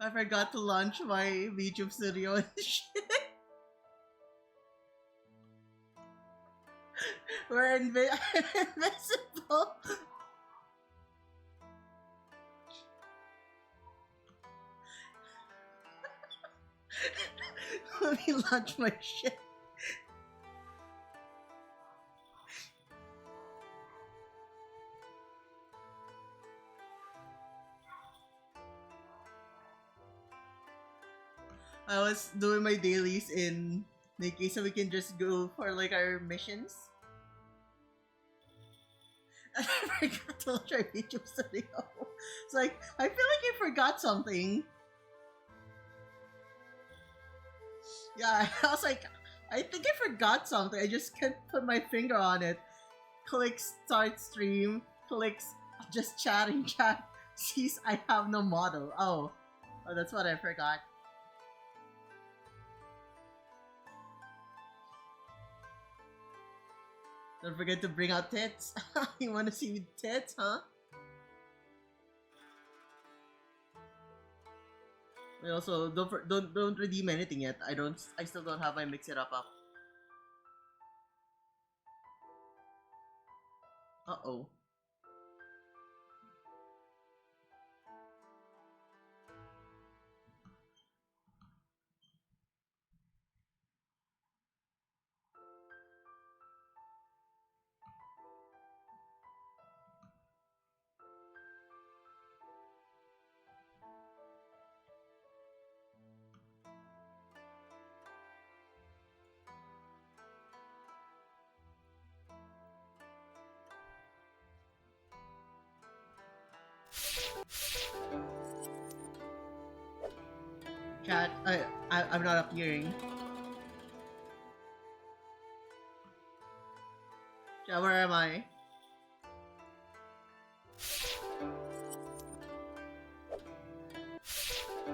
I forgot to launch my YouTube studio and shit. We're invisible. Let me launch my shit. I was doing my dailies in Nikki so we can just go for like our missions. I forgot to launch our YouTube studio. It's like, I feel like I forgot something. Yeah, I was like, I think I forgot something. I just can't put my finger on it. Click start stream. Clicks just chatting chat. Sees I have no model. Oh, that's what I forgot. Don't forget to bring out tits. You want to see tits, huh? I also don't redeem anything yet. I still don't have my mix it up. Uh-oh. Chat, I'm not appearing. Chat, where am I?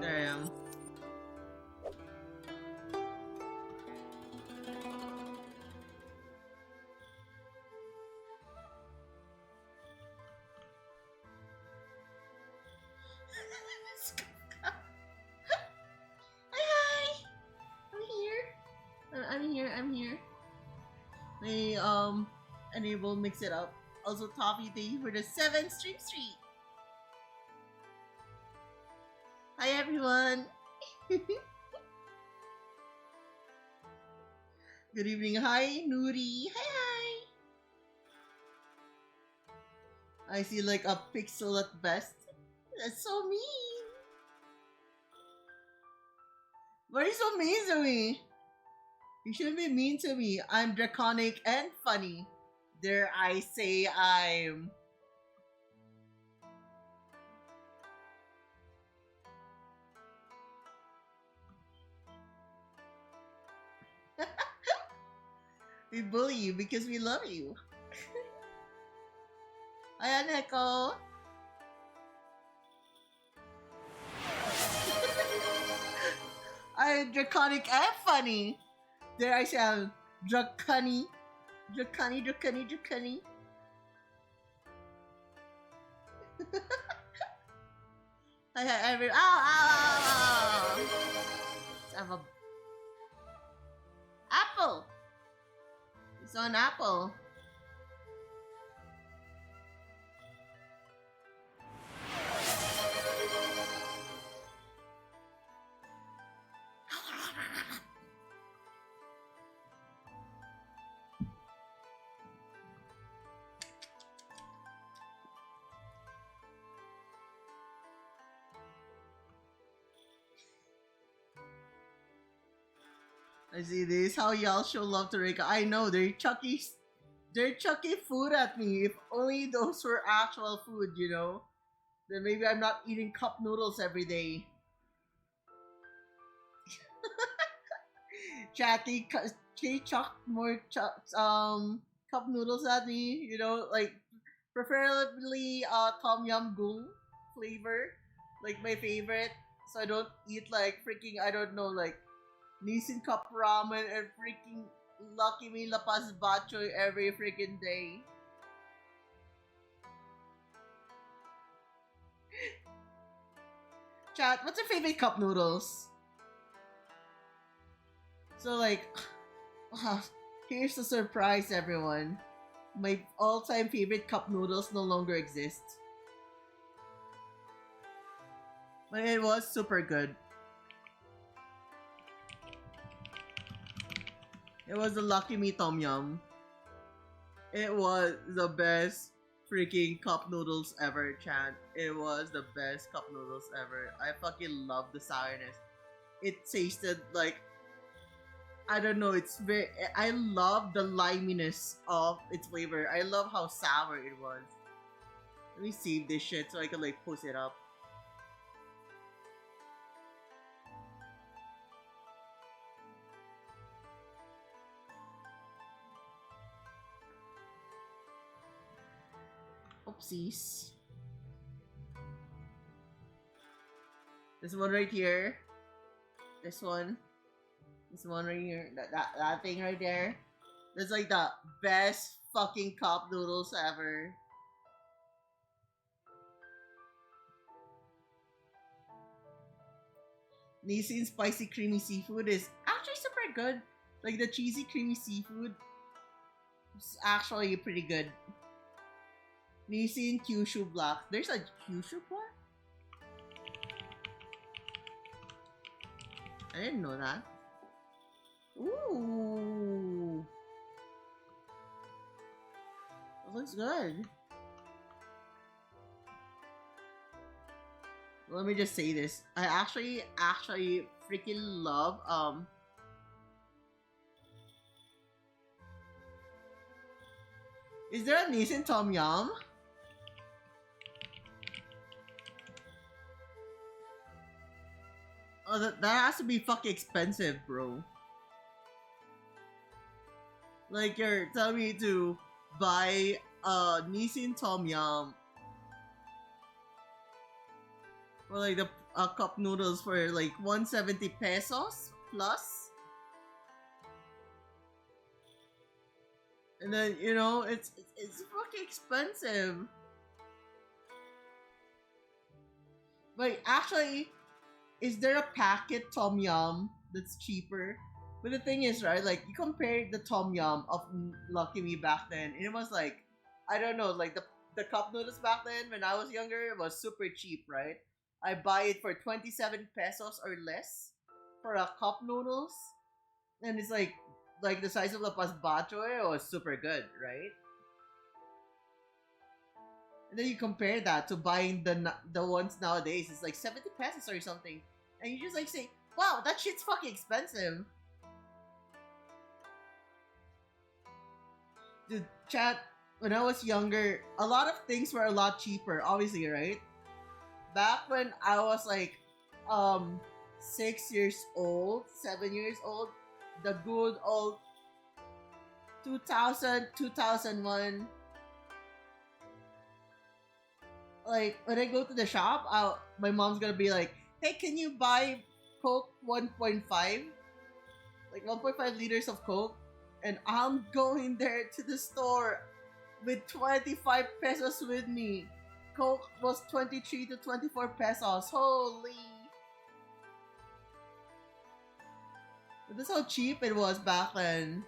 There I am. Hi! I'm here. They enable mix it up. Also Toffee, thank you for the 7th stream street. Hi everyone. Good evening. Hi Nuri. Hi. I see like a pixel at best. That's so mean. Why are you so mean to me? You shouldn't be mean to me. I'm draconic and funny. Dare I say I'm... We bully you because we love you. Hi, Aneko. I'm draconic and funny. There I sound dracony. Dracony. Hi, everyone. Ow. Let's have a apple. It's an apple. I see this. How y'all show love to Rika. I know they're chucking food at me. If only those were actual food, you know. Then maybe I'm not eating cup noodles every day. Chatty, she chucked more cup noodles at me. You know, like preferably tom yum goong flavor, like my favorite. So I don't eat like freaking I don't know like Nissin Cup Ramen and freaking Lucky Me La Paz Bachoy every freaking day. Chat, what's your favorite cup noodles? So like, here's the surprise, everyone. My all-time favorite cup noodles no longer exist. But it was super good. It was the Lucky Me Tom Yum. It was the best freaking cup noodles ever, Chan. It was the best cup noodles ever. I fucking love the sourness. It tasted like, I don't know, it's very, I love the liminess of its flavor. I love how sour it was. Let me save this shit so I can like post it up. Oopsies. This one right here. This one. This one right here. That thing right there. That's like the best fucking cup noodles ever. Nissin spicy creamy seafood is actually super good. Like the cheesy creamy seafood is actually pretty good. Nissin Kyushu Black. There's a Kyushu Black? I didn't know that. Ooh. It looks good. Let me just say this. I actually freaking love Is there a Nissin Tom Yum? Oh, that has to be fucking expensive, bro. Like, you're telling me to buy Nissin Tom Yum for like the cup noodles for like 170 pesos plus? And then, you know, it's fucking expensive. But actually, is there a packet Tom Yum that's cheaper? But the thing is, right, like, you compare the Tom Yum of Lucky Me back then, and it was like, I don't know, like, the cup noodles back then, when I was younger, it was super cheap, right? I buy it for 27 pesos or less for a cup noodles. And it's like the size of the pasbacho, it was super good, right? And then you compare that to buying the ones nowadays, it's like 70 pesos or something. And you just like say, wow, that shit's fucking expensive. Dude, chat, when I was younger, a lot of things were a lot cheaper, obviously, right? Back when I was like 6 years old, 7 years old, the good old 2000, 2001. Like, when I go to the shop, my mom's gonna be like, hey, can you buy Coke 1.5? Like 1.5 liters of Coke? And I'm going there to the store with 25 pesos with me. Coke was 23 to 24 pesos. Holy! But that's how cheap it was back then.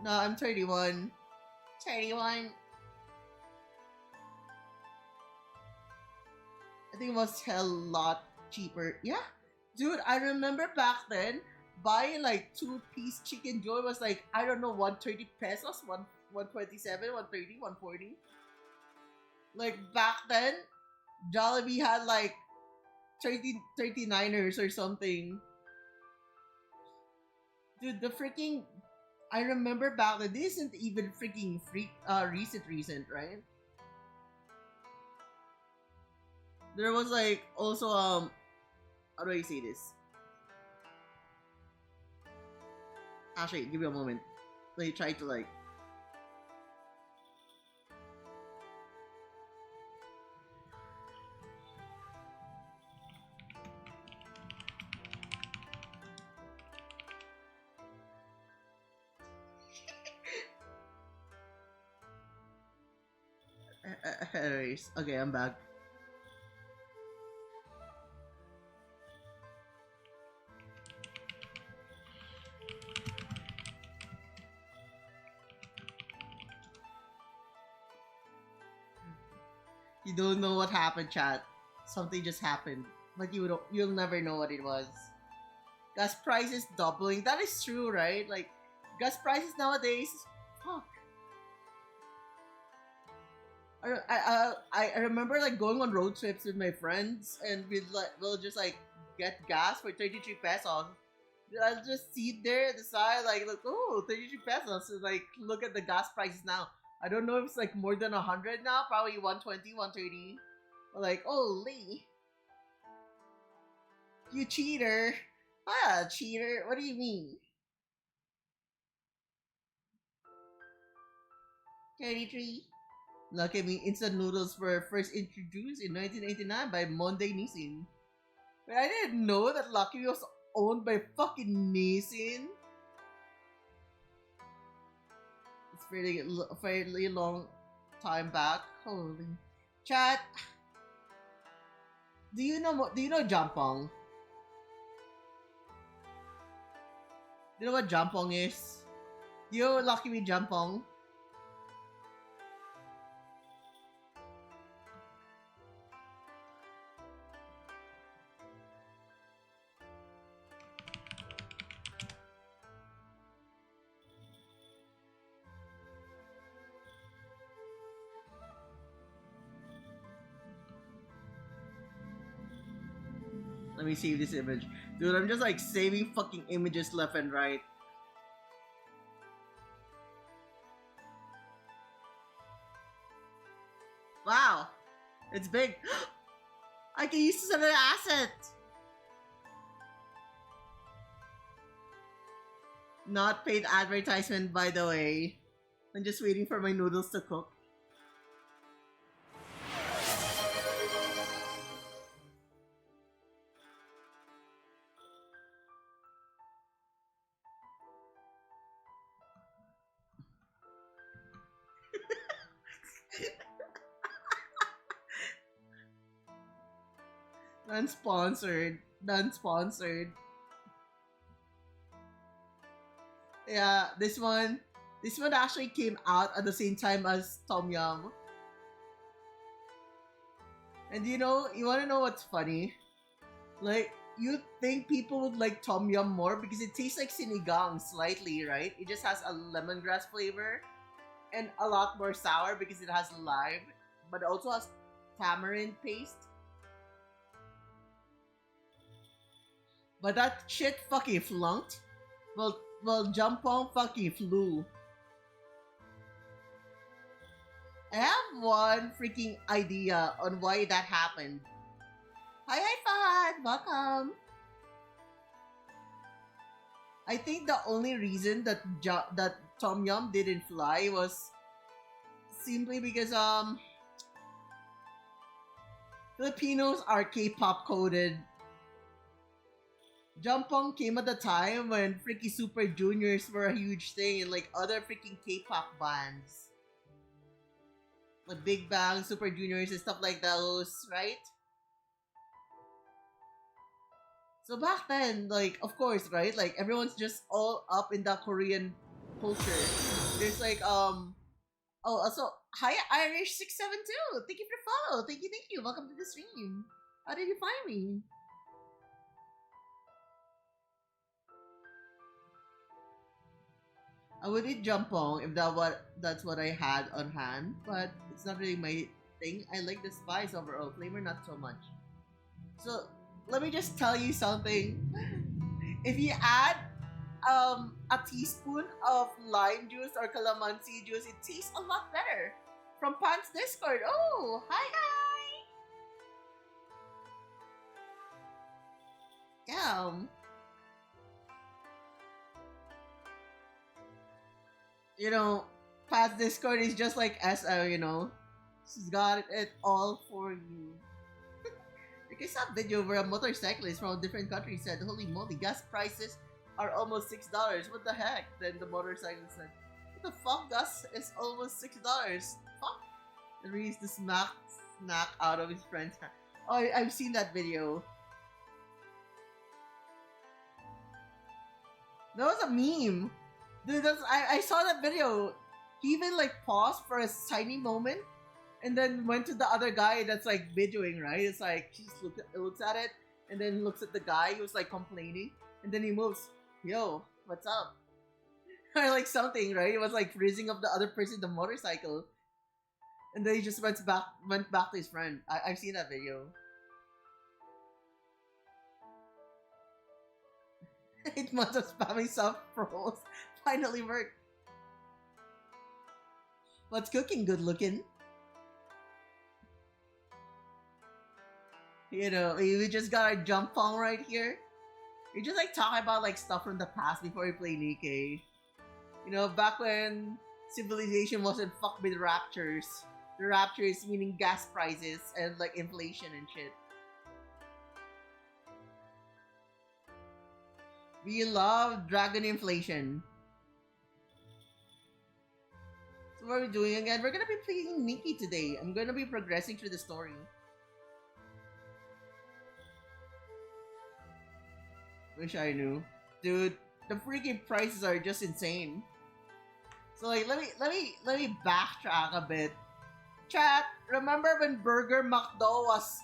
No, I'm 31. 31. I think it was a lot cheaper. Yeah. Dude, I remember back then, buying like 2-piece chicken joy was like, I don't know, 130 pesos? 127, 130, 140. Like back then, Jollibee had like 39ers or something. Dude, the freaking, I remember back then, this isn't even freaking recent, right? There was like also how do I say this? Actually, give me a moment. Let me try to like anyways, okay, I'm back. You don't know what happened, chat. Something just happened, but you'll never know what it was. Gas prices doubling. That is true, right? Like gas prices nowadays. Fuck. I remember like going on road trips with my friends and we'll just like get gas for 33 pesos. I'll just sit there at the side like look, oh, 33 pesos and like look at the gas prices now. I don't know if it's like more than 100 now, probably 120, 130. But like, holy, you cheater. Ah, cheater. What do you mean? 33. Look at me, instant noodles were first introduced in 1989 by Monday Nissin. But I didn't know that Lucky was owned by fucking Nissin. It's fairly long time back. Holy. Chat, do you know Jampong? Do you know what Jampong is? Do you know Lucky Me Jampong? Let me save this image. Dude, I'm just like saving fucking images left and right. Wow. It's big. I can use this as an asset. Not paid advertisement, by the way. I'm just waiting for my noodles to cook. Non-sponsored. Non-sponsored. Yeah, this one actually came out at the same time as Tom Yum. And you wanna know what's funny? Like, you'd think people would like Tom Yum more because it tastes like sinigang slightly, right? It just has a lemongrass flavor and a lot more sour because it has lime, but it also has tamarind paste. But that shit fucking flunked. Well, Jampong fucking flew. I have one freaking idea on why that happened. Hi, Fahad! Welcome! I think the only reason that that Tom Yum didn't fly was simply because Filipinos are K-pop coded. Jampong came at the time when freaking Super Juniors were a huge thing and like other freaking K-pop bands. Like Big Bang, Super Juniors and stuff like those, right? So back then, like, of course, right? Like everyone's just all up in the Korean culture. There's like oh also hi Irish 672. Thank you for the follow. Thank you. Welcome to the stream. How did you find me? I would eat jampong if that's what I had on hand, but it's not really my thing. I like the spice overall, flavor not so much. So let me just tell you something. If you add a teaspoon of lime juice or calamansi juice, it tastes a lot better. From Pants Discord. Oh, hi. Damn. Past Discord is just like SO. She's got it all for you. Like I saw a video where a motorcyclist from a different country said, "Holy moly, gas prices are almost $6. What the heck?" Then the motorcyclist said, "What the fuck? Gas is almost $6. Fuck!" And released the snack out of his friend's hand. Oh, I've seen that video. That was a meme. Dude, I saw that video. He even like paused for a tiny moment and then went to the other guy that's like videoing, right? It's like she just looks at it and then looks at the guy who's like complaining, and then he moves. Yo, what's up? Or like something, right? It was like freezing up the other person, the motorcycle, and then he just went back to his friend. I've seen that video. It must have spamming soft pros finally worked. What's cooking? Good looking. You know, we just got our jump phone right here. We just like talking about like stuff from the past before we play Nikkei. You know, back when civilization wasn't fucked with raptures. The raptures meaning gas prices and like inflation and shit. We love dragon inflation. So what are we doing again? We're gonna be playing Nikki today. I'm gonna be progressing through the story. Wish I knew. Dude, the freaking prices are just insane. So like let me backtrack a bit. Chat, remember when Burger McDo was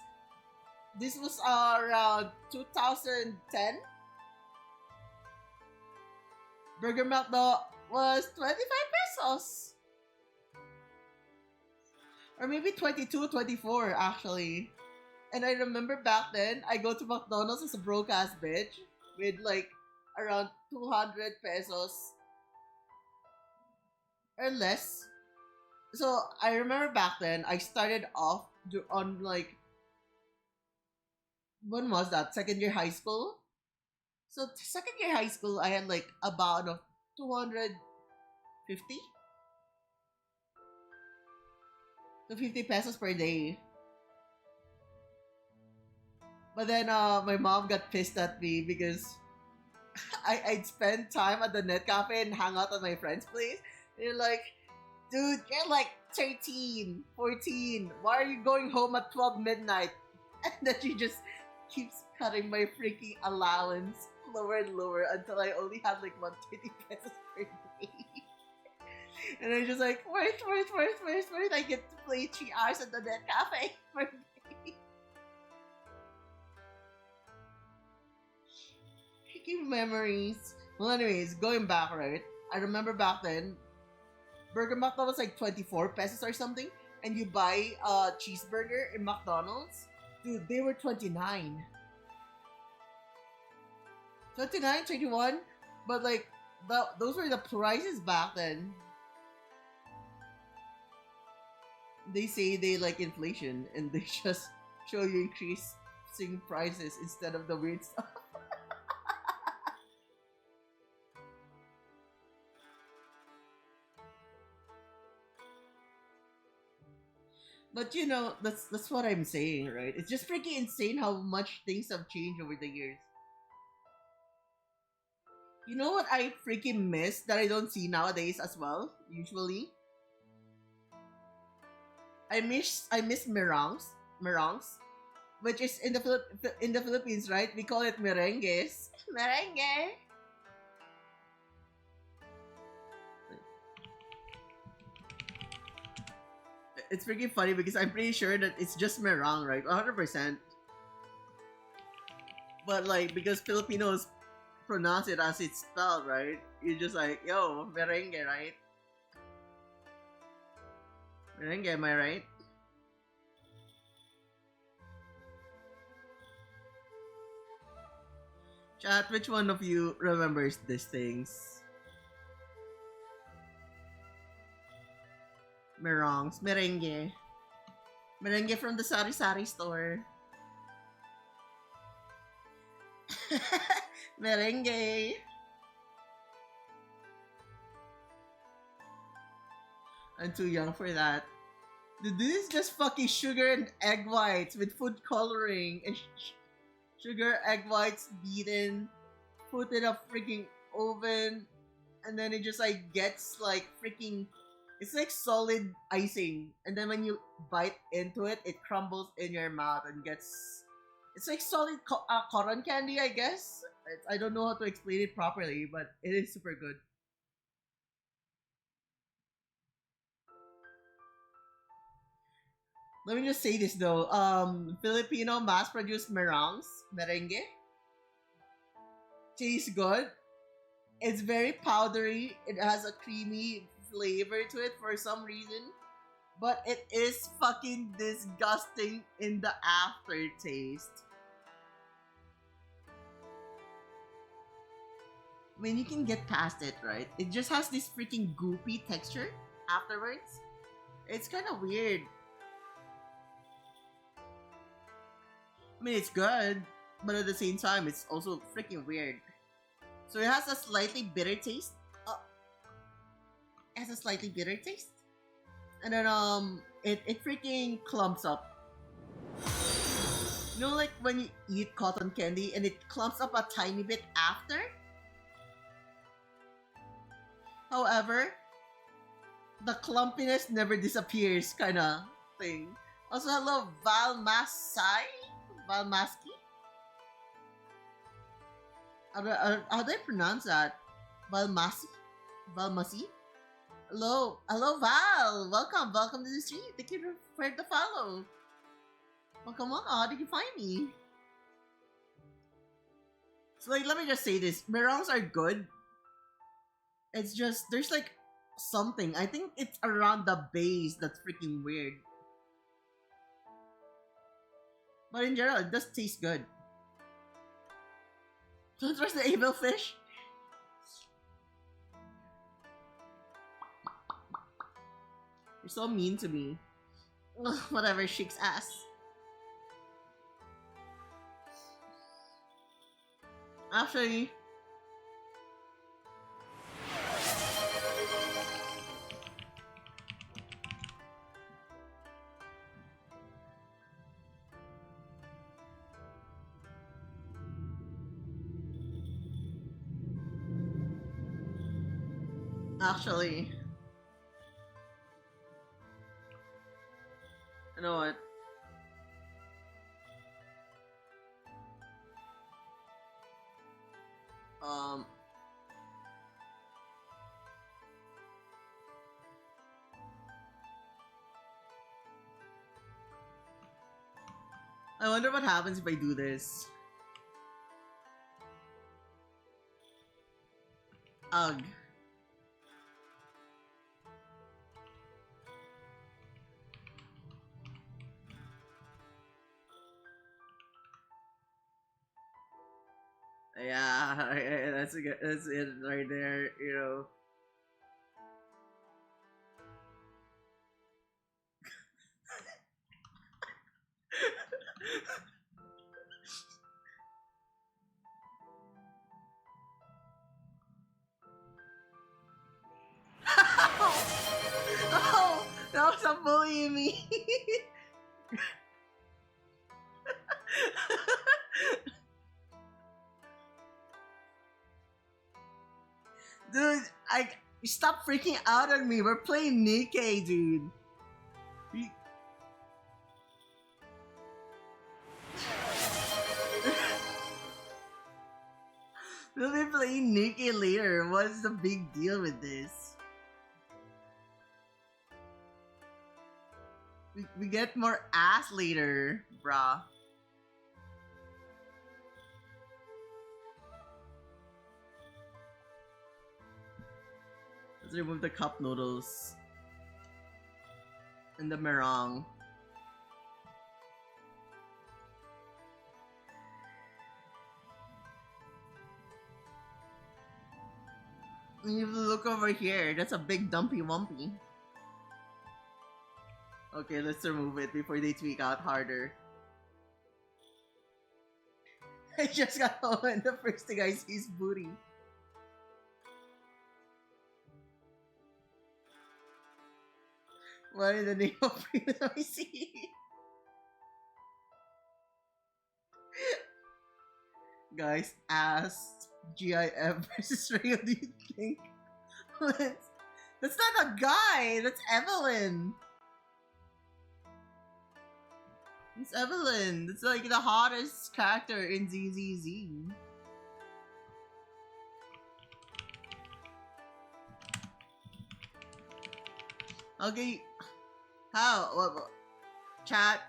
this was around 2010? Burger McDo was 25 pesos. Or maybe 22, 24 actually. And I remember back then, I go to McDonald's as a broke ass bitch with like around 200 pesos or less. So I remember back then, I started off on like, when was that? Second year high school? So second year high school, I had like about of 250 to 50 pesos per day. But then my mom got pissed at me because I'd spend time at the net cafe and hang out at my friend's place. They're like, dude, you're like 13, 14. Why are you going home at 12 midnight? And then she just keeps cutting my freaking allowance lower and lower until I only had like 130 pesos per day. And I'm just like, wait. I get to play 3 hours at the net cafe per day. Freaking memories. Well, anyways, going back, right? I remember back then, Burger McDo was like 24 pesos or something, and you buy a cheeseburger in McDonald's, dude, they were 29. 29, 21, but like, those were the prices back then. They say they like inflation, and they just show you increasing prices instead of the weird stuff. But you know, that's what I'm saying, right? It's just freaking insane how much things have changed over the years. You know what I freaking miss that I don't see nowadays as well, usually? I miss merengues, which is in the in the Philippines, right? We call it merengues. Merengue. It's freaking funny because I'm pretty sure that it's just meringue, right? 100%. But like, because Filipinos pronounce it as it's spelled, right? You're just like, yo, merengue, right? Merengue, am I right? Chat, which one of you remembers these things? Merengues, merengue. Merengue from the Sari Sari store. Merengue. I'm too young for that. Dude, this is just fucking sugar and egg whites with food coloring and sugar, egg whites beaten, put in a freaking oven, and then it just like gets like freaking. It's like solid icing, and then when you bite into it, it crumbles in your mouth and gets. It's like solid cotton candy, I guess. I don't know how to explain it properly, but it is super good. Let me just say this though. Filipino mass-produced merengues, merengue, tastes good. It's very powdery. It has a creamy flavor to it for some reason. But it is fucking disgusting in the aftertaste. I mean, you can get past it, right? It just has this freaking goopy texture afterwards. It's kind of weird. I mean, it's good, but at the same time, it's also freaking weird. So it has a slightly bitter taste. It has a slightly bitter taste. And then it freaking clumps up. You know, like when you eat cotton candy and it clumps up a tiny bit after? However, the clumpiness never disappears, kind of thing. Also, hello, Valmasai? Valmaski? How do I pronounce that? Valmasi? Valmasi? Hello, hello, Val. Welcome to the stream. Thank you for the follow. Welcome. How did you find me? So, like, let me just say this: merengues are good. It's just there's like something. I think it's around the base that's freaking weird. But in general, it does taste good. Don't trust the evil fish. You're so mean to me. Ugh, whatever, shakes ass. Actually, actually, you know what? Um, I wonder what happens if I do this. Ugh. Yeah, that's it right there, you know. Oh, that was a bullying me. Dude, stop freaking out on me. We're playing Nikkei, dude. We- We'll be playing Nikkei later. What's the big deal with this? We get more ass later, brah. Let's remove the cup noodles. And the meringue. And you look over here, that's a big dumpy wumpy. Okay, let's remove it before they tweak out harder. I just got home and the first thing I see is booty. What in the name of freedom? Let me see. Guys, ass GIF versus Rayo, do you think? That's not a guy, that's Evelyn. It's Evelyn. That's like the hottest character in ZZZ. Okay, how? What? Chat,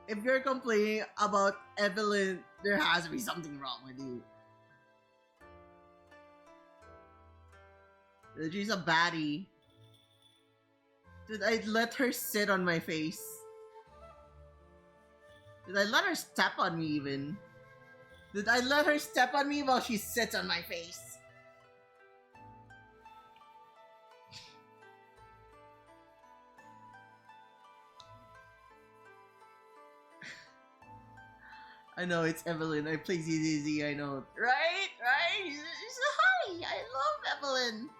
if you're complaining about Evelyn, there has to be something wrong with you. She's a baddie. Did I let her sit on my face? Did I let her step on me even? Did I let her step on me while she sits on my face? I know it's Evelyn. I play ZZZ. I know. Right? Right? She's a hi. I love Evelyn.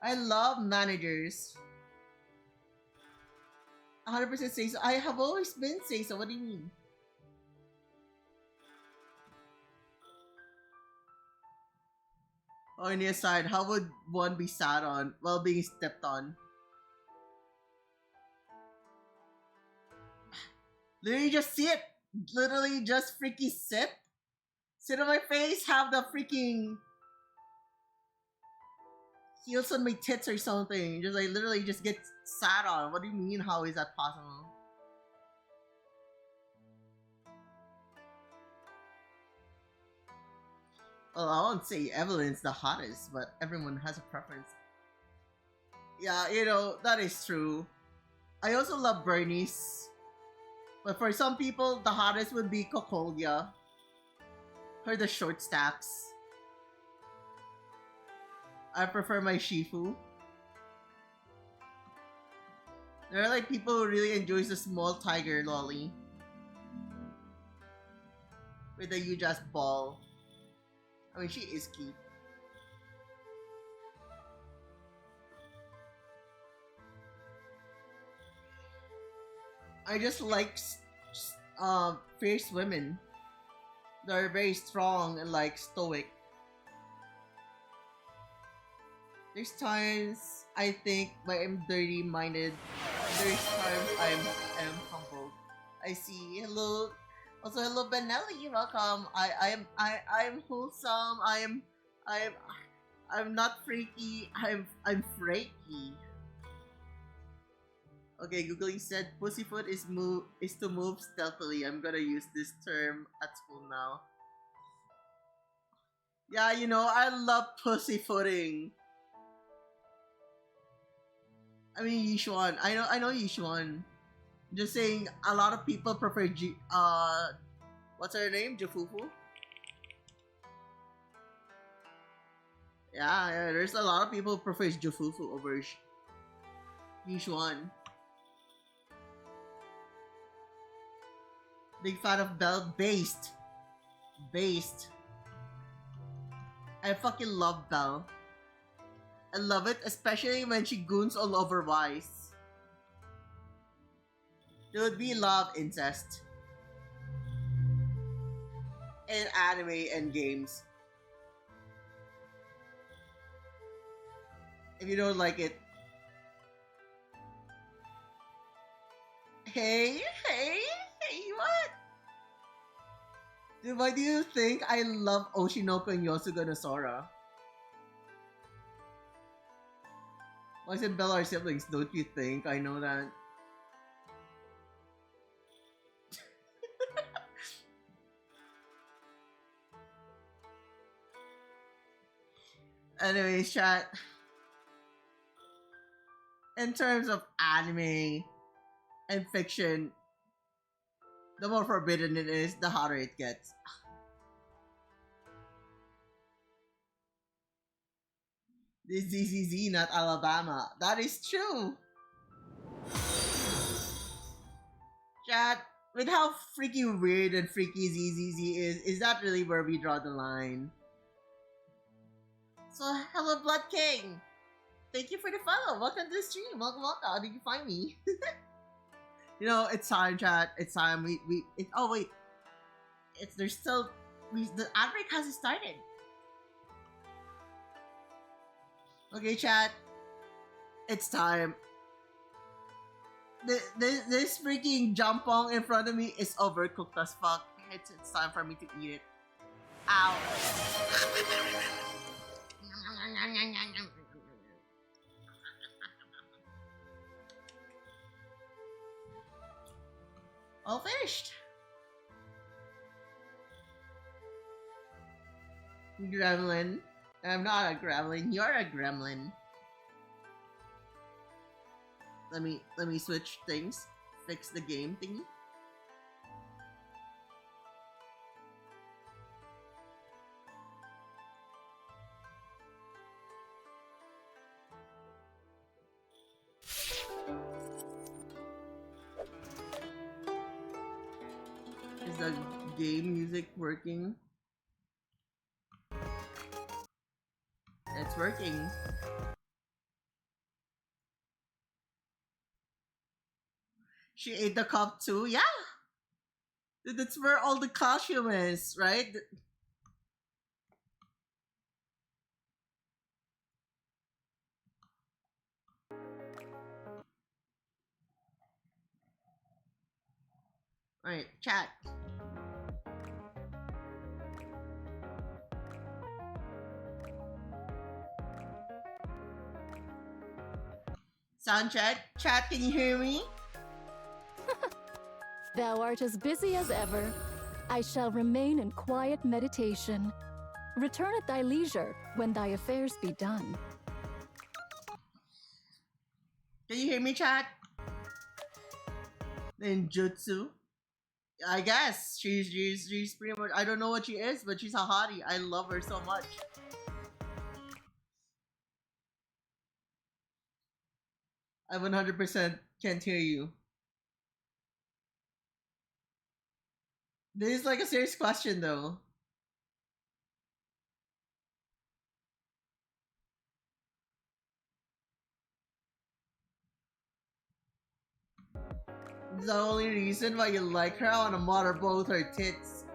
I love managers. 100% say so. I have always been say so. What do you mean? Oh, on the aside, how would one be sat on while being stepped on? Literally just sit. Literally just freaking sit. Sit on my face, have the freaking heels on my tits or something. Just like literally just get sat on. What do you mean? How is that possible? Well, I won't say Evelyn's the hottest, but everyone has a preference. Yeah, you know, that is true. I also love Bernice. But for some people, the hottest would be Kokolia. Her the short stacks. I prefer my Shifu. There are like people who really enjoys the small tiger lolly. With the huge ass ball. I mean, she is cute. I just like fierce women. They're very strong and like stoic. There's times I think I'm dirty minded. There's times I'm humbled. I see. Hello. Also, hello Benelli. Welcome. I'm wholesome. I'm not freaky. I'm freaky. Okay, Googling said pussyfoot is to move stealthily. I'm gonna use this term at school now. Yeah, you know, I love pussyfooting. I mean Yishuan. I know Yishuan. Just saying a lot of people prefer what's her name? Jufufu? Yeah, there's a lot of people who prefer Jufufu over Yishuan. Big fan of Belle. Based. I fucking love Belle. I love it, especially when she goons all over Wise. Dude, we love incest. In anime and games. If you don't like it. Hey, what? Dude, why do you think I love Oshinoko and Yosuga no Sora? Why said Bella are siblings? Don't you think? I know that. Anyways, chat. In terms of anime and fiction, the more forbidden it is, the hotter it gets. This ZZZ, not Alabama. That is true. Chat, with how freaking weird and freaky ZZZ is that really where we draw the line? So, hello Blood King! Thank you for the follow. Welcome to the stream. Welcome. How did you find me? You know, it's time, chat. It's time. Oh wait, there's still. The ad break hasn't started. Okay, chat. It's time. This freaking jampong in front of me is overcooked as fuck. It's time for me to eat it. Ow. All finished. Gremlin. I'm not a gremlin. You're a gremlin. Let me switch things. Fix the game thingy. Is the game music working? It's working. She ate the cup too? Yeah! That's where all the costume is, right? Alright, chat. Sound check. Chat, can you hear me? Thou art as busy as ever. I shall remain in quiet meditation. Return at thy leisure when thy affairs be done. Can you hear me, chat? Ninjutsu. I guess she's pretty much. I don't know what she is, but she's a hottie. I love her so much. I 100% can't hear you. This is like a serious question, though. The only reason why you like her, I wanna mother both her tits.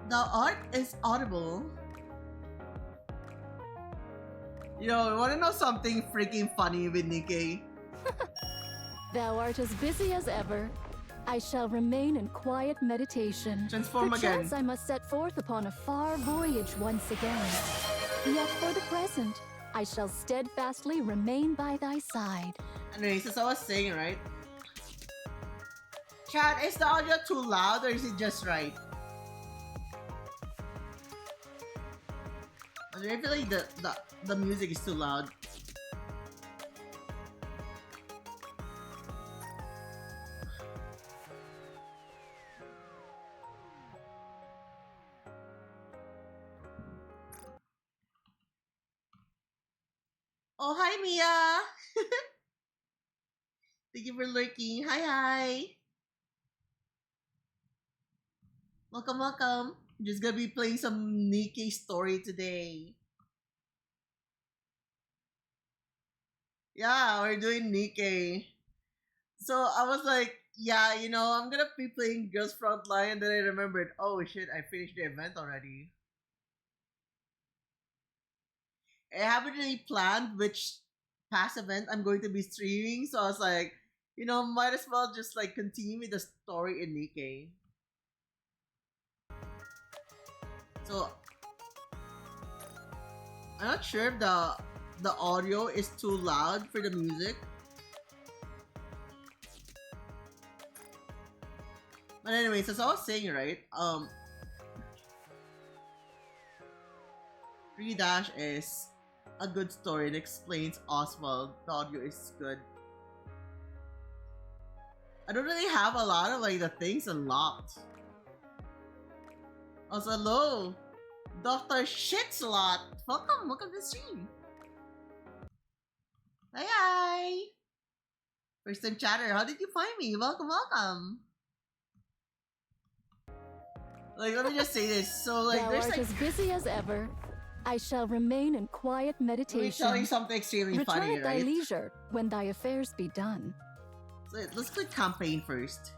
The art is audible. Yo, wanna know something freaking funny with Nikkei? Thou art as busy as ever. I shall remain in quiet meditation. Transform Perchance again. I must set forth upon a far voyage once again. Yet for the present, I shall steadfastly remain by thy side. Anyways, as I was saying, right? Chat, is the audio too loud or is it just right? I feel like the music is too loud. Oh, hi, Mia! Thank you for lurking. Hi. Welcome. Just gonna be playing some Nikkei story today. Yeah, we're doing Nikkei. So I was like, yeah, I'm gonna be playing Girls Frontline, and then I remembered, oh shit, I finished the event already. I haven't really planned which past event I'm going to be streaming, so I was like, might as well just like continue with the story in Nikkei. So I'm not sure if the audio is too loud for the music. But anyways, as I was saying, right? 3 is a good story. It explains Oswald. The audio is good. I don't really have a lot of like the things unlocked. Also, hello, Dr. Shitslot. Welcome to the stream. Hi. First time chatter. How did you find me? Welcome. Like, let me just say this. So, like, Thou there's art like. as busy as ever. I shall remain in quiet meditation. Let me tell you something extremely Return funny, at thy right? leisure when thy affairs be done. So, let's click campaign first.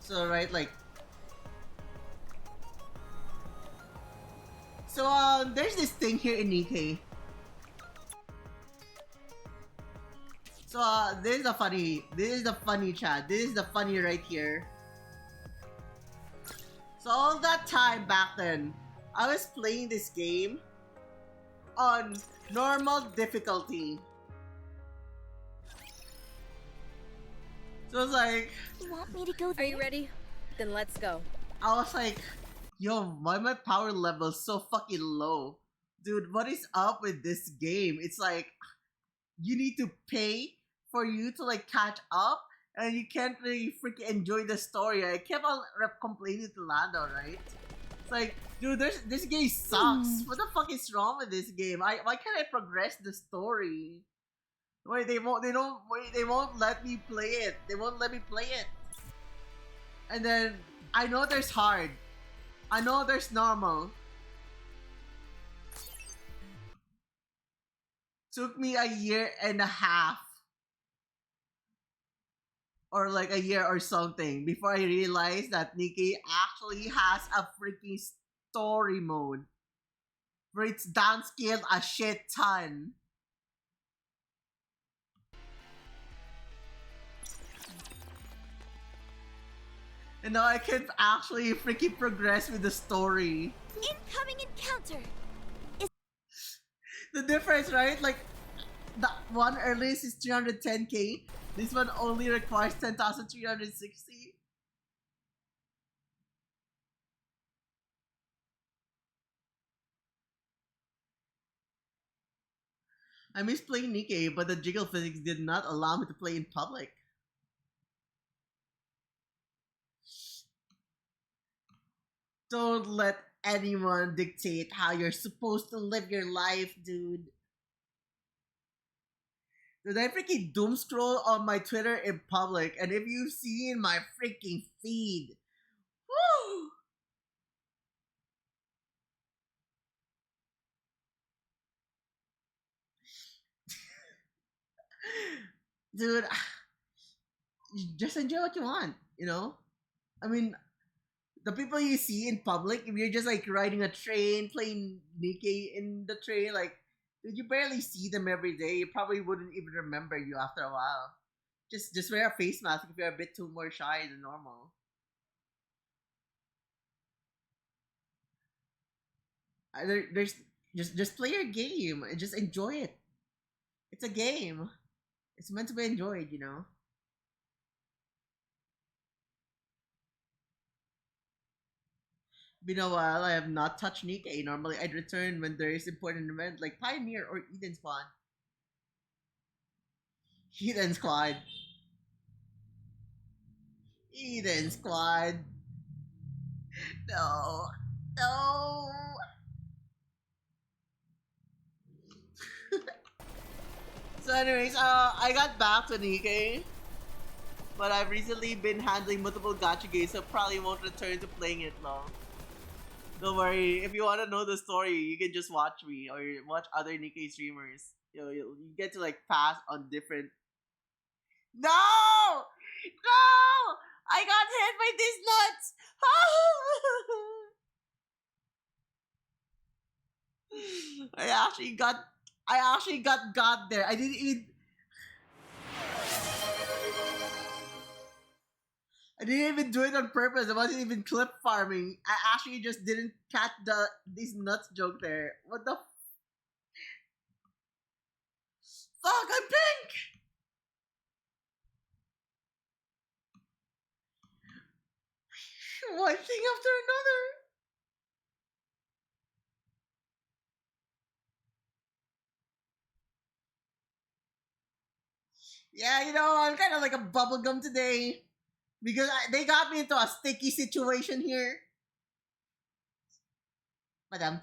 So, right, like. So, there's this thing here in Nikkei. So, this is the funny chat. This is the funny right here. So, all that time back then, I was playing this game, on normal difficulty. So it's like, You want me to go there? Are you ready? Then let's go. I was like, yo, why my power level so fucking low? Dude, what is up with this game? It's like, you need to pay for you to like catch up, and you can't really freaking enjoy the story. I kept on complaining to Lando, right? It's like, dude, this game sucks. What the fuck is wrong with this game? Why can't I progress the story? Wait, they won't let me play it. They won't let me play it. And then I know there's hard. I know there's normal. Took me a year and a half, or like a year or something, before I realized that Nikki actually has a freaking story mode where it's downscaled a shit ton. And now I can actually freaking progress with the story. Incoming encounter! The difference, right? Like, the one earliest is 310k. This one only requires 10,360. I miss playing Nikkei, but the jiggle physics did not allow me to play in public. Don't let anyone dictate how you're supposed to live your life, dude. Dude, I freaking doom scroll on my Twitter in public, and if you've seen my freaking feed, woo! Dude, just enjoy what you want, you know? I mean, the people you see in public, if you're just like riding a train, playing Nikkei in the train, like, dude, you barely see them every day. You probably wouldn't even remember you after a while. Just wear a face mask if you're a bit too more shy than normal. There's just play your game and just enjoy it. It's a game. It's meant to be enjoyed, you know. Been a while. I have not touched Nikkei. Normally, I'd return when there is important event like Pioneer or Eden Squad. Eden Squad. Eden Squad. No. No. So anyways, I got back to Nikkei, but I've recently been handling multiple gacha games, so probably won't return to playing it long. Don't worry, if you want to know the story, you can just watch me or watch other Nikkei streamers. You get to like pass on different. No! No! I got hit by these nuts! I actually got there. I didn't even do it on purpose. I wasn't even clip farming. I actually just didn't catch these nuts joke there. What the fuck? I'm pink! One thing after another. Yeah, you know, I'm kind of like a bubblegum today. Because they got me into a sticky situation here. Madam.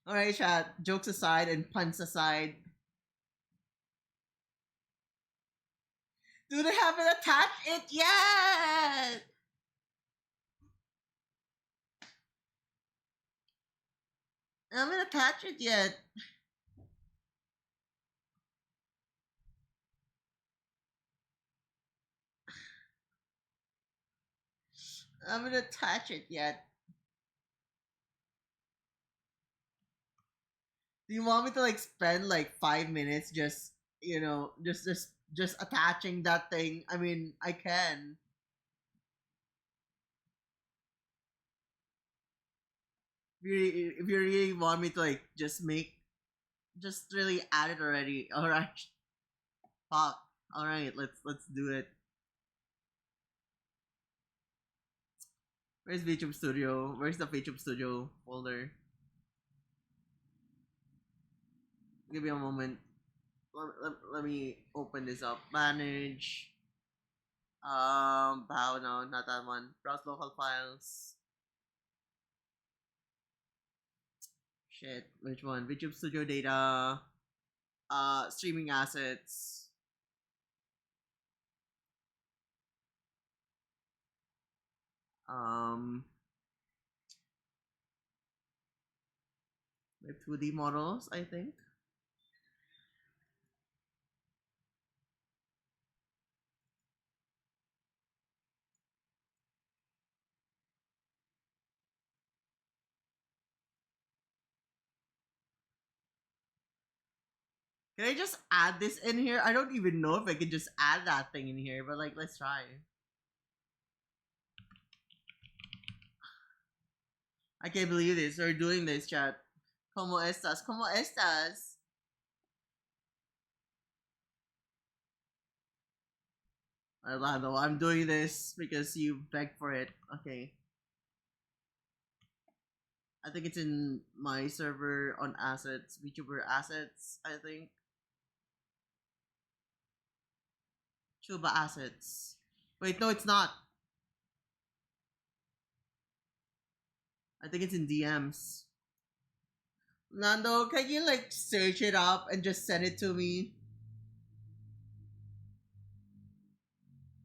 Alright, chat. Jokes aside and puns aside. Dude, I haven't attached it yet! I haven't attached it yet. I haven't attached it yet. Do you want me to like spend like 5 minutes just, you know, just attaching that thing? I mean, I can. if you really want me to like just really add it already. All right, fuck. All right, let's do it. Where's VTube Studio? Where's the VTube Studio folder? Give me a moment. Let me open this up. Manage. How no, not that one. Browse local files. Shit, which one? VTube Studio data. Streaming assets. Um, the 2D models, I think. Can I just add this in here? I don't even know if I can just add that thing in here, but like, let's try. I can't believe this. We're doing this, chat. ¿Cómo estás? ¿Cómo estás? Orlando, I'm doing this because you begged for it. Okay. I think it's in my server on assets, VTuber assets, I think. Chuba assets. Wait, no, it's not. I think it's in DMs. Nando, can you like search it up and just send it to me?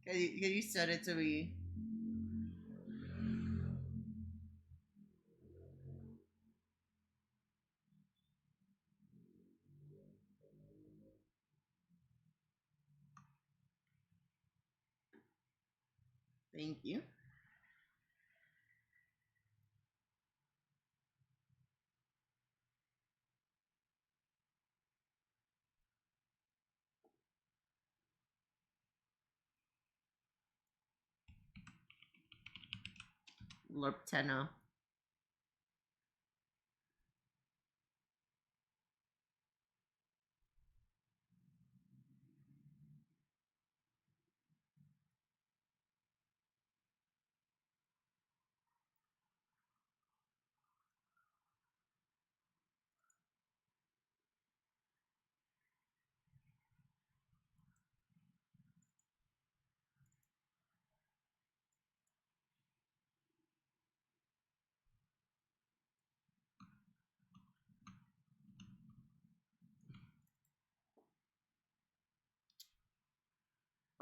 Can you send it to me? Thank you. Lorptena.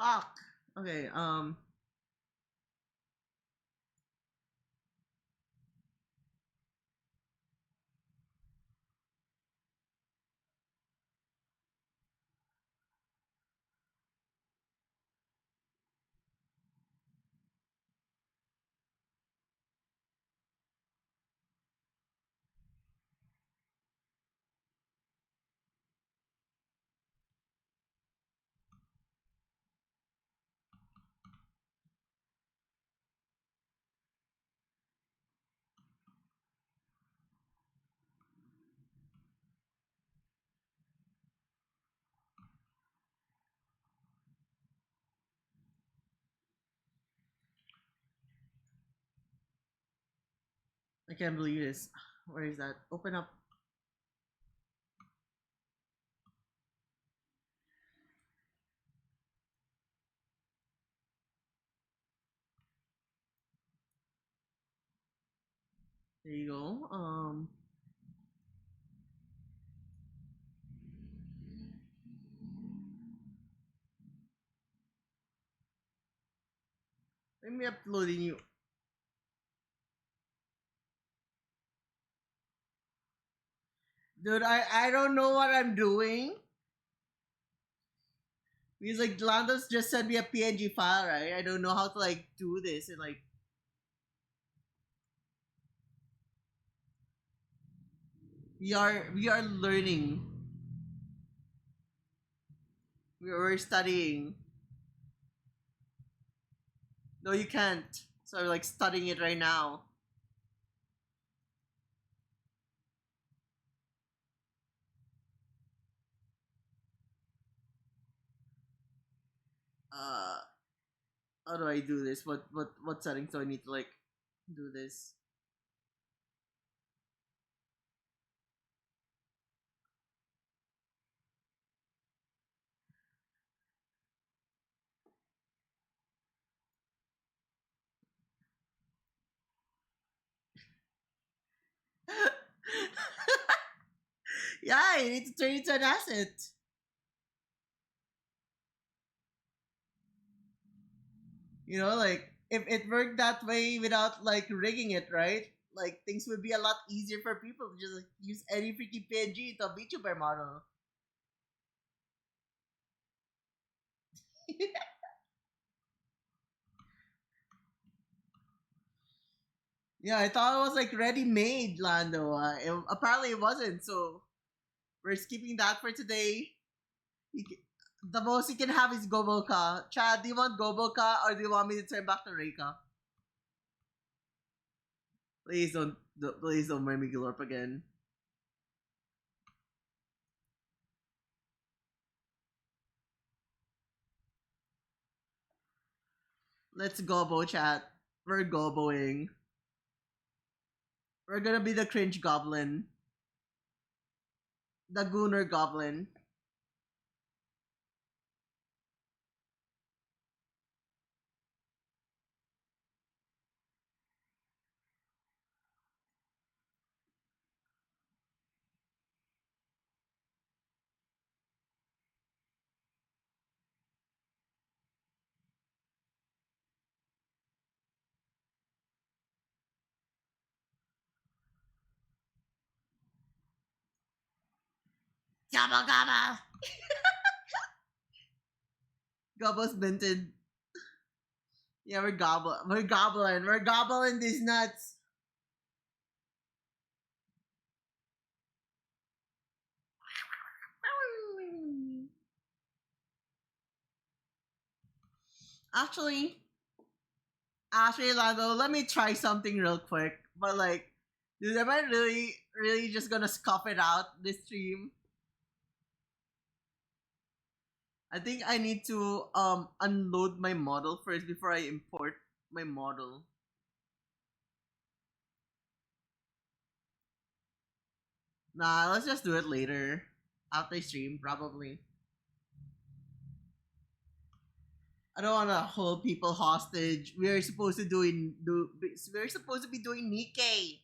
Fuck. Okay, I can't believe this. Where is that? Open up. There you go. Let me uploading you. Dude, I don't know what I'm doing. Because like Landos just sent me a PNG file, right? I don't know how to like do this and like we are learning. We're studying. No, you can't. So I'm like studying it right now. How do I do this? What settings do I need to like do this? Yeah, you need to turn it into an asset. Like if it worked that way without like rigging it, right? Like things would be a lot easier for people to just like, use any freaking PNG to a VTuber model. Yeah, I thought it was like ready made, Lando. Apparently it wasn't, so we're skipping that for today. You ca- the most you can have is Goboka. Chad, do you want Goboka or do you want me to turn back to Reika? Please don't make me Glorp again. Let's Gobo, chat. We're Goboing. We're gonna be the cringe goblin. The Gooner goblin. Gabba gabba! Gobbo's minted. Yeah, we're goblin. We're goblin. We're gobbling these nuts. Actually, Lando, let me try something real quick. But like, dude, am I really just gonna scuff it out this stream? I think I need to unload my model first before I import my model. Nah, let's just do it later. After stream, probably. I don't wanna hold people hostage. We're supposed to we're supposed to be doing Nikkei.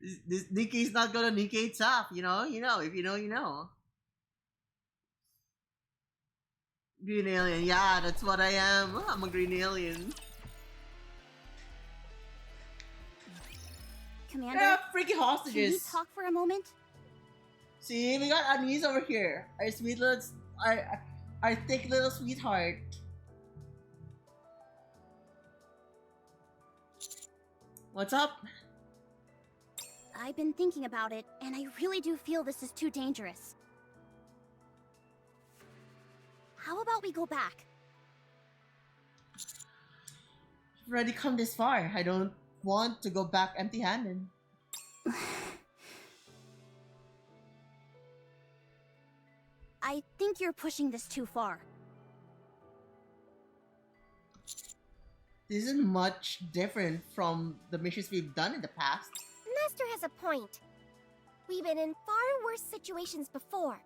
This Nikkei's not gonna Nikkei itself, if you know, you know. Green alien, yeah, that's what I am. I'm a green alien. Commander, Yeah, freaking can we hostages. talk for a moment? See, we got Anise over here. Our sweet little, our thick little sweetheart. What's up? I've been thinking about it, and I really do feel this is too dangerous. How about we go back? We've already come this far. I don't want to go back empty-handed. I think you're pushing this too far. This isn't much different from the missions we've done in the past. Master has a point. We've been in far worse situations before.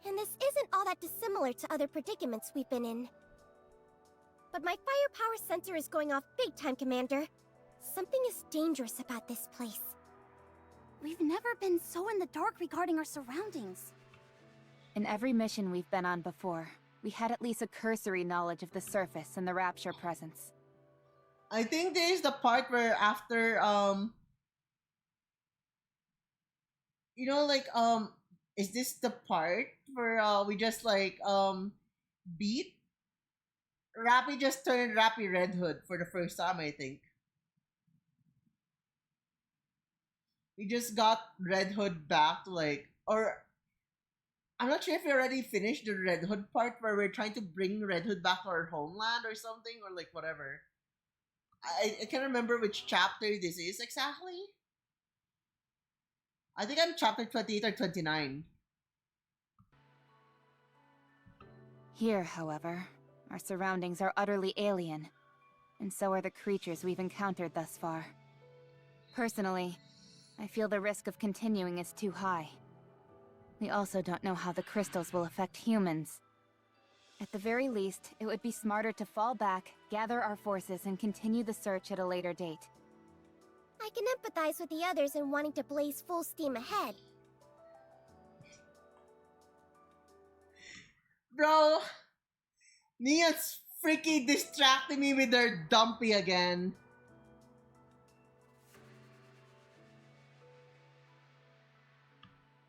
And this isn't all that dissimilar to other predicaments we've been in. But my firepower sensor is going off big time, Commander. Something is dangerous about this place. We've never been so in the dark regarding our surroundings. In every mission we've been on before, we had at least a cursory knowledge of the surface and the Rapture presence. I think there's the part where after is this the part where we just like beat Rappy just turned Rappy Red Hood for the first time, I think. We just got Red Hood back to or I'm not sure if we already finished the Red Hood part where we're trying to bring Red Hood back to our homeland or something, or like whatever. I can't remember which chapter this is exactly. I think I'm chapter 28 or 29. Here, however, our surroundings are utterly alien, and so are the creatures we've encountered thus far. Personally, I feel the risk of continuing is too high. We also don't know how the crystals will affect humans. At the very least, it would be smarter to fall back, gather our forces, and continue the search at a later date. I can empathize with the others in wanting to blaze full steam ahead. Bro, Nia's freaking distracting me with their dumpy again.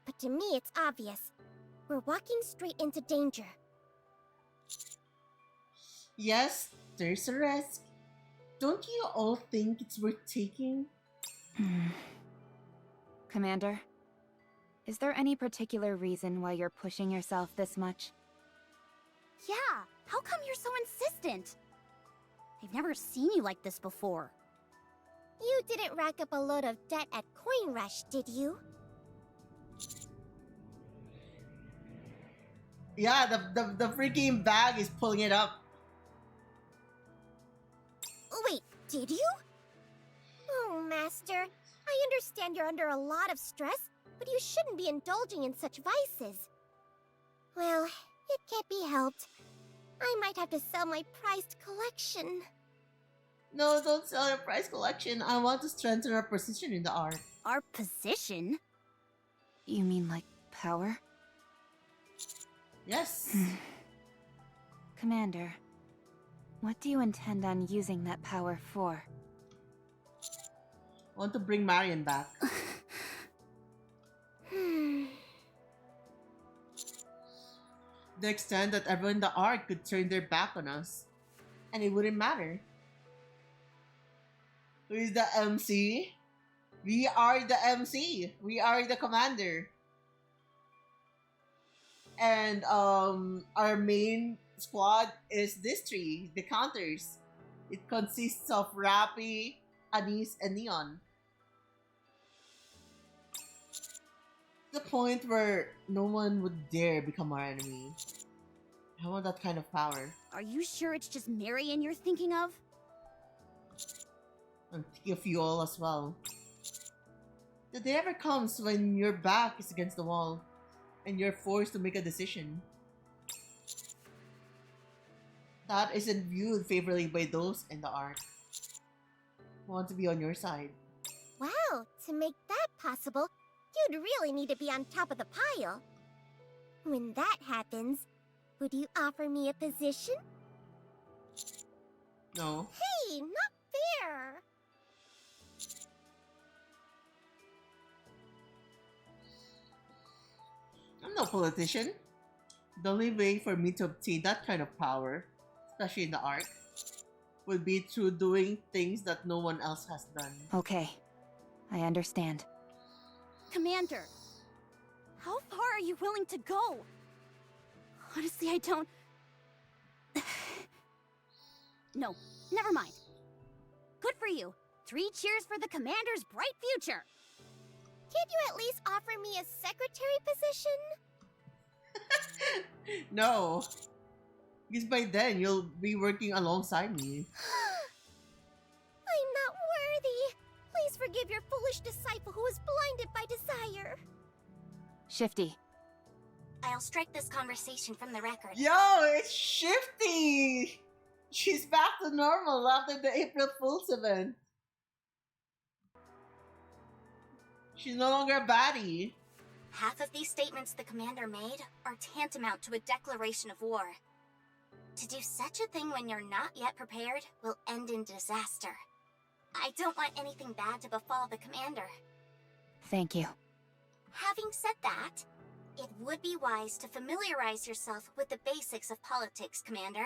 But to me, it's obvious. We're walking straight into danger. Yes, there's a risk. Don't you all think it's worth taking? Commander, is there any particular reason why you're pushing yourself this much? Yeah, how come you're so insistent? I've never seen you like this before. You didn't rack up a load of debt at Coin Rush, did you? Yeah, the freaking bag is pulling it up. Wait, did you? Oh, Master. I understand you're under a lot of stress, but you shouldn't be indulging in such vices. Well, it can't be helped. I might have to sell my prized collection. No, don't sell your prize collection. I want to strengthen our position in the art. Our position? You mean like power? Yes. Commander, what do you intend on using that power for? I want to bring Marion back. The extent that everyone in the art could turn their back on us. And it wouldn't matter. Who is the MC? We are the MC. We are the commander. And our main squad is this three, the counters. It consists of Rappy, Anise, and Neon. The point where no one would dare become our enemy. I want that kind of power. Are you sure it's just Marion you're thinking of? I'm thinking of you all as well. The day ever comes when your back is against the wall and you're forced to make a decision. That isn't viewed favorably by those in the art. I want to be on your side. Wow, to make that possible, you'd really need to be on top of the pile. When that happens, would you offer me a position? No. Hey, not fair! I'm no politician. The only way for me to obtain that kind of power, especially in the art, would be through doing things that no one else has done. Okay, I understand. Commander, how far are you willing to go? Honestly, I don't... No, never mind. Good for you. 3 cheers for the Commander's bright future. Can't you at least offer me a secretary position? No. Because by then, you'll be working alongside me. I'm not worthy. Please forgive your foolish disciple who is blinded by desire. Shifty, I'll strike this conversation from the record. Yo, it's Shifty! She's back to normal after the April Fool's event. She's no longer a baddie. Half of these statements the commander made are tantamount to a declaration of war. To do such a thing when you're not yet prepared will end in disaster. I don't want anything bad to befall the commander. thank you. Having said that, it would be wise to familiarize yourself with the basics of politics, Commander.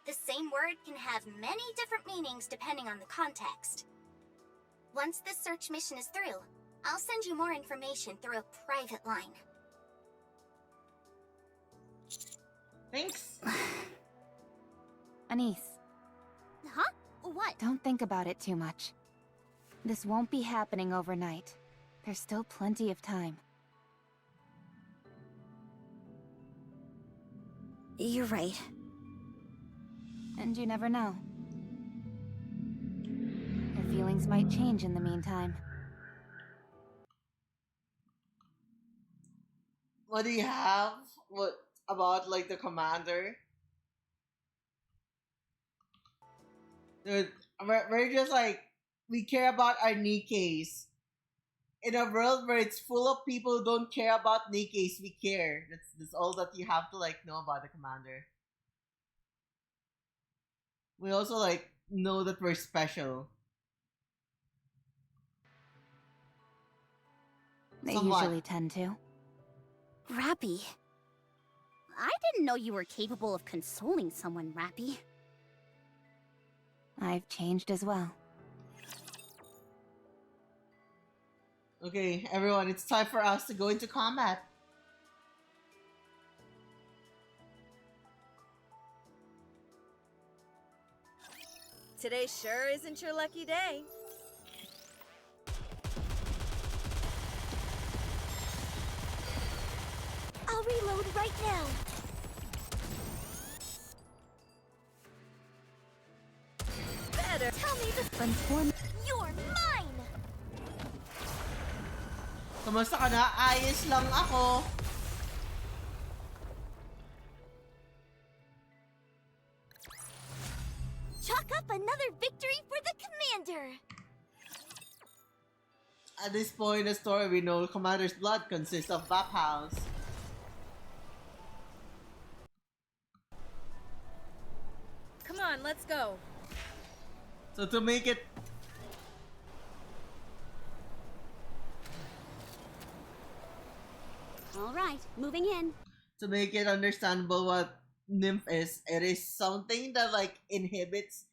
The same word can have many different meanings depending on the context. Once this search mission is through, I'll send you more information through a private line. Thanks. Anise, Huh? What? don't think about it too much. This won't be happening overnight. There's still plenty of time. You're right. And you never know. Your feelings might change in the meantime. What do you have? What about like the commander? Dude, we're just like we care about our Nikkeis. In a world where it's full of people who don't care about Nikkeis, we care. That's all that you have to like know about the commander. We also like know that we're special. They Somewhat. usually tend to. Rappy. I didn't know you were capable of consoling someone, Rappy. I've changed as well. Okay, everyone, it's time for us to go into combat. Today sure isn't your lucky day. I'll reload right now. Better. Tell me the... Transform. You're mine! Kamusta ka na? Ayos lang ako. Chalk up another victory for the commander! At this point in the story, we know Commander's blood consists of House. Come on, let's go. So to make it Alright, moving in. understandable what nymph is, it is something that like inhibits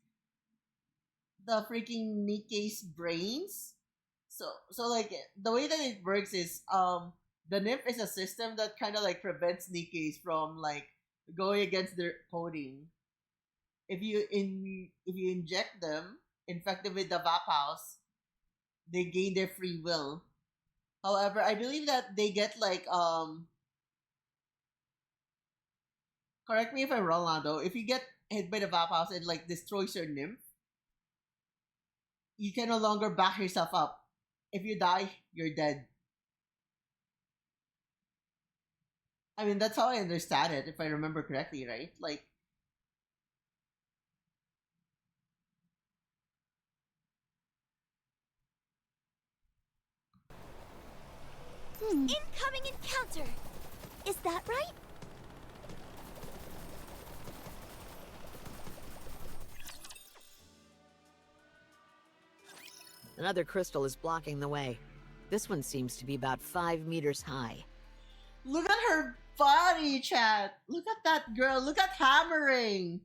the freaking Nikkei's brains. So like the way that it works is the nymph is a system that kind of like prevents Nikkeis from like going against their coding. If you inject them, infect them with the House, they gain their free will. However, I believe that they get like correct me if I'm wrong, Lando. If you get hit by the House and like destroys your nymph, you can no longer back yourself up. If you die, you're dead. I mean, that's how I understand it, if I remember correctly, right? Like, Incoming encounter! Is that right? Another crystal is blocking the way. This one seems to be about 5 meters high. look at her body, chat. Look at that girl. Look at hammering.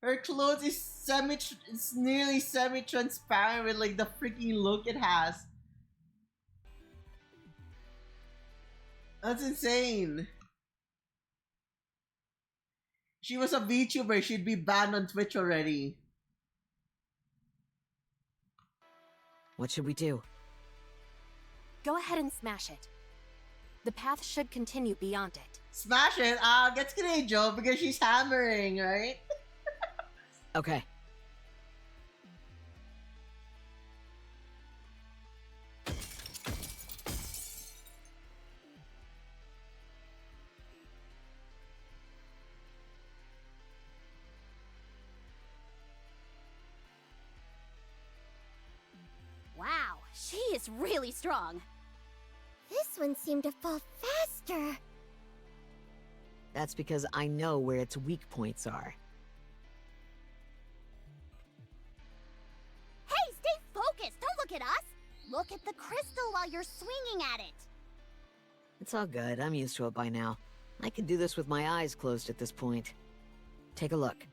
Her clothes is it's nearly semi-transparent with like the freaking look it has. That's insane. She was a VTuber, she'd be banned on Twitch already. What should we do? Go ahead and smash it. The path should continue beyond it. Smash it! Gets grenade Joe because she's hammering, right? Okay. Wow, she is really strong. This one seemed to fall faster. That's because I know where its weak points are. Hey, stay focused! Don't look at us! Look at the crystal while you're swinging at it! It's all good. I'm used to it by now. I can do this with my eyes closed at this point. Take a look.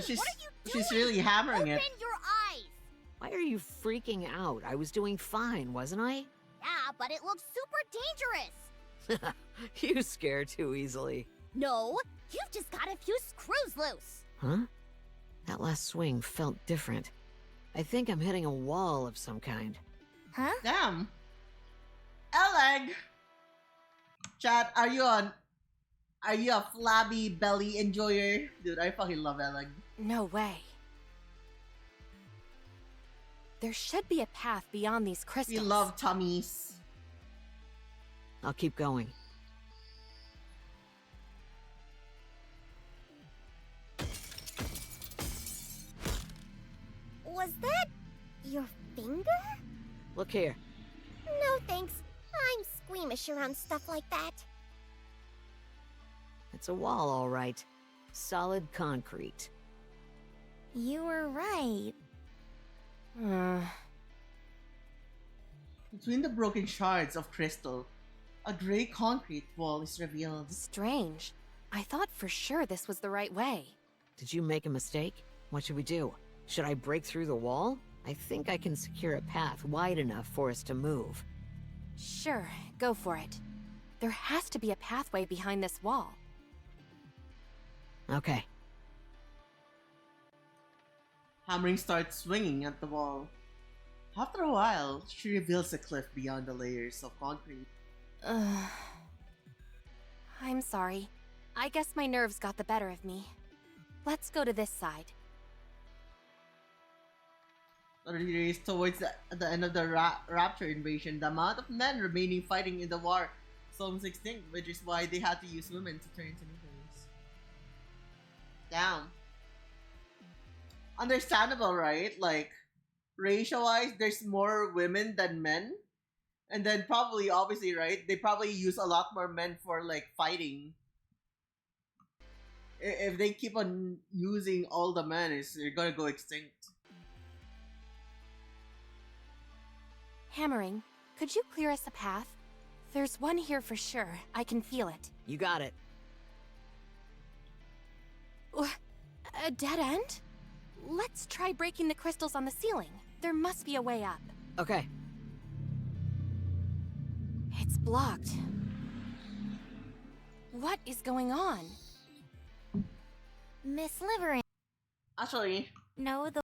She's, what are you doing? she's really hammering Open it. your eyes! Why are you freaking out? I was doing fine, wasn't I? Yeah, but it looks super dangerous! You scare too easily. No, you've just got a few screws loose! Huh? That last swing felt different. I think I'm hitting a wall of some kind. Huh? Damn. Eleg! Chat, are you a flabby belly enjoyer? Dude, I fucking love Eleg. No way. There should be a path beyond these We crystals. love tummies. I'll keep going. Was that your finger? Look here. No thanks. I'm squeamish around stuff like that. It's a wall, all right. Solid concrete. You were right. Between the broken shards of crystal, a gray concrete wall is revealed. Strange. I thought for sure this was the right way. Did you make a mistake? What should we do? Should I break through the wall? I think I can secure a path wide enough for us to move. Sure, go for it. There has to be a pathway behind this wall. Okay. Hammering starts swinging at the wall. After a while, she reveals a cliff beyond the layers of concrete. I'm sorry. I guess my nerves got the better of me. Let's go to this side. 30 days towards the end of the Rapture invasion, the amount of men remaining fighting in the war is almost extinct, which is why they had to use women to turn into mutants. Damn. Understandable, right? Like, ratio-wise, there's more women than men. And then probably, obviously, right? They probably use a lot more men for, like, fighting. If they keep on using all the men, they're gonna go extinct. Hammering, could you clear us a path? There's one here for sure. I can feel it. You got it. A dead end? Let's try breaking the crystals on the ceiling. There must be a way up. Okay. It's blocked. What is going on? Miss Liverin. Actually, No, the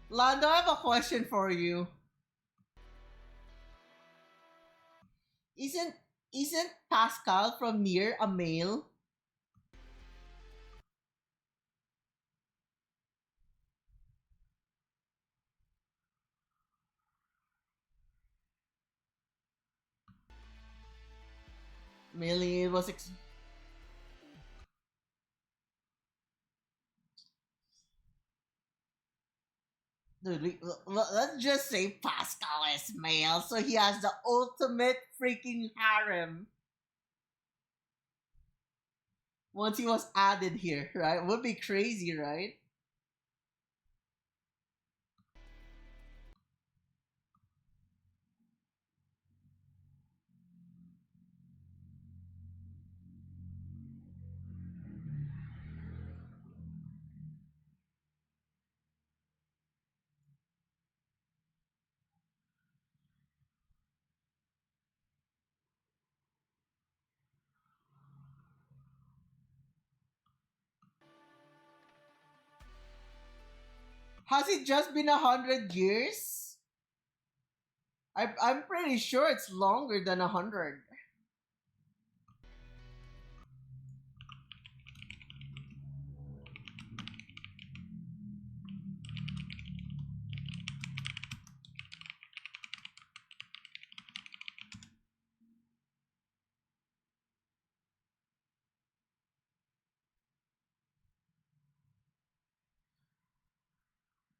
Lando, I have a question for you. Isn't Pascal from Nier a male? Millie was Dude, let's just say Pascal is male, so he has the ultimate freaking harem. Once he was added here, right? Would be crazy, right? Has it just been 100 years? I'm pretty sure it's longer than 100.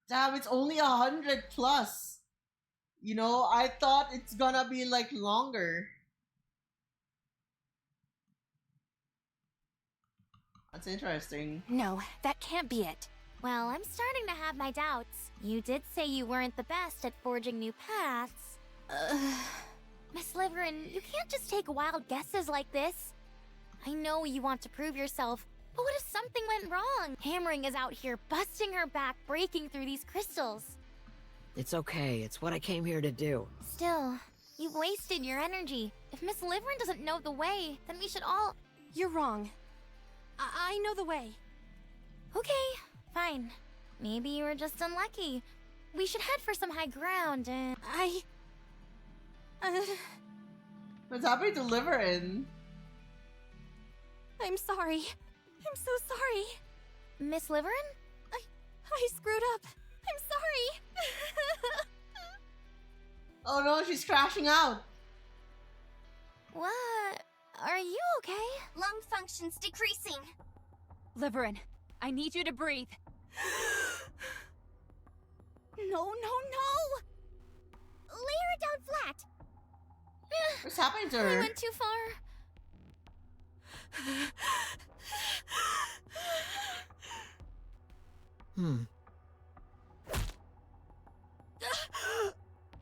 Damn, it's only 100 plus. You know, I thought it's gonna be like longer. That's interesting. No, that can't be it. Well, I'm starting to have my doubts. You did say you weren't the best at forging new paths. Miss Liverin, you can't just take wild guesses like this. I know you want to prove yourself, but what if something went wrong? Hammering is out here busting her back, breaking through these crystals. It's okay. It's what I came here to do. Still, you've wasted your energy. If Miss Liverin doesn't know the way, then we should all... You're wrong. I know the way. Okay, fine. Maybe you were just unlucky. We should head for some high ground and... What's happening to Liverin? I'm sorry. I'm so sorry. Miss Liverin? I screwed up. I'm sorry. Oh no, she's crashing out. What? Are you okay? Lung function's decreasing. Liverin, I need you to breathe. No, no, no! Lay her down flat. What's happening to We her? went too far.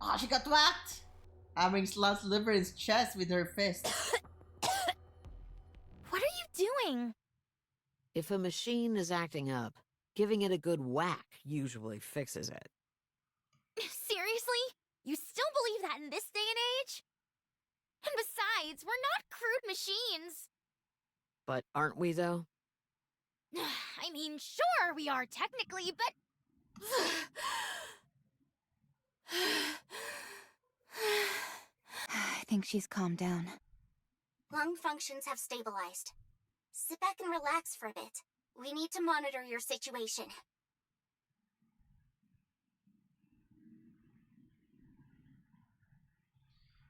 Ah, she got whacked. Aming slaps Liverin's chest with her fist. What are you doing? If a machine is acting up, giving it a good whack usually fixes it. Seriously? You still believe that in this day and age? And besides, we're not crude machines. But aren't we, though? I mean, sure we are technically, but... I think she's calmed down. Lung functions have stabilized. Sit back and relax for a bit. We need to monitor your situation.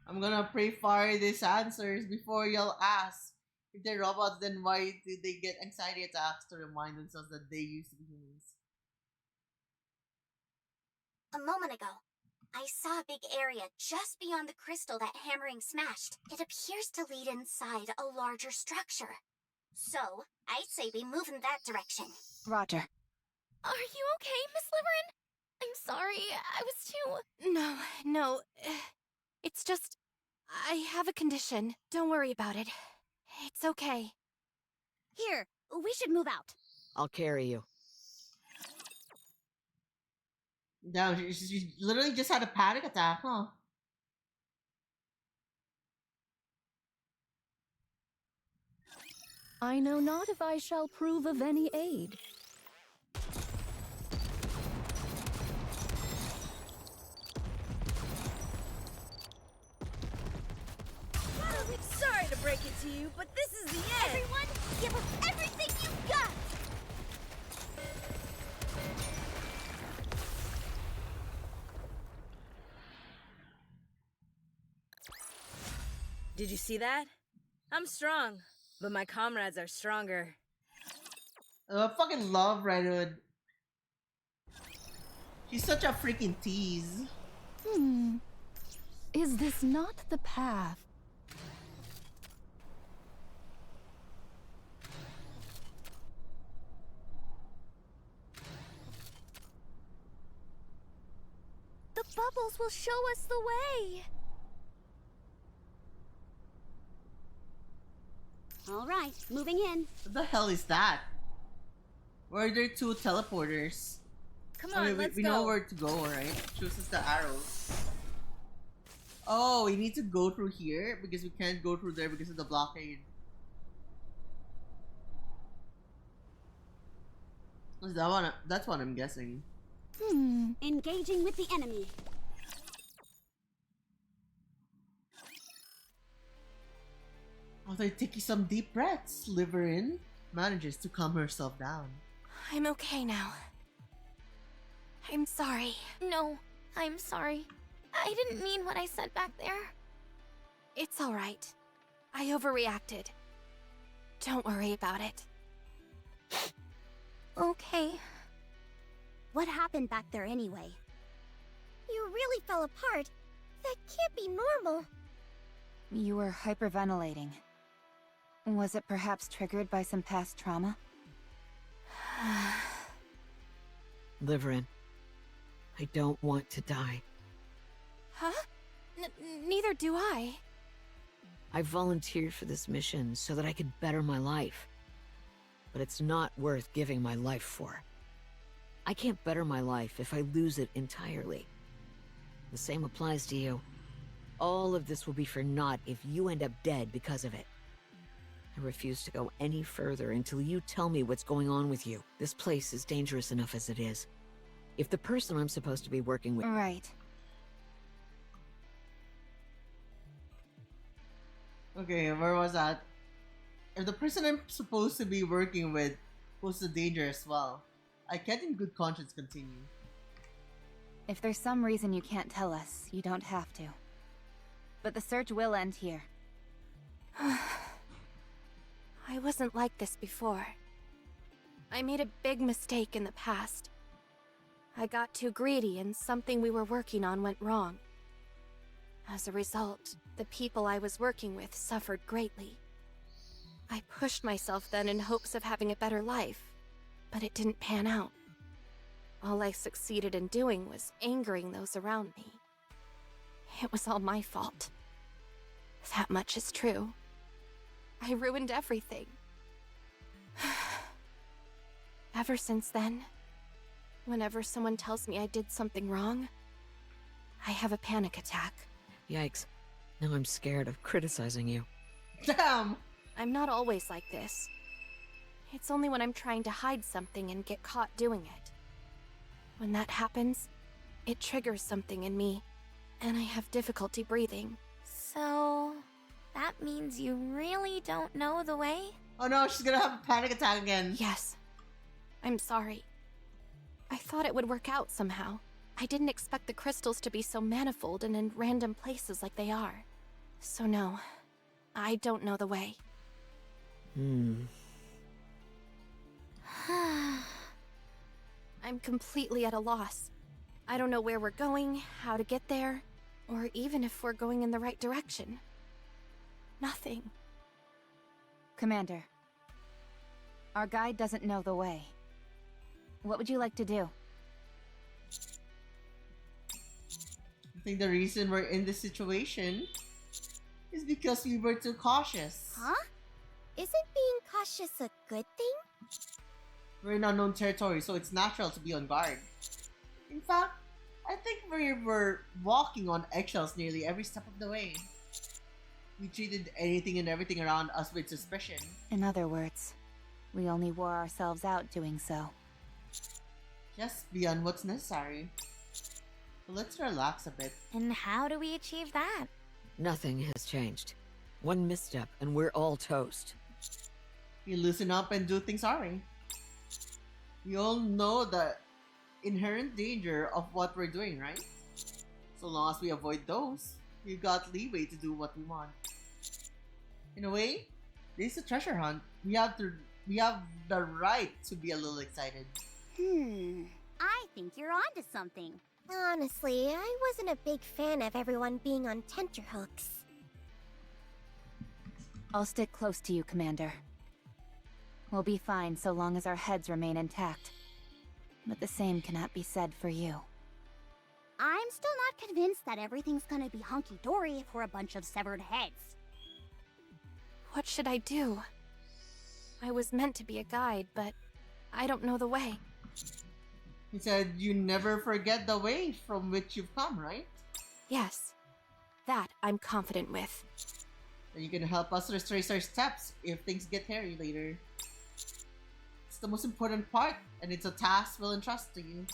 I'm gonna pre-fire these answers before y'all ask. If they're robots, then why did they get anxiety attacks to remind themselves that they used to be humans? A moment ago, I saw a big area just beyond the crystal that hammering smashed. It appears to lead inside a larger structure. So, I'd say we move in that direction. Roger. Are you okay, Miss Liverin? I'm sorry, I was too... No. It's just... I have a condition. Don't worry about it. It's okay. Here, we should move out. I'll carry you. Damn, she literally just had a panic attack, huh? I know not if I shall prove of any aid. Sorry to break it to you, but this is the end. Everyone, give us everything you've got! Did you see that? I'm strong, but my comrades are stronger. I fucking love Red Hood. She's such a freaking tease. Is this not the path? The bubbles will show us the way! Alright, moving in. What the hell is that? Where are there two teleporters? Come I on, mean, let's we go. know where to go, right? Chooses the arrows. Oh, we need to go through here because we can't go through there because of the blockade. Is that one? That's what I'm guessing. Engaging with the enemy. After taking some deep breaths, Liverin manages to calm herself down. I'm okay now. I'm sorry. No, I'm sorry. I didn't mean what I said back there. It's alright. I overreacted. Don't worry about it. Okay. What happened back there anyway? You really fell apart. That can't be normal. You were hyperventilating. Was it perhaps triggered by some past trauma? Liverin, I don't want to die. Huh? Neither do I. I volunteered for this mission so that I could better my life. But it's not worth giving my life for. I can't better my life if I lose it entirely. The same applies to you. All of this will be for naught if you end up dead because of it. I refuse to go any further until you tell me what's going on with you. This place is dangerous enough as it is. If the person I'm supposed to be working with— Right. Okay, where was that? If the person I'm supposed to be working with poses a danger as well, I can't in good conscience continue. If there's some reason you can't tell us, you don't have to. But the search will end here. I wasn't like this before. I made a big mistake in the past. I got too greedy and something we were working on went wrong. As a result, the people I was working with suffered greatly. I pushed myself then in hopes of having a better life, but it didn't pan out. All I succeeded in doing was angering those around me. It was all my fault. That much is true. I ruined everything. Ever since then, whenever someone tells me I did something wrong, I have a panic attack. Yikes. Now I'm scared of criticizing you. Damn! I'm not always like this. It's only when I'm trying to hide something and get caught doing it. When that happens, it triggers something in me, and I have difficulty breathing. So, that means you really don't know the way? Oh no, she's gonna have a panic attack again. Yes. I'm sorry. I thought it would work out somehow. I didn't expect the crystals to be so manifold and in random places like they are. So no, I don't know the way. I'm completely at a loss. I don't know where we're going, how to get there, or even if we're going in the right direction. Nothing. Commander, our guide doesn't know the way. What would you like to do? I think the reason we're in this situation is because we were too cautious. Huh? Isn't being cautious a good thing? We're in unknown territory, so it's natural to be on guard. In fact, I think we were walking on eggshells nearly every step of the way. We treated anything and everything around us with suspicion. In other words, we only wore ourselves out doing so. Just beyond what's necessary. So let's relax a bit. And how do we achieve that? Nothing has changed. One misstep and we're all toast. We loosen up and do things our way. We all know the inherent danger of what we're doing, right? So long as we avoid those, we've got leeway to do what we want. In a way, this is a treasure hunt. We have the right to be a little excited. I think you're onto something. Honestly, I wasn't a big fan of everyone being on tenterhooks. I'll stick close to you, Commander. We'll be fine so long as our heads remain intact. But the same cannot be said for you. I'm still not convinced that everything's gonna be hunky-dory if we're a bunch of severed heads. What should I do? I was meant to be a guide, but I don't know the way. He said you never forget the way from which you've come, right? Yes, that I'm confident with. Then you can help us retrace our steps if things get hairy later. It's the most important part, and it's a task we'll entrust to you.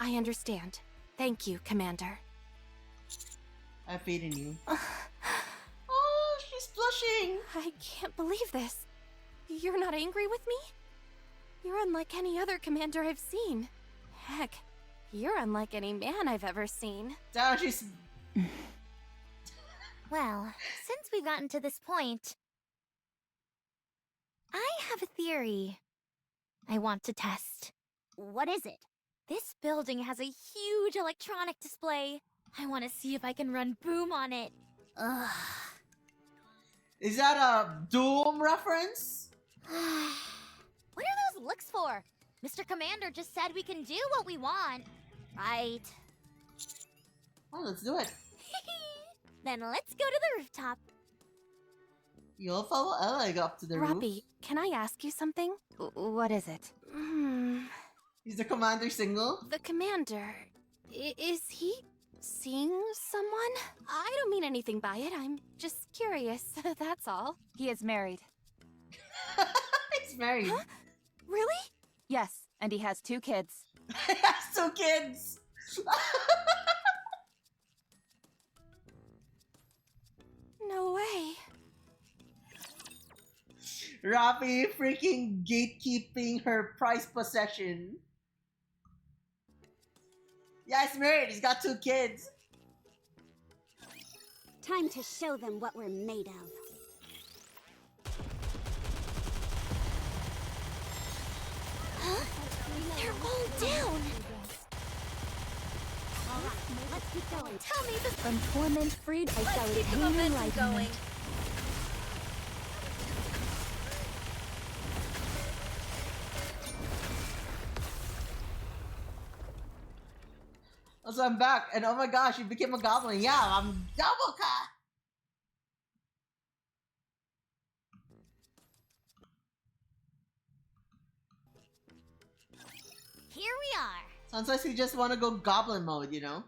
I understand. Thank you, Commander. I have faith in you. Oh, she's blushing! I can't believe this. You're not angry with me? You're unlike any other commander I've seen. Heck, you're unlike any man I've ever seen. Damn, she's... Well, since we've gotten to this point, I have a theory I want to test. What is it? This building has a huge electronic display. I want to see if I can run boom on it. Ugh. Is that a Doom reference? What are those looks for? Mr. Commander just said we can do what we want. Right. Oh, let's do it. Then let's go to the rooftop. You'll follow Eleg up to the roof. Robbie, can I ask you something? What is it? He's the commander single. The commander, is he seeing someone? I don't mean anything by it. I'm just curious. That's all. He is married. He's married. Huh? Really? Yes, and he has 2 kids. He has 2 kids. No way. Rafi freaking gatekeeping her prized possession. Yeah, he's married. He's got 2 kids. Time to show them what we're made of. Huh? They're all down! Alright, let's keep going. Tell me the From torment freed, I shall Let's keep the attain momentum enlightenment. going. So I'm back, and oh my gosh, he became a goblin. Yeah, I'm double cat. Here we are. Sometimes we just want to go goblin mode, you know?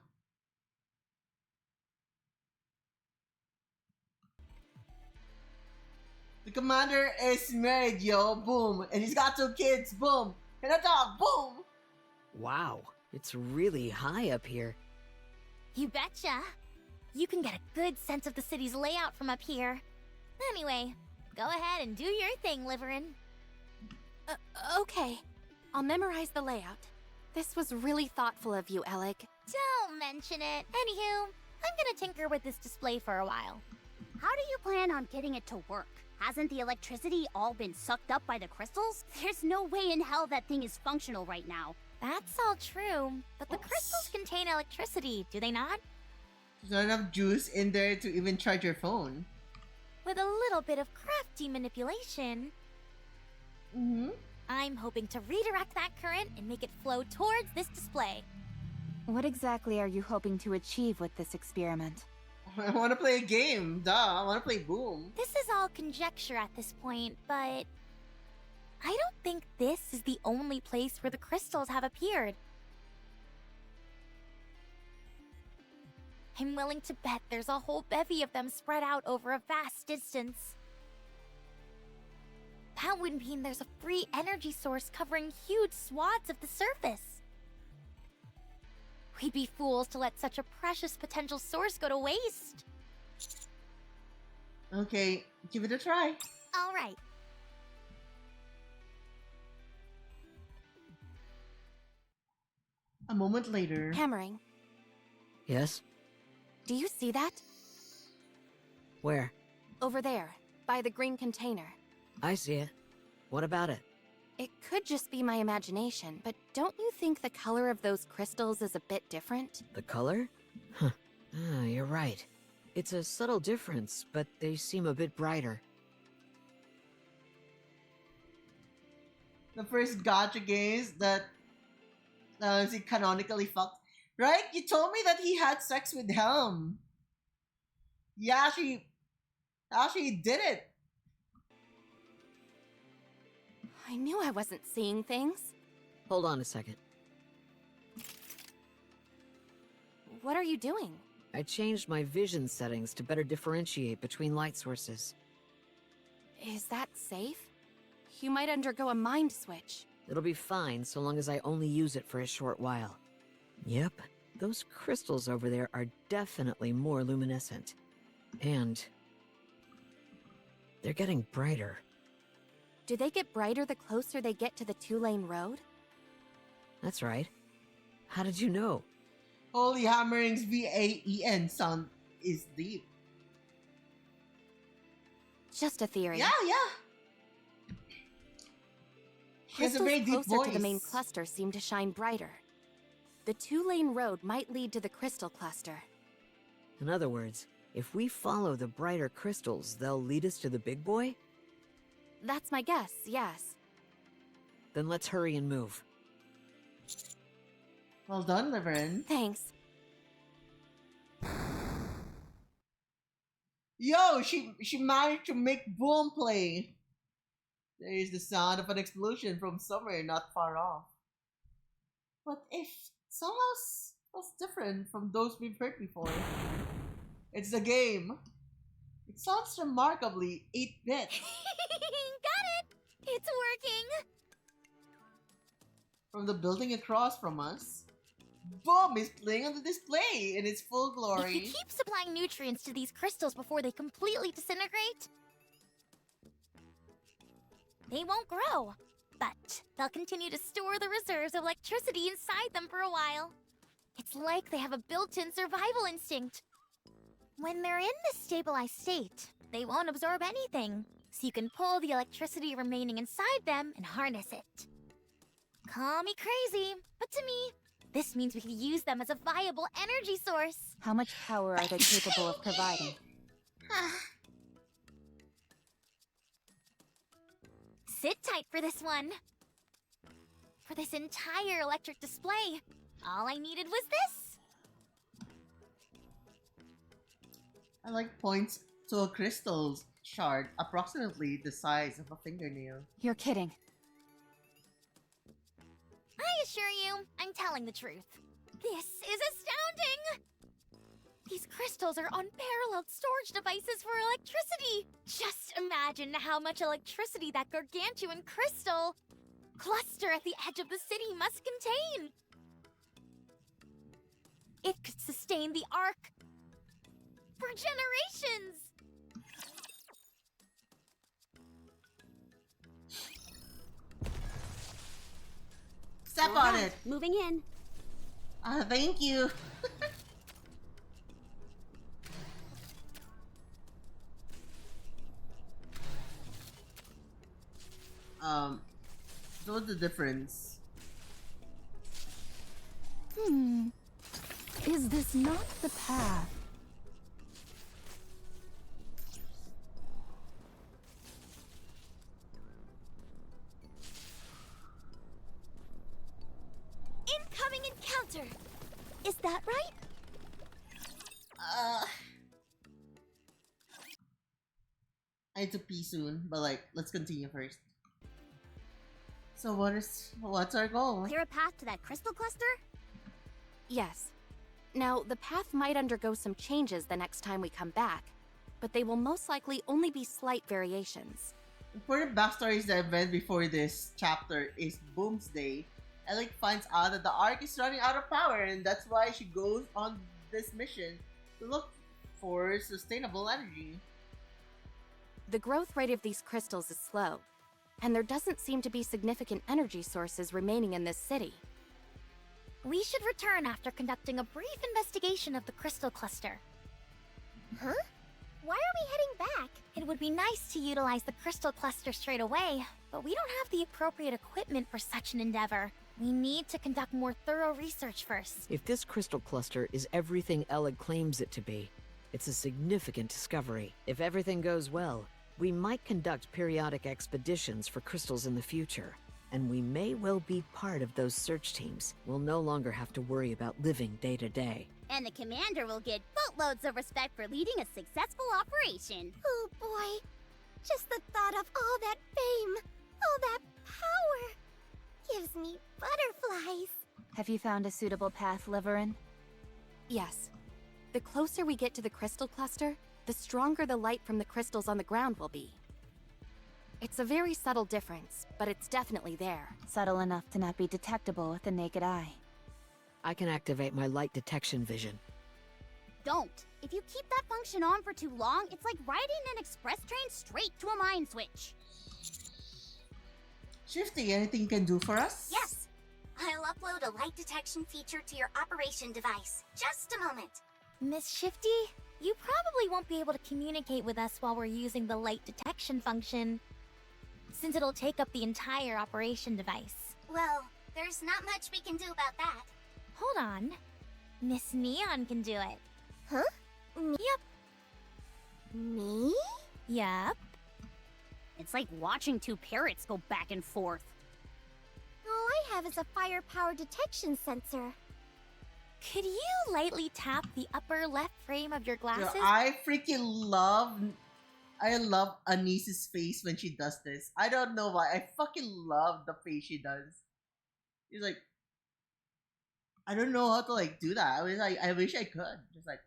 The commander is married, yo. Boom. And he's got 2 kids. Boom. And a dog. Boom. Wow, it's really high up here. You betcha. You can get a good sense of the city's layout from up here. Anyway, go ahead and do your thing, Liverin. Okay. I'll memorize the layout. This was really thoughtful of you, Alec. Don't mention it. Anywho, I'm gonna tinker with this display for a while. How do you plan on getting it to work? Hasn't the electricity all been sucked up by the crystals? There's no way in hell that thing is functional right now. That's all true, but the crystals contain electricity, do they not? There's not enough juice in there to even charge your phone. With a little bit of crafty manipulation, I'm hoping to redirect that current and make it flow towards this display. What exactly are you hoping to achieve with this experiment? I want to play a game. Duh. I want to play Boom. This is all conjecture at this point, but I don't think this is the only place where the crystals have appeared. I'm willing to bet there's a whole bevy of them spread out over a vast distance. That would mean there's a free energy source covering huge swaths of the surface. We'd be fools to let such a precious potential source go to waste. Okay, give it a try. All right. A moment later. Hammering. Yes? Do you see that? Where? Over there, by the green container. I see it. What about it? It could just be my imagination, but don't you think the color of those crystals is a bit different? The color? Huh. Ah, you're right. It's a subtle difference, but they seem a bit brighter. The first gacha games that he canonically fucked. Right? You told me that he had sex with Helm. Yeah, she actually did it. I knew I wasn't seeing things. Hold on a second. What are you doing? I changed my vision settings to better differentiate between light sources. Is that safe? You might undergo a mind switch. It'll be fine so long as I only use it for a short while. Yep, those crystals over there are definitely more luminescent. And they're getting brighter. Do they get brighter the closer they get to the 2-lane road? That's right. How did you know? Holy Hammering's VAEN sound is deep. Just a theory. Yeah. He has a Crystals very deep closer voice. to the main cluster seem to shine brighter. The 2-lane road might lead to the crystal cluster. In other words, if we follow the brighter crystals, they'll lead us to the big boy? That's my guess, yes. Then let's hurry and move. Well done, Liverin. Thanks. Yo, she managed to make Boom play. There is the sound of an explosion from somewhere not far off. But if somehow What's different from those we've heard before? It's the game. It sounds remarkably 8-bit. Got it! It's working! From the building across from us, Boom is playing on the display in its full If glory. you keep supplying nutrients to these crystals before they completely disintegrate, they won't grow. But they'll continue to store the reserves of electricity inside them for a while. It's like they have a built-in survival instinct. When they're in this stabilized state, they won't absorb anything, so you can pull the electricity remaining inside them and harness it. Call me crazy, but to me, this means we can use them as a viable energy source. How much power are they capable of providing? Sit tight for this one. For this entire electric display, all I needed was this. I like points to a crystal shard approximately the size of a fingernail. You're kidding. I assure you, I'm telling the truth. This is astounding! These crystals are unparalleled storage devices for electricity. Just imagine how much electricity that gargantuan crystal cluster at the edge of the city must contain. It could sustain the arc for generations. Step on it! Moving in. Thank you! So what's the difference? Is this not the path? Incoming encounter! Is that right? I need to pee soon, but like, let's continue first. So what's our goal? Clear a path to that crystal cluster? Yes. Now, the path might undergo some changes the next time we come back, but they will most likely only be slight variations. Important backstories that I've read before this chapter is Boom's Day. Alec finds out that the Ark is running out of power, and that's why she goes on this mission to look for sustainable energy. The growth rate of these crystals is slow, and there doesn't seem to be significant energy sources remaining in this city. We should return after conducting a brief investigation of the crystal cluster. Huh? Why are we heading back? It would be nice to utilize the crystal cluster straight away, but we don't have the appropriate equipment for such an endeavor. We need to conduct more thorough research first. If this crystal cluster is everything Ella claims it to be, it's a significant discovery. If everything goes well, we might conduct periodic expeditions for crystals in the future, and we may well be part of those search teams. We'll no longer have to worry about living day to day. And the commander will get boatloads of respect for leading a successful operation. Oh boy. Just the thought of all that fame, all that power, gives me butterflies. Have you found a suitable path, Liverin? Yes. The closer we get to the crystal cluster, the stronger the light from the crystals on the ground will be. It's a very subtle difference, but it's definitely there. Subtle enough to not be detectable with the naked eye. I can activate my light detection vision. Don't. If you keep that function on for too long, it's like riding an express train straight to a mind switch. Shifty, anything you can do for us? Yes. I'll upload a light detection feature to your operation device. Just a moment. Miss Shifty, you probably won't be able to communicate with us while we're using the light detection function, since it'll take up the entire operation device. Well, there's not much we can do about that. Hold on. Miss Neon can do it. Huh? Yep. Me? Yep. It's like watching two parrots go back and forth. All I have is a firepower detection sensor. Could you lightly tap the upper left frame of your Yo, glasses? I love Anise's face when she does this. I don't know why. I fucking love the face she does. She's like, I don't know how to like do that. I was like, I wish I could. Just like,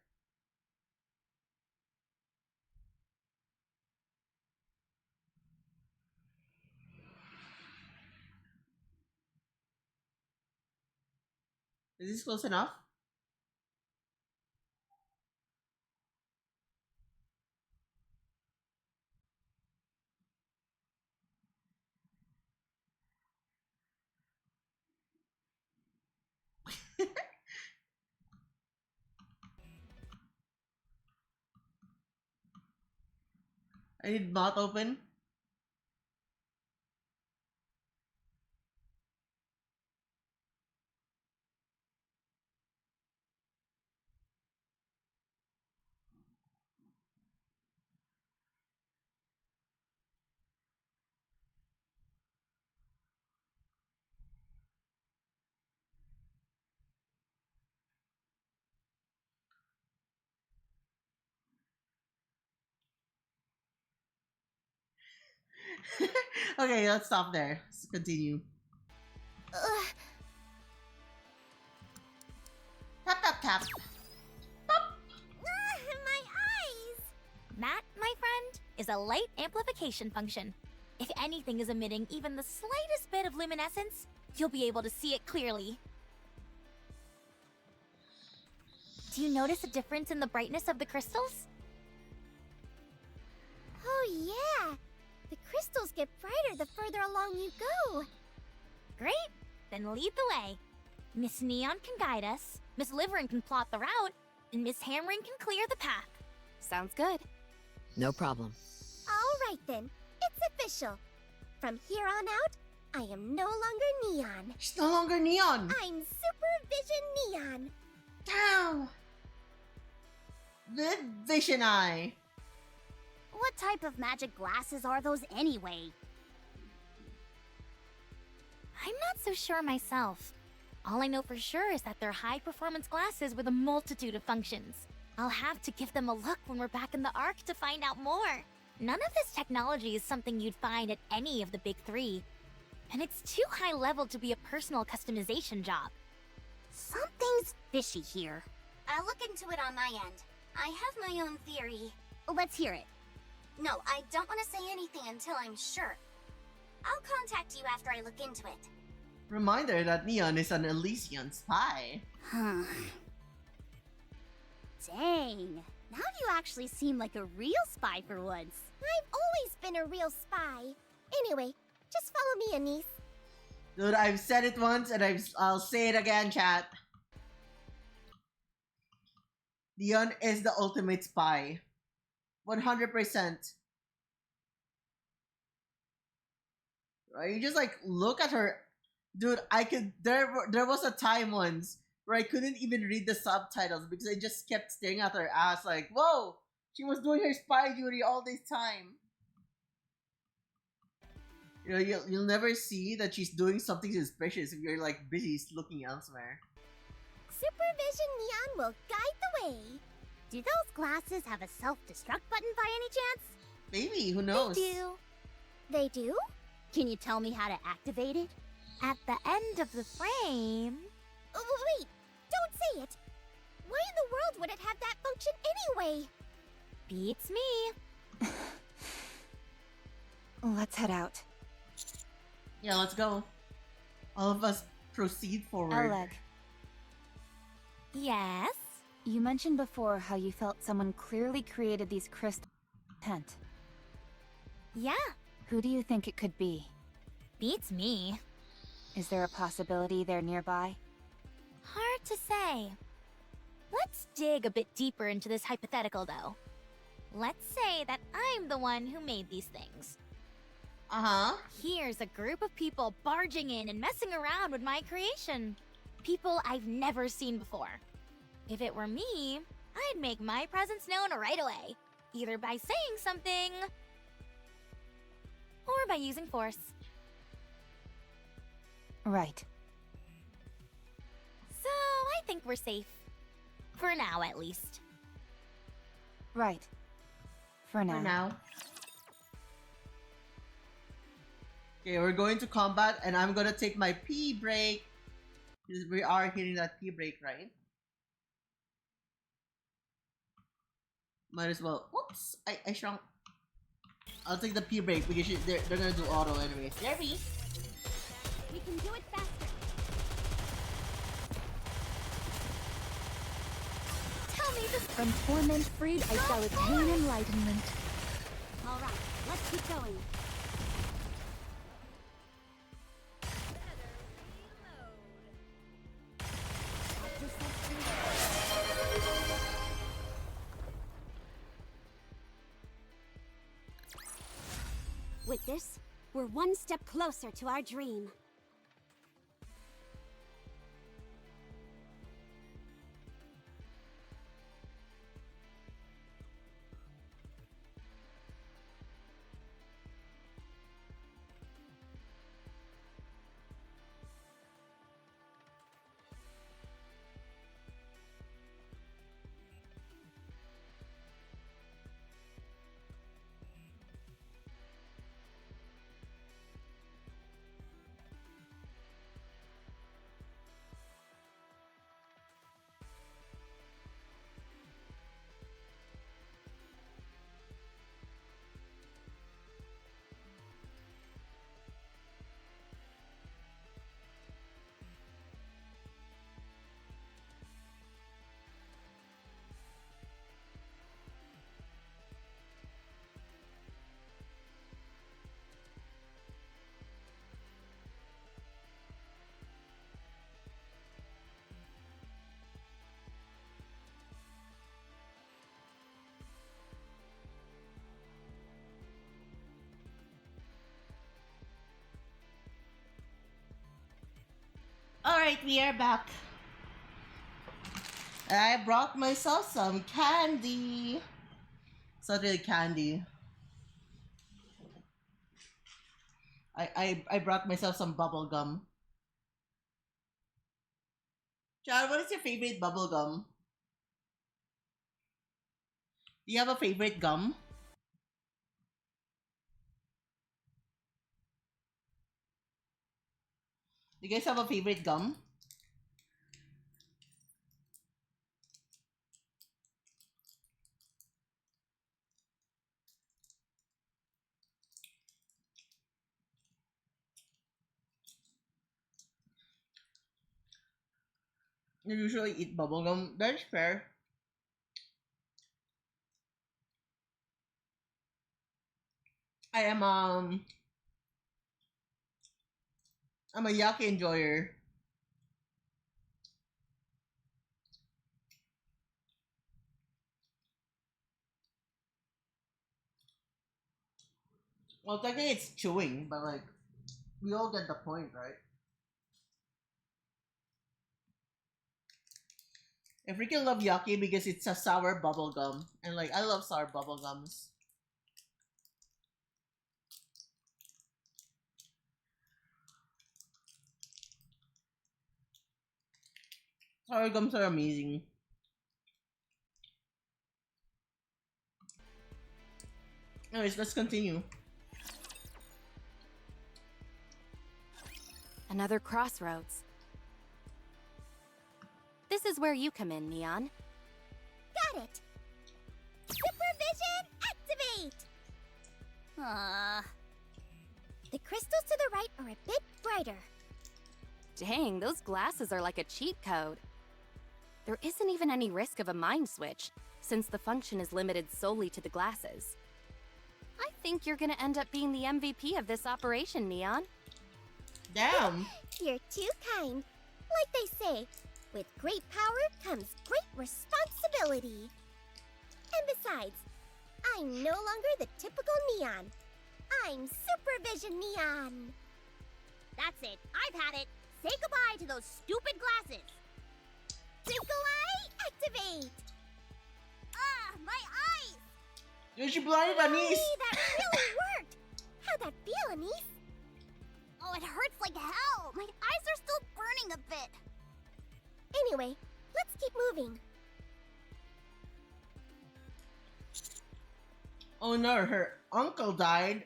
is this close enough? I need mouth open. Okay, let's stop there. Let's continue. Ugh. Tap tap tap. My eyes! That, my friend, is a light amplification function. If anything is emitting even the slightest bit of luminescence, you'll be able to see it clearly. Do you notice a difference in the brightness of the crystals? Oh, yeah. The crystals get brighter the further along you go. Great! Then lead the way. Miss Neon can guide us, Miss Liverin can plot the route, and Miss Hammering can clear the path. Sounds good. No problem. All right, then. It's official. From here on out, I am no longer Neon. She's no longer Neon. I'm Supervision Neon. Damn. The Vision Eye. What type of magic glasses are those anyway? I'm not so sure myself. All I know for sure is that they're high-performance glasses with a multitude of functions. I'll have to give them a look when we're back in the Ark to find out more. None of this technology is something you'd find at any of the big three. And it's too high level to be a personal customization job. Something's fishy here. I'll look into it on my end. I have my own theory. Let's hear it. No, I don't want to say anything until I'm sure. I'll contact you after I look into it. Reminder that Neon is an Elysian spy. Huh. Dang. Now you actually seem like a real spy for once. I've always been a real spy. Anyway, just follow me, Anise. Dude, I've said it once and I'll say it again, chat. Neon is the ultimate spy. 100%. Right? You just like look at her. Dude, there was a time once where I couldn't even read the subtitles because I just kept staring at her ass like, whoa, she was doing her spy duty all this time. You know, you'll never see that she's doing something suspicious if you're like busy looking elsewhere. Supervision Neon will guide the way. Do those glasses have a self-destruct button by any chance? Maybe, who knows? They do. They do? Can you tell me how to activate it? At the end of the frame... Oh, wait, don't say it. Why in the world would it have that function anyway? Beats me. Let's head out. Yeah, let's go. All of us proceed forward. Oleg, Yes? you mentioned before how you felt someone clearly created these crystal tent. Yeah, Who do you think it could be? beats me. Is there a possibility they're nearby? Hard to say. Let's dig a bit deeper into this hypothetical, though. Let's say that I'm the one who made these things. Uh-huh. Here's a group of people barging in and messing around with my creation. People I've never seen before. If it were me, I'd make my presence known right away. Either by saying something... or by using force. Right. So, I think we're safe. For now, at least. Right. For now. For now. Okay, we're going to combat and I'm gonna take my pee break. Because we are hitting that tea break, right? Might as well. Whoops! I shrunk. I'll take the pee break because they're gonna do auto anyways. Jeremy! We can do it faster. Tell me this. From torment freed, I shall attain enlightenment. All right, let's keep going. With this, we're one step closer to our dream. Alright, we are back. I brought myself some candy. It's not really candy. I brought myself some bubble gum. Chad, what is your favorite bubble gum? Do you have a favorite gum? Do you guys have a favorite gum? You usually eat bubblegum. That's fair. I am I'm a yucky enjoyer. Well, technically it's chewing, but like we all get the point, right? I freaking love yucky because it's a sour bubble gum, and like I love sour bubble gums. Sour gums are amazing. Anyways, let's continue. Another crossroads. This is where you come in, Neon. Got it. Supervision activate. The crystals to the right are a bit brighter. Dang, those glasses are like a cheat code. There isn't even any risk of a mind switch, since the function is limited solely to the glasses. I think you're gonna end up being the MVP of this operation, Neon. Damn. You're too kind. Like they say, with great power comes great responsibility. And besides, I'm no longer the typical Neon. I'm Supervision Neon. That's it. I've had it. Say goodbye to those stupid glasses. Twinkle Eye activate. Ah, my eyes! Dude, she blinded Anise. Hey, that really worked. How'd that feel, Anise? Oh, it hurts like hell. My eyes are still burning a bit. Anyway, let's keep moving. Oh no, her uncle died.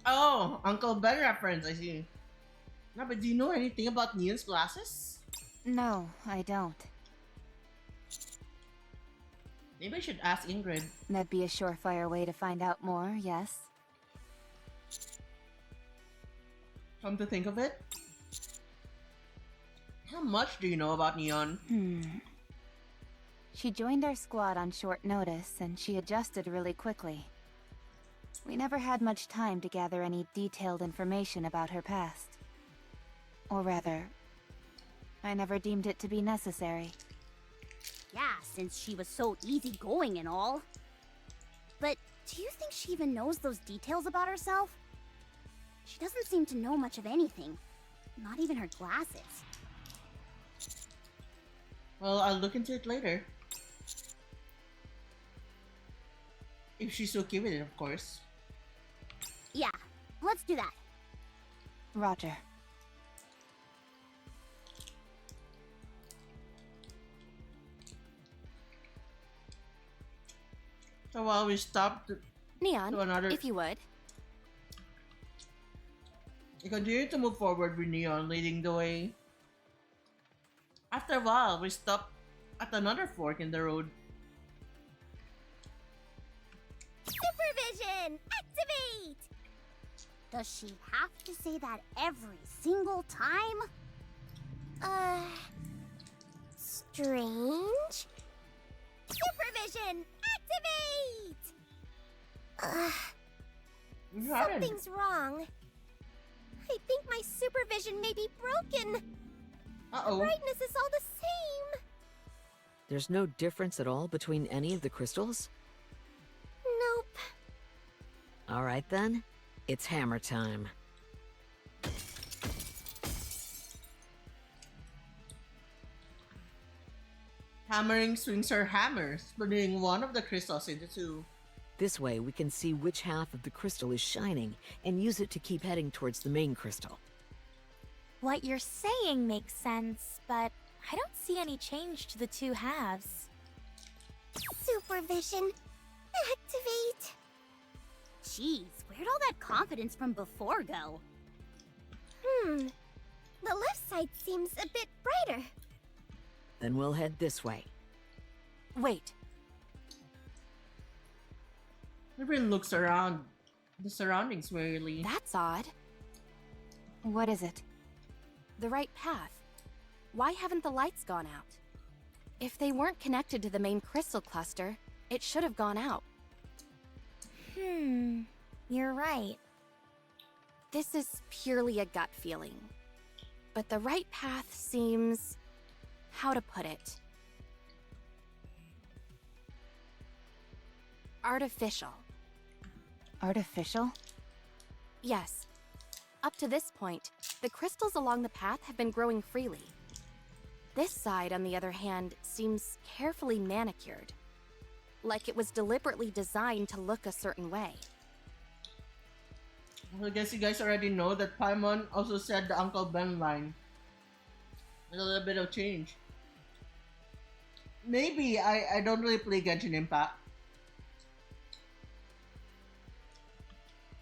Oh, Uncle Ben reference, I see. No, but do you know anything about Neon's glasses? No, I don't. Maybe I should ask Ingrid. That'd be a surefire way to find out more, yes? Come to think of it, how much do you know about Neon? She joined our squad on short notice, and she adjusted really quickly. We never had much time to gather any detailed information about her past. Or rather, I never deemed it to be necessary. Yeah, since she was so easygoing and all. But do you think she even knows those details about herself? She doesn't seem to know much of anything. Not even her glasses. Well, I'll look into it later. If she's okay with it, of course. Yeah, let's do that. Roger. So while we stopped Neon, to another... if you would. We continue to move forward with Neon leading the way. After a while, we stopped at another fork in the road. Supervision! Activate! Does she have to say that every single time? Strange? Supervision! Activate! Something's wrong. I think my supervision may be broken. Uh-oh. Brightness is all the same. There's no difference at all between any of the crystals? Nope. All right then, it's hammer time. Hammering swings her hammer, splitting one of the crystals into two. This way we can see which half of the crystal is shining and use it to keep heading towards the main crystal. What you're saying makes sense, but I don't see any change to the two halves. Supervision. Activate. Jeez, where'd all that confidence from before go? The left side seems a bit brighter. Then we'll head this way. Wait, Everyone looks around the surroundings warily. that's odd. What is it? The right path. Why haven't the lights gone out? If they weren't connected to the main crystal cluster, it should have gone out. You're right. This is purely a gut feeling. But the right path seems... how to put it? Artificial. Artificial? Yes. Up to this point, the crystals along the path have been growing freely. This side, on the other hand, seems carefully manicured. Like it was deliberately designed to look a certain way. Well, I guess you guys already know that Paimon also said the Uncle Ben line. A little bit of change. Maybe I don't really play Genshin Impact.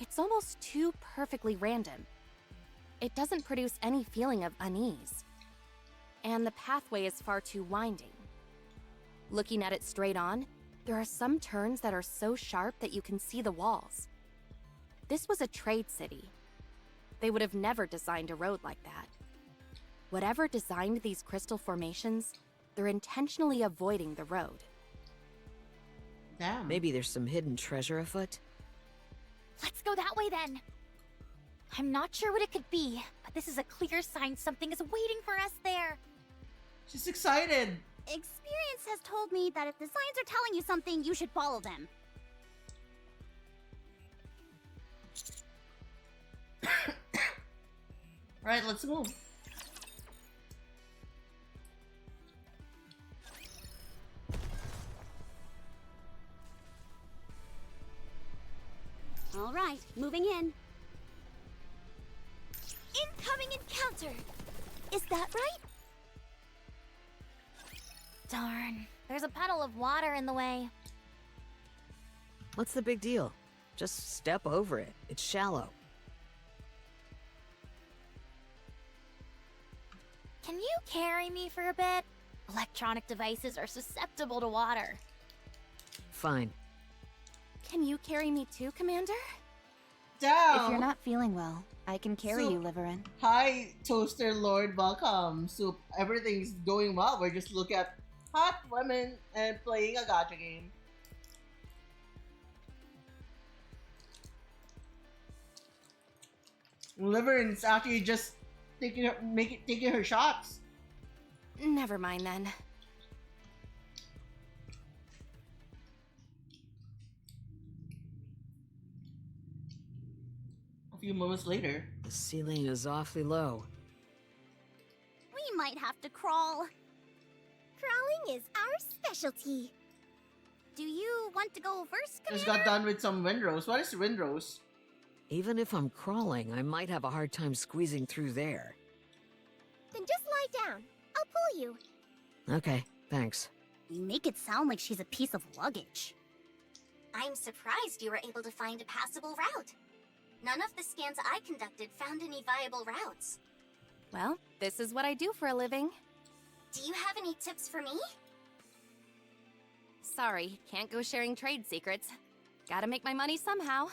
It's almost too perfectly random. It doesn't produce any feeling of unease. And the pathway is far too winding. Looking at it straight on, there are some turns that are so sharp that you can see the walls. This was a trade city. They would have never designed a road like that. Whatever designed these crystal formations, they're intentionally avoiding the road. Damn. Maybe there's some hidden treasure afoot? Let's go that way then. I'm not sure what it could be, but this is a clear sign something is waiting for us there. She's excited. Experience has told me that if the signs are telling you something, you should follow them. Right, let's move. All right, moving in. Incoming encounter. Is that right? Darn, there's a puddle of water in the way. What's the big deal? Just step over it. It's shallow. Can you carry me for a bit? Electronic devices are susceptible to water. Fine. Can you carry me too, Commander? Down. If you're not feeling well, I can carry you, Liverin. Hi, Toaster Lord. Welcome. So everything's going well. We're just looking at hot women and playing a gacha game. Liverin's actually just taking her shots. Never mind then. A few moments later. The ceiling is awfully low. We might have to crawl. Crawling is our specialty. Do you want to go first, Just Commander? got done with some windrows. What is windrows? Even if I'm crawling, I might have a hard time squeezing through there. Then just lie down. I'll pull you. Okay, thanks. You make it sound like she's a piece of luggage. I'm surprised you were able to find a passable route. None of the scans I conducted found any viable routes. Well, this is what I do for a living. Do you have any tips for me? Sorry, can't go sharing trade secrets. Gotta make my money somehow.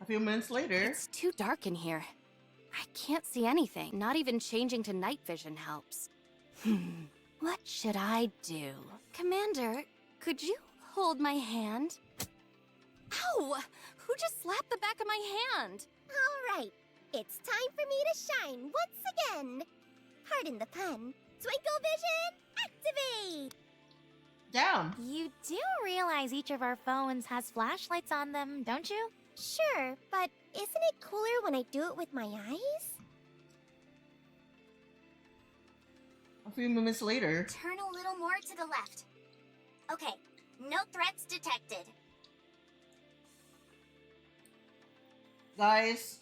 A few minutes later. It's too dark in here. I can't see anything. Not even changing to night vision helps. What should I do? Commander, could you hold my hand? Ow! Who just slapped the back of my hand? All right. It's time for me to shine once again. Pardon the pun. Twinkle vision, activate! Down. You do realize each of our phones has flashlights on them, don't you? Sure, but isn't it cooler when I do it with my eyes? A few moments later. Turn a little more to the left. Okay, no threats detected. Guys.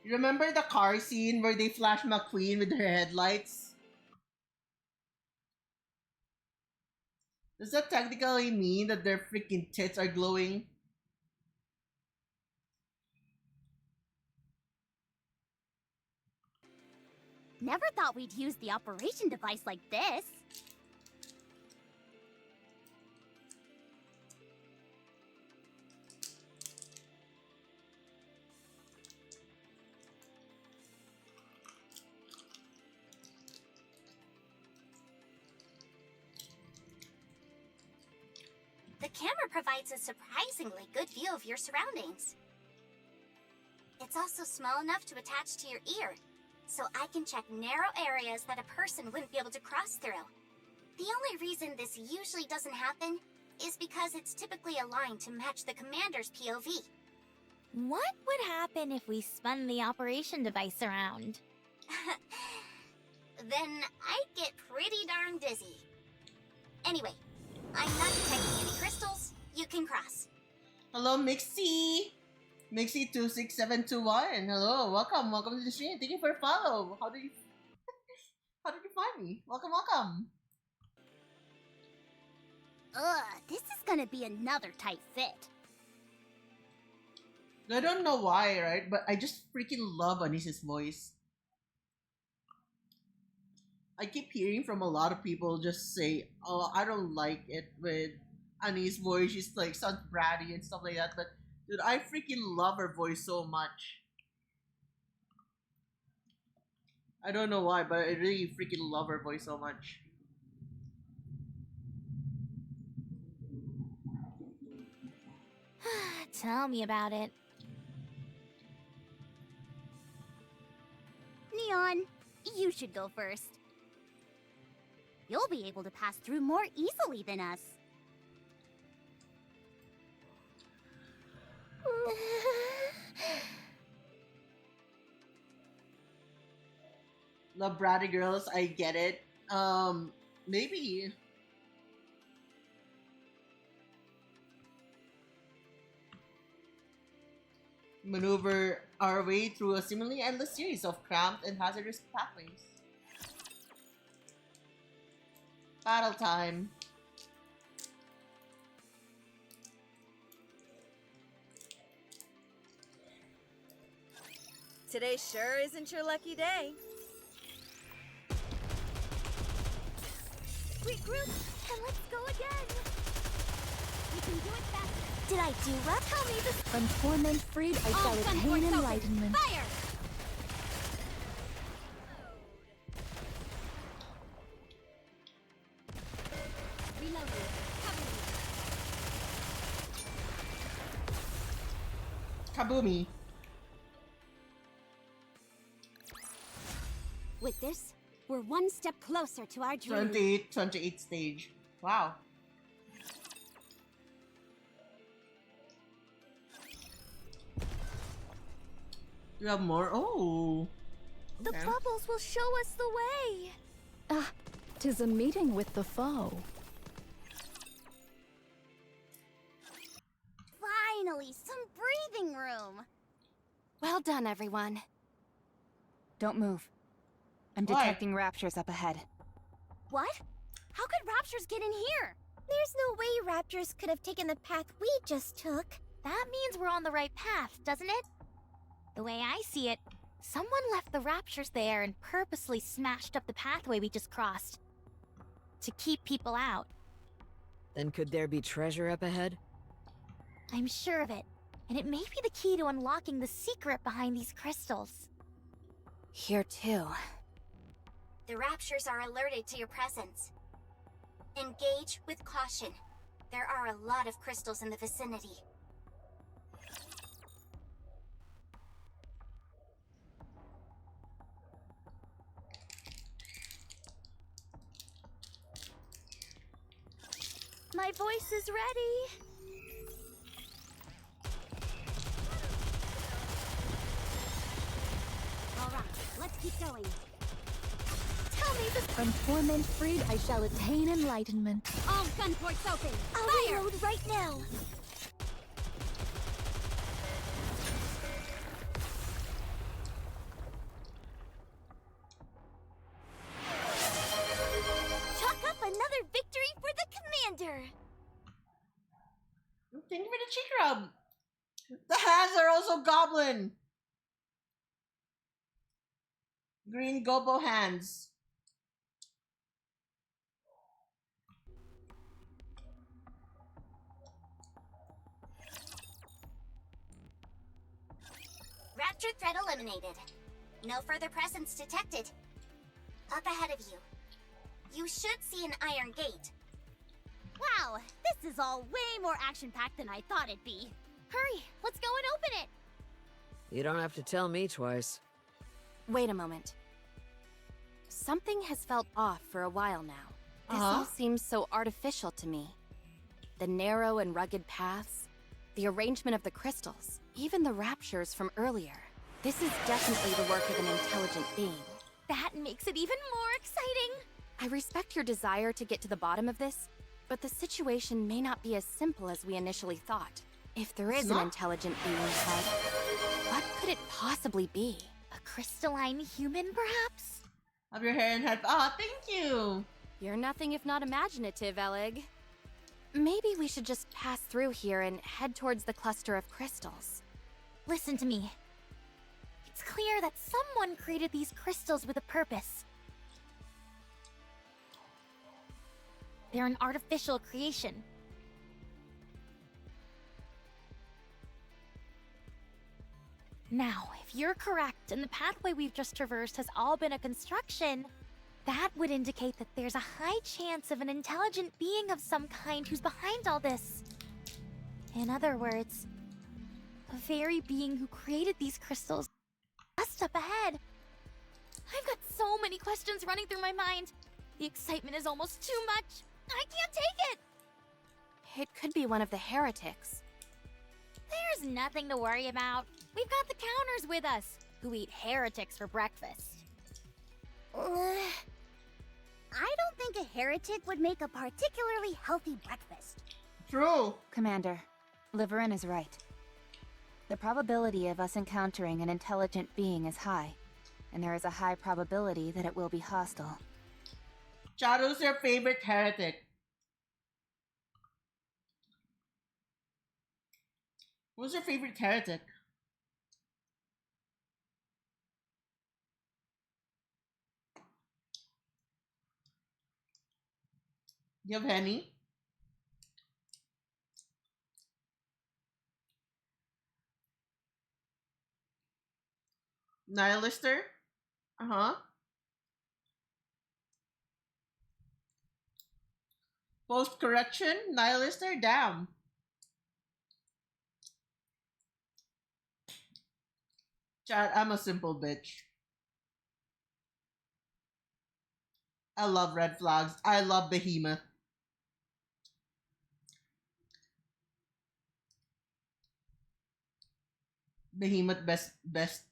You remember the car scene where they flash McQueen with her headlights? Does that technically mean that their freaking tits are glowing? Never thought we'd use the operation device like this. The camera provides a surprisingly good view of your surroundings. It's also small enough to attach to your ear, so I can check narrow areas that a person wouldn't be able to cross through. The only reason this usually doesn't happen is because it's typically aligned to match the commander's POV. What would happen if we spun the operation device around? Then I'd get pretty darn dizzy. Anyway, I'm not detecting any crystals. You can cross. Hello, Mixie! Mixie26721. Hello, welcome to the stream. Thank you for follow. How did you find me? Welcome. Ugh, this is gonna be another tight fit. I don't know why, right? But I just freaking love Anis's voice. I keep hearing from a lot of people just say, "Oh, I don't like it with Anis's voice. She's like sounds bratty and stuff like that." But dude, I freaking love her voice so much. I don't know why, but I really freaking love her voice so much. Tell me about it. Neon, you should go first. You'll be able to pass through more easily than us. Love bratty girls, I get it. Maybe. Maneuver our way through a seemingly endless series of cramped and hazardous pathways. Battle time. today sure isn't your lucky day. Regroup and let's go again. We can do it faster. Did I do well? Tell me this. From torment freed, I shall attain enlightenment. Fire! Reloading. Cover me. Kabumi. With this, we're one step closer to our dream. 28 stage. Wow. You have more? Oh. The Okay. bubbles will show us the way. Ah, 'tis a meeting with the foe. Finally, some breathing room. Well done, everyone. Don't move. I'm Why? detecting raptures up ahead. What? How could raptures get in here? There's no way raptors could have taken the path we just took. That means we're on the right path, doesn't it? The way I see it, someone left the raptures there and purposely smashed up the pathway we just crossed. To keep people out. Then could there be treasure up ahead? I'm sure of it. And it may be the key to unlocking the secret behind these crystals. Here too. The raptures are alerted to your presence. Engage with caution. There are a lot of crystals in the vicinity. My voice is ready. All right, let's keep going. Tell me this. From torment freed, I shall attain enlightenment. All gun ports open. I'll Fire! reload right now. Chalk up another victory for the commander. Thank you for the cheek rub. The hands are also goblin. Green gobo hands. Rapture threat eliminated. No further presence detected. Up ahead of you. You should see an iron gate. Wow, this is all way more action-packed than I thought it'd be. Hurry, let's go and open it. You don't have to tell me twice. Wait a moment. Something has felt off for a while now. This all seems so artificial to me. The narrow and rugged paths, the arrangement of the crystals, even the raptures from earlier. This is definitely the work of an intelligent being. That makes it even more exciting. I respect your desire to get to the bottom of this, but the situation may not be as simple as we initially thought. If there is an intelligent being ahead, what could it possibly be? A crystalline human, perhaps? Have your hair in head. Ah, thank you. You're nothing if not imaginative, Elig. Maybe we should just pass through here and head towards the cluster of crystals. Listen to me. It's clear that someone created these crystals with a purpose. They're an artificial creation. Now, if you're correct and the pathway we've just traversed has all been a construction, that would indicate that there's a high chance of an intelligent being of some kind who's behind all this. In other words, the very being who created these crystals just up ahead. I've got so many questions running through my mind. The excitement is almost too much. I can't take it! It could be one of the heretics. There's nothing to worry about. We've got the counters with us, who eat heretics for breakfast. I don't think a heretic would make a particularly healthy breakfast. True. Commander, Liverin is right. The probability of us encountering an intelligent being is high, and there is a high probability that it will be hostile. Charu's your favorite heretic. Who's your favorite heretic? Do you have any? Nihilister? Uh-huh. Post correction? Nihilister? Damn. Chad, I'm a simple bitch. I love red flags. I love Behemoth. Behemoth best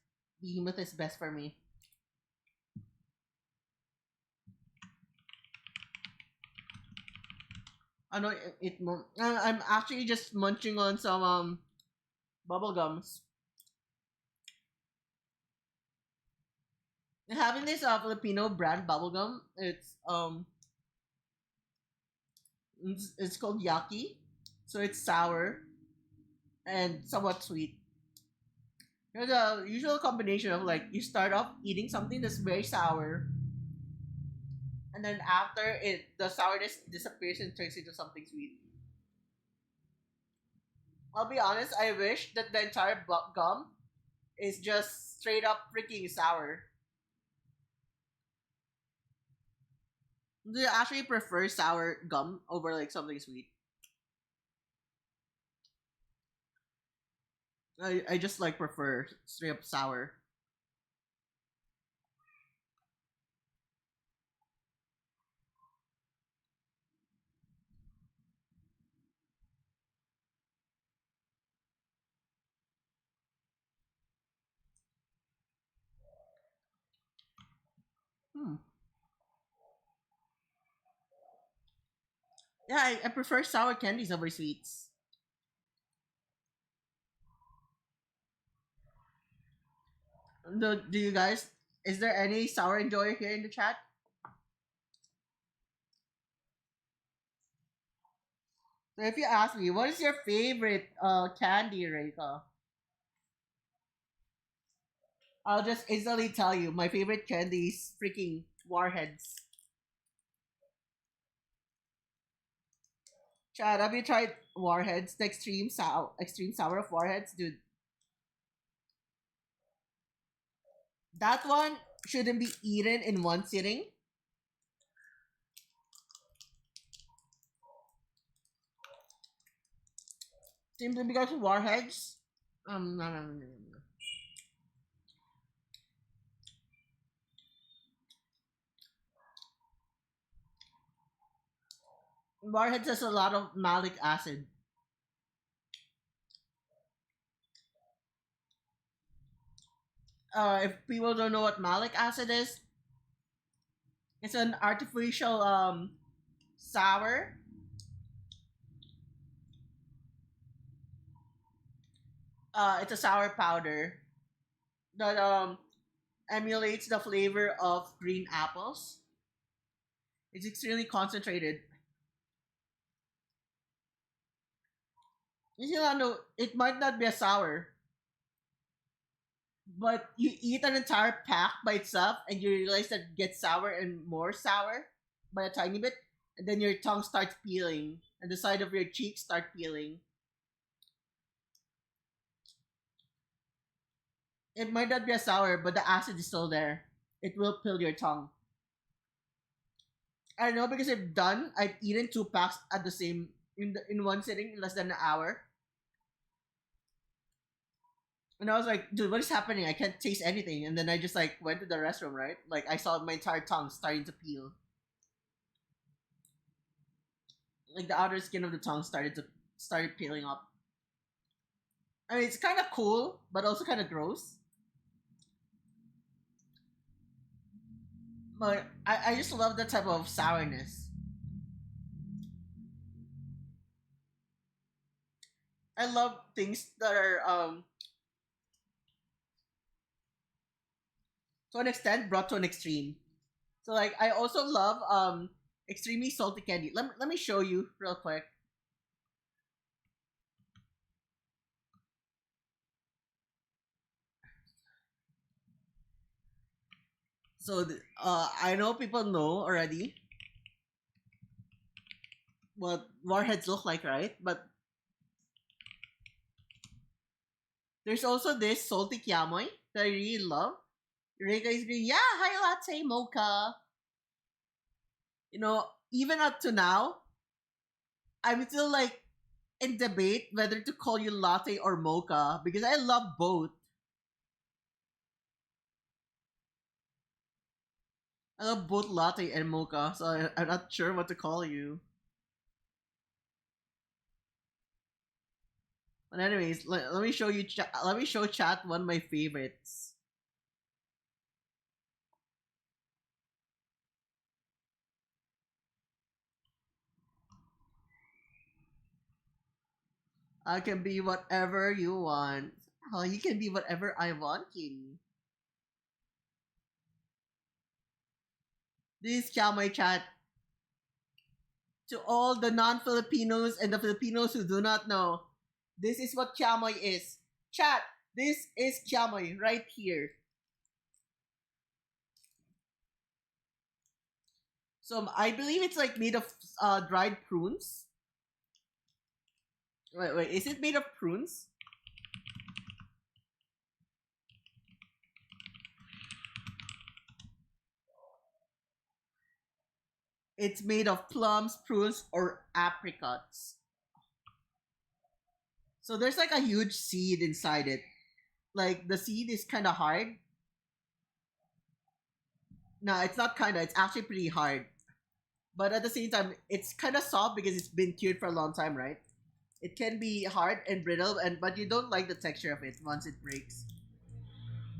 Behemoth is best for me. I know I'm actually just munching on some bubble gums. Having this Filipino brand bubblegum, it's called Yaki. So it's sour and somewhat sweet. You know, the usual combination of like you start off eating something that's very sour, and then after the sourness disappears and turns into something sweet. I'll be honest, I wish that the entire gum is just straight up freaking sour. Do you actually prefer sour gum over like something sweet? I just like prefer straight up sour. Hmm. Yeah, I prefer sour candies over sweets. Do you guys? Is there any sour enjoyer here in the chat? So if you ask me, what is your favorite candy, Reika? I'll just instantly tell you my favorite candy is freaking Warheads. Chad, have you tried Warheads? The extreme sour of Warheads, dude. That one shouldn't be eaten in one sitting. Simply because Warheads. No, no, no, no, no. Warheads has a lot of malic acid. If people don't know what malic acid is, it's an artificial sour. It's a sour powder that emulates the flavor of green apples. It's extremely concentrated. You know, it might not be a sour, but you eat an entire pack by itself and you realize that it gets sour and more sour by a tiny bit, and then your tongue starts peeling and the side of your cheeks start peeling. It might not be a sour, but the acid is still there. It will peel your tongue. I know because I've eaten two packs at the same in one sitting in less than an hour. And I was like, dude, what is happening? I can't taste anything. And then I just like went to the restroom, right? Like I saw my entire tongue starting to peel. Like the outer skin of the tongue started peeling up. I mean, it's kind of cool, but also kind of gross. But I just love that type of sourness. I love things that are to an extent brought to an extreme. So like I also love extremely salty candy. Let me show you real quick. So I know people know already. what warheads look like, right? But there's also this salty kiamoy that I really love. Rika is green. Yeah, high latte mocha. You know, even up to now, I'm still like in debate whether to call you latte or mocha because I love both. I love both latte and mocha, so I'm not sure what to call you. But anyways, let me show you. Let me show chat one of my favorites. I can be whatever you want. Oh, you can be whatever I want, Kitty. This is my chat to all the non-Filipinos and the Filipinos who do not know. This is what kiamoy is. Chat, this is kiamoy right here. So I believe it's like made of dried prunes. Wait, is it made of prunes? It's made of plums, prunes, or apricots. So there's like a huge seed inside it. Like the seed is kind of hard. No, it's not kind of. It's actually pretty hard. But at the same time, it's kind of soft because it's been cured for a long time, right? It can be hard and brittle, but you don't like the texture of it once it breaks.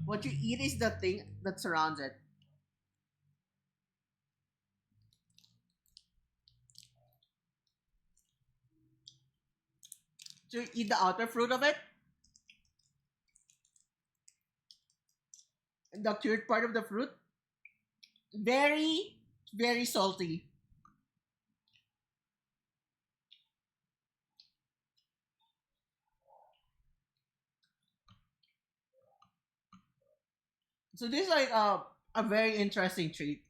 What you eat is the thing that surrounds it. So you eat the outer fruit of it, the cured part of the fruit. Very, very salty. So this is like a very interesting treat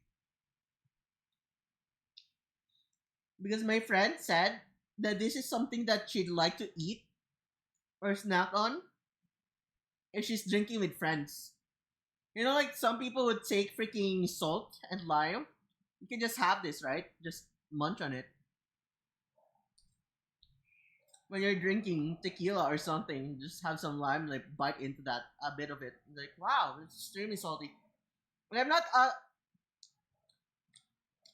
because my friend said that this is something that she'd like to eat or snack on if she's drinking with friends. You know, like some people would take freaking salt and lime. You can just have this, right? Just munch on it. When you're drinking tequila or something, just have some lime, like bite into that a bit of it. Like, wow, it's extremely salty. But I'm not. I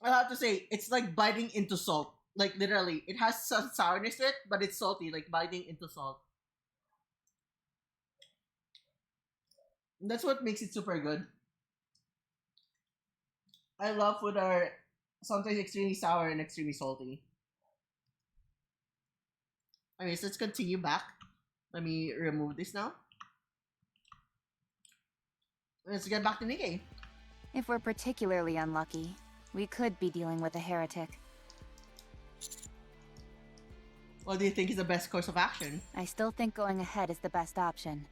have to say, it's like biting into salt. Like literally, it has some sourness to it, but it's salty, like biting into salt. And that's what makes it super good. I love food that are sometimes extremely sour and extremely salty. Anyways, let's continue back. Let me remove this now. Let's get back to Nikkei. If we're particularly unlucky, we could be dealing with a heretic. What do you think is the best course of action? I still think going ahead is the best option.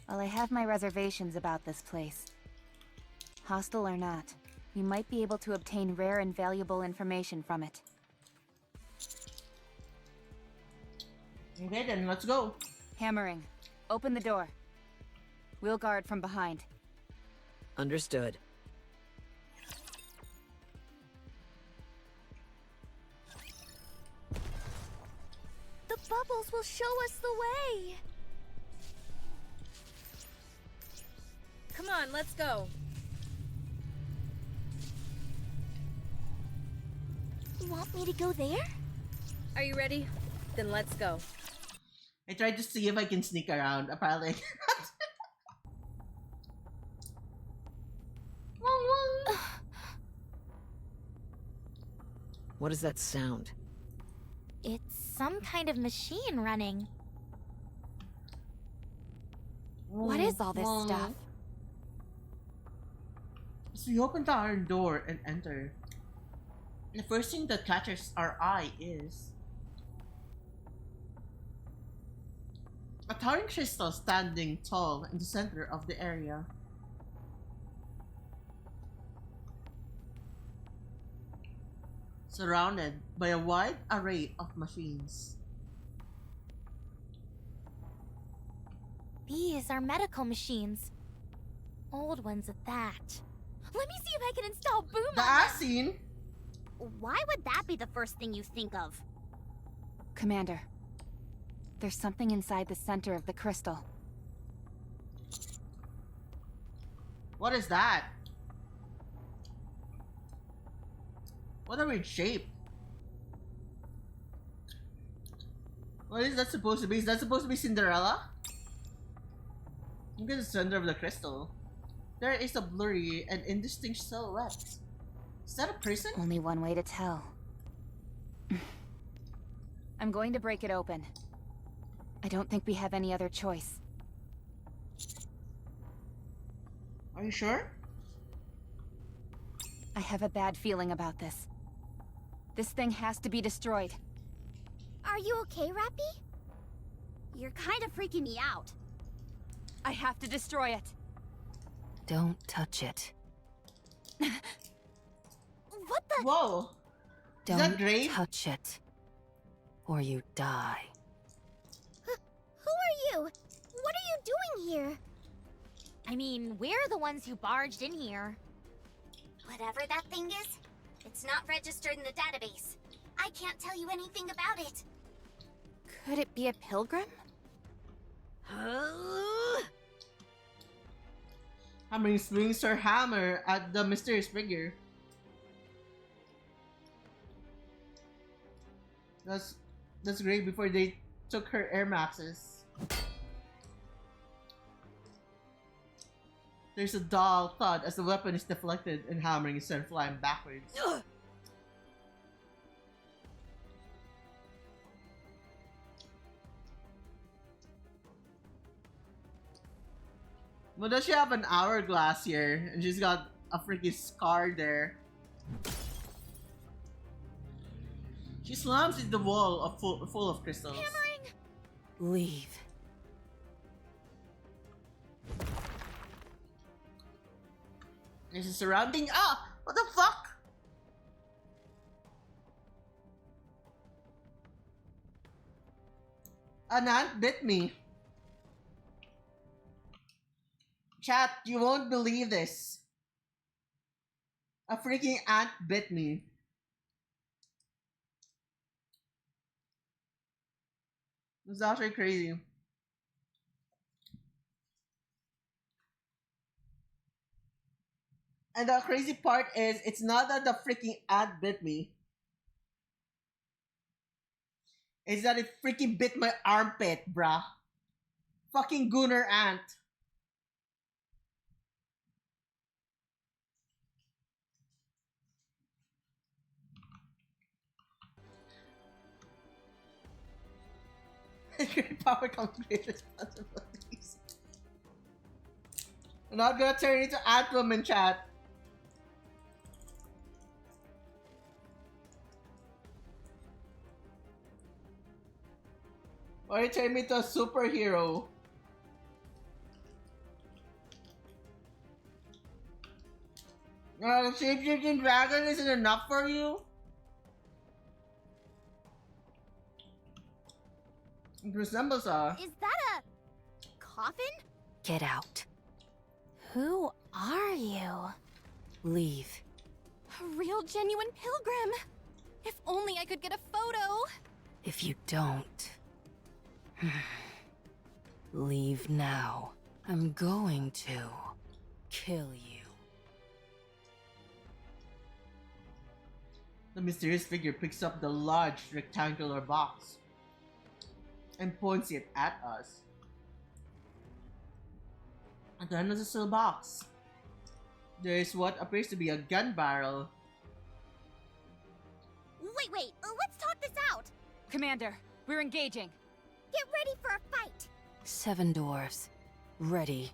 While I have my reservations about this place, hostile or not, we might be able to obtain rare and valuable information from it. Okay then, let's go. Hammering. Open the door. We'll guard from behind. Understood. The bubbles will show us the way. Come on, let's go. You want me to go there? Are you ready? Then let's go. I tried to see if I can sneak around. Apparently, I cannot. What is that sound? It's some kind of machine running. What is all this stuff? So we open the iron door and enter. The first thing that catches our eye is a towering crystal standing tall in the center of the area. surrounded by a wide array of machines. These are medical machines. Old ones at that. Let me see if I can install Boom The on ass them. scene. Why would that be the first thing you think of? Commander, there's something inside the center of the crystal. What is that? What a weird shape. What is that supposed to be? Is that supposed to be Cinderella? Look at the center of the crystal. There is a blurry and indistinct silhouette. Is that a person? Only one way to tell. I'm going to break it open. I don't think we have any other choice. Are you sure? I have a bad feeling about this. This thing has to be destroyed. Are you okay, Rappy? You're kind of freaking me out. I have to destroy it. Don't touch it. What the? Whoa! Is that Don't Grave? touch it. Or you die. Who are you? What are you doing here? I mean, we're the ones who barged in here. Whatever that thing is, it's not registered in the database. I can't tell you anything about it. Could it be a pilgrim? Hammering swings her hammer at the mysterious figure. That's great before they took her air maxes. There's a dull thud as the weapon is deflected and hammering is sent flying backwards. Well, does she have an hourglass here? And she's got a freaking scar there. She slams into the wall of full of crystals. Hammering! Leave. There's a surrounding. Ah! What the fuck? An ant bit me. Chat, you won't believe this. A freaking ant bit me. It's actually crazy. And the crazy part is, it's not that the freaking ant bit me. It's that it freaking bit my armpit, bruh. Fucking gooner ant. Great power comes great responsibilities. I'm not gonna turn into ant woman, chat. Why you turn me to a superhero? Shape-shifting dragon isn't enough for you? It resembles a... Is that a coffin? Get out. Who are you? Leave. A real genuine pilgrim. If only I could get a photo. If you don't... leave now. I'm going to kill you. The mysterious figure picks up the large rectangular box and points it at us. At the end of the steel box, there is what appears to be a gun barrel. Wait, let's talk this out. Commander, we're engaging. Get ready for a fight. 7 dwarves. Ready.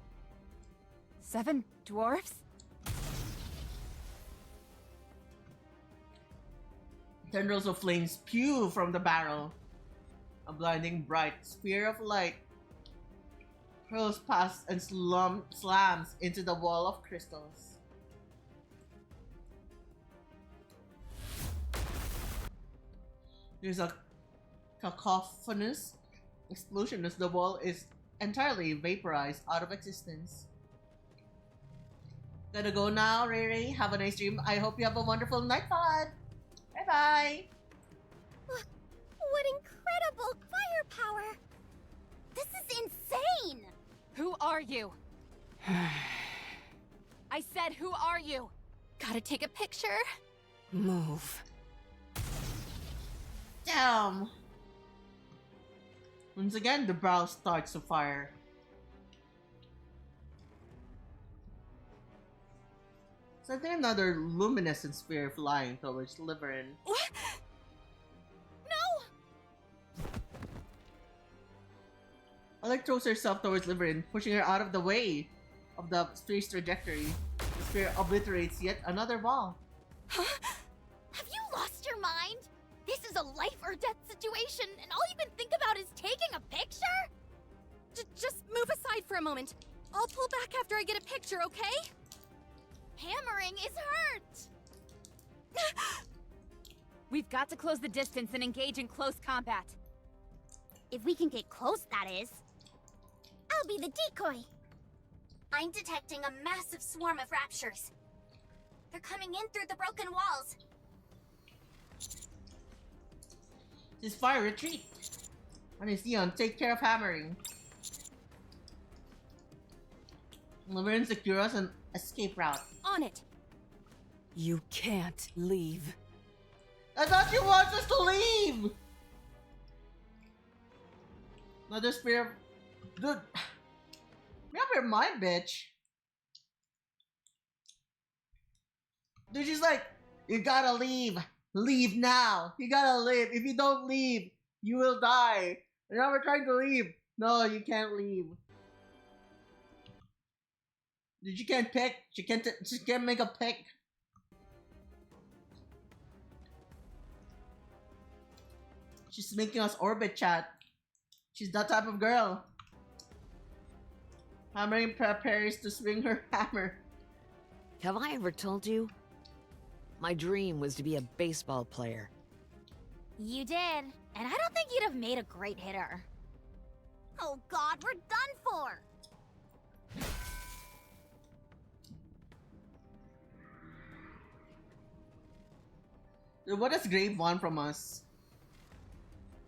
7 dwarves? Tendrils of flame spew from the barrel. A blinding bright spear of light hurls past and slams into the wall of crystals. There's a cacophonous explosion as the wall is entirely vaporized out of existence. Gotta go now, Ray Ray. Have a nice dream. I hope you have a wonderful night, Pod. Bye bye. What incredible firepower! This is insane! Who are you? I said, who are you? Gotta take a picture. Move. Damn. Once again, the brow starts to fire. Sending another luminescent sphere flying towards Liverin. What? No! Alec throws herself towards Liverin, pushing her out of the way of the sphere's trajectory. The sphere obliterates yet another wall. Huh? Have you lost your mind? This is a life or death situation, and all you can think about is taking a picture? Just move aside for a moment. I'll pull back after I get a picture, okay? Hammering is hurt! We've got to close the distance and engage in close combat. If we can get close, that is. I'll be the decoy. I'm detecting a massive swarm of raptures. They're coming in through the broken walls. This fire retreat. And it's Neon, take care of hammering. Liverin secures an escape route. On it. You can't leave. I thought you wanted us to leave! Another spear. Dude. Make up your mind, bitch. Dude, she's like, you gotta leave. Leave now. You gotta leave. If you don't leave, you will die. And now we're trying to leave. No, you can't leave. Dude, she can't pick. She can't make a pick. She's making us orbit chat. She's that type of girl. Hammering prepares to swing her hammer. Have I ever told you? My dream was to be a baseball player. You did, and I don't think you'd have made a great hitter. Oh god, we're done for! Dude, what does Grave want from us?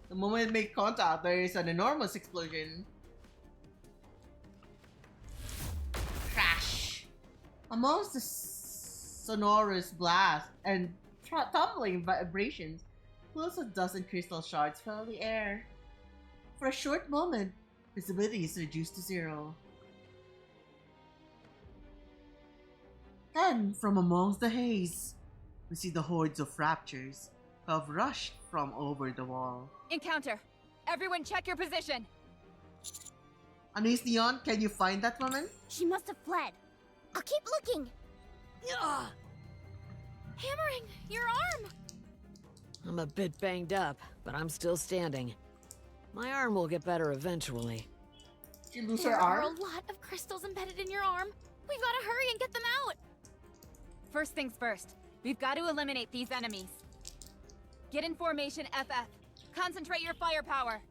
The moment we make contact, there is an enormous explosion. Crash! Amongst the sonorous blast and tumbling vibrations, close to a dozen crystal shards fill the air. For a short moment, visibility is reduced to zero. Then, from amongst the haze, we see the hordes of raptures who have rushed from over the wall. Encounter! Everyone check your position! Anise Neon, can you find that woman? She must have fled. I'll keep looking. Ugh. Hammering, your arm! I'm a bit banged up, but I'm still standing. My arm will get better eventually. Did you lose There her are a arm? lot of crystals embedded in your arm. We've got to hurry and get them out. First things first, we've got to eliminate these enemies. Get in formation FF. Concentrate your firepower.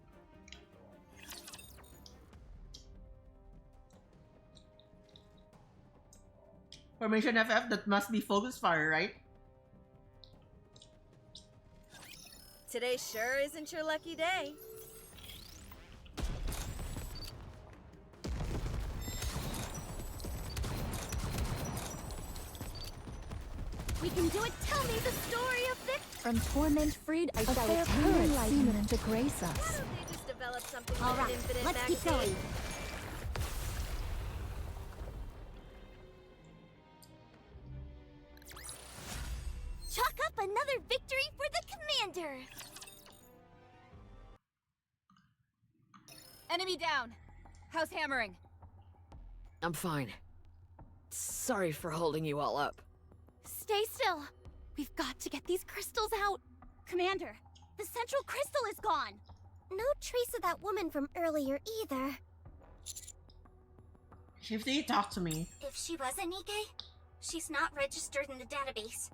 Formation FF, that must be focus fire, right? Today sure isn't your lucky day. We can do it. Tell me the story of victory. From torment freed, I shall fair attain current enlightenment to grace us. Why don't they just develop something All with an right, infinite let's keep vaccine? going. Chalk up another victory for the commander. Enemy down. How's hammering? I'm fine. Sorry for holding you all up. Stay still. We've got to get these crystals out. Commander, the central crystal is gone. No trace of that woman from earlier either. Shifty, talk to me. If she was a Nikkei, she's not registered in the database.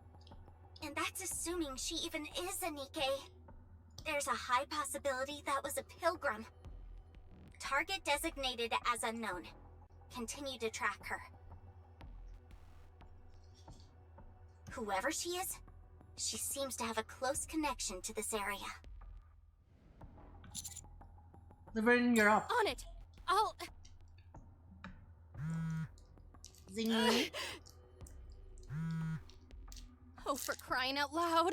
And that's assuming she even is a Nikkei. There's a high possibility that was a pilgrim. Target designated as unknown. Continue to track her. Whoever she is, she seems to have a close connection to this area. Laverne, you're up. On it! I'll... Zingy. Oh, for crying out loud.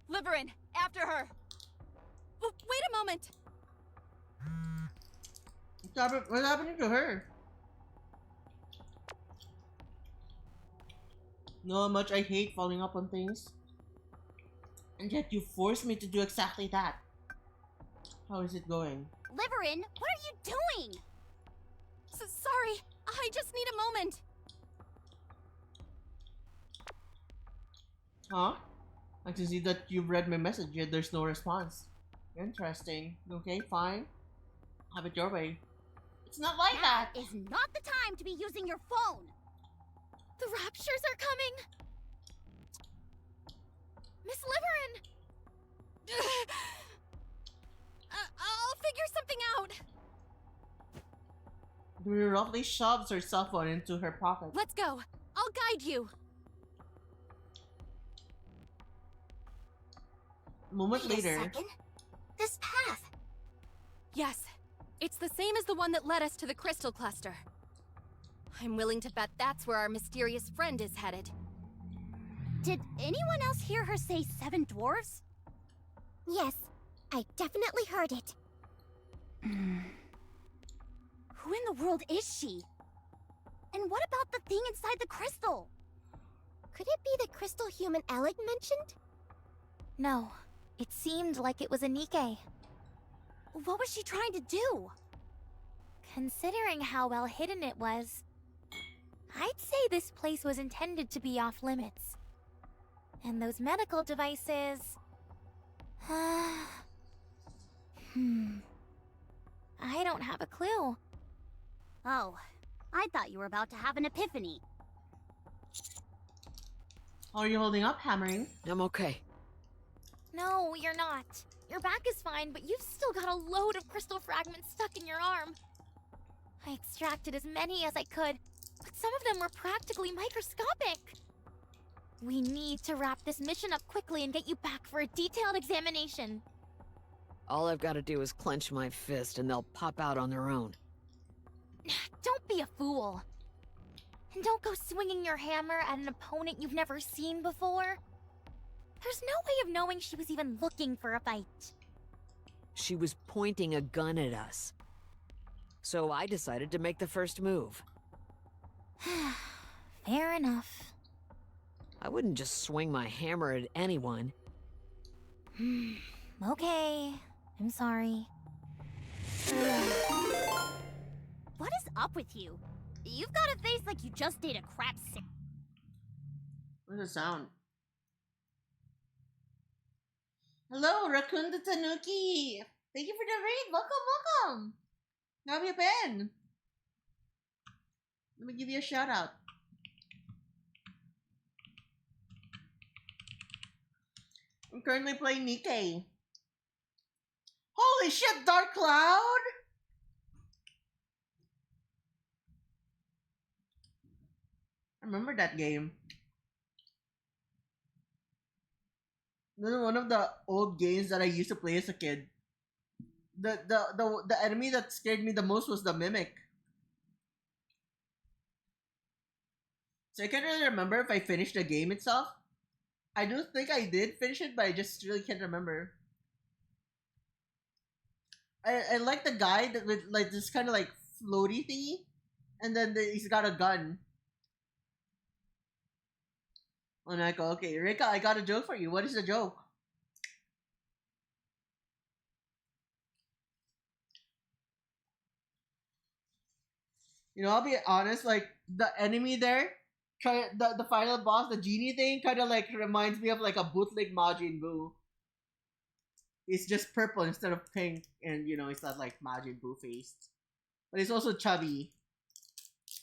Liberin, after her! Wait a moment! What's happening to her? Know how much I hate following up on things. And yet you forced me to do exactly that. How is it going? Liberin, what are you doing? Sorry, I just need a moment. Huh? I can see that you've read my message, yet there's no response. Interesting. Okay, fine. Have it your way. It's not like that! Now is not the time to be using your phone! The raptures are coming! Miss Liberin! I'll figure something out! She roughly shoves her cell phone into her pocket. Let's go! I'll guide you! A moment Wait later... a second. This path. Yes, it's the same as the one that led us to the crystal cluster. I'm willing to bet that's where our mysterious friend is headed. Did anyone else hear her say 7 dwarves? Yes, I definitely heard it. Who in the world is she? And what about the thing inside the crystal? Could it be the crystal human Alec mentioned? No, it seemed like it was a Nikke. What was she trying to do? Considering how well hidden it was, I'd say this place was intended to be off limits. And those medical devices... I don't have a clue. Oh, I thought you were about to have an epiphany. How are you holding up, Hammering? I'm okay. No, you're not. Your back is fine, but you've still got a load of crystal fragments stuck in your arm. I extracted as many as I could, but some of them were practically microscopic. We need to wrap this mission up quickly and get you back for a detailed examination. All I've got to do is clench my fist and they'll pop out on their own. Don't be a fool. And don't go swinging your hammer at an opponent you've never seen before. There's no way of knowing she was even looking for a fight. She was pointing a gun at us. So I decided to make the first move. Fair enough. I wouldn't just swing my hammer at anyone. Okay, I'm sorry. What is up with you? You've got a face like you just ate a crap sip. What's the sound? Hello, Raccoon the Tanuki! Thank you for the raid! Welcome! How have you been? Let me give you a shout out. I'm currently playing Nikke. Holy shit, Dark Cloud! I remember that game. This is one of the old games that I used to play as a kid. The enemy that scared me the most was the Mimic. So I can't really remember if I finished the game itself. I do think I did finish it, but I just really can't remember. I like the guy that with like this kind of like floaty thingy, and then he's got a gun. And I go, okay, Rika, I got a joke for you. What is the joke? You know, I'll be honest, like, the enemy there, the final boss, the genie thing, kind of like reminds me of like a bootleg Majin Buu. It's just purple instead of pink, and you know, it's not like Majin Buu faced. But it's also chubby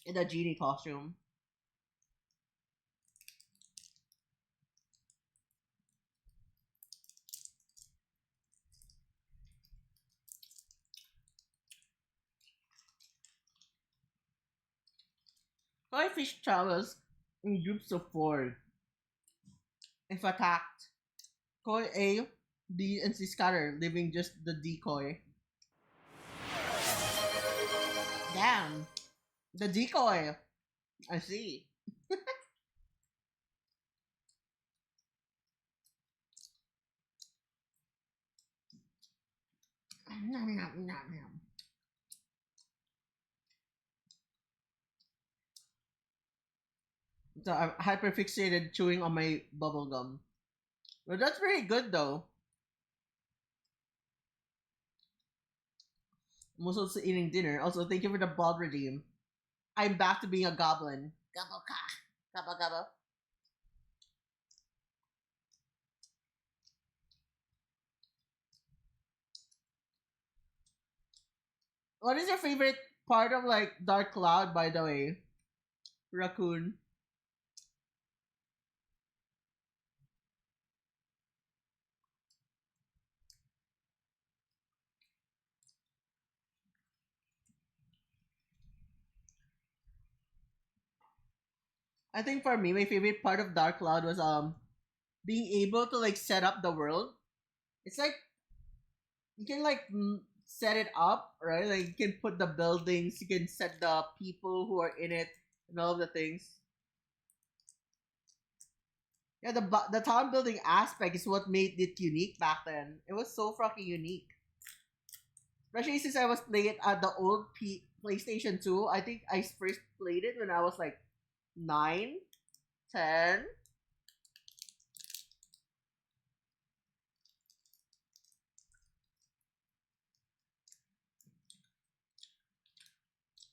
in the genie costume. Koi fish travels in groups of four. If attacked, Koi A, B, and C scatter, leaving just the decoy. Damn, the decoy. I see. Nom, nom, nom, nom. So I'm hyperfixated chewing on my bubble gum. Well, that's very good though. I'm also eating dinner. Also, thank you for the bald redeem. I'm back to being a goblin. Gobble ka. Gobble gobble. What is your favorite part of like Dark Cloud, by the way? Raccoon. I think for me, my favorite part of Dark Cloud was being able to like set up the world. It's like you can like set it up, right? Like you can put the buildings, you can set the people who are in it, and all of the things. Yeah, the town building aspect is what made it unique back then. It was so fucking unique. Especially since I was playing it at the old PlayStation 2. I think I first played it when I was like 9, 10.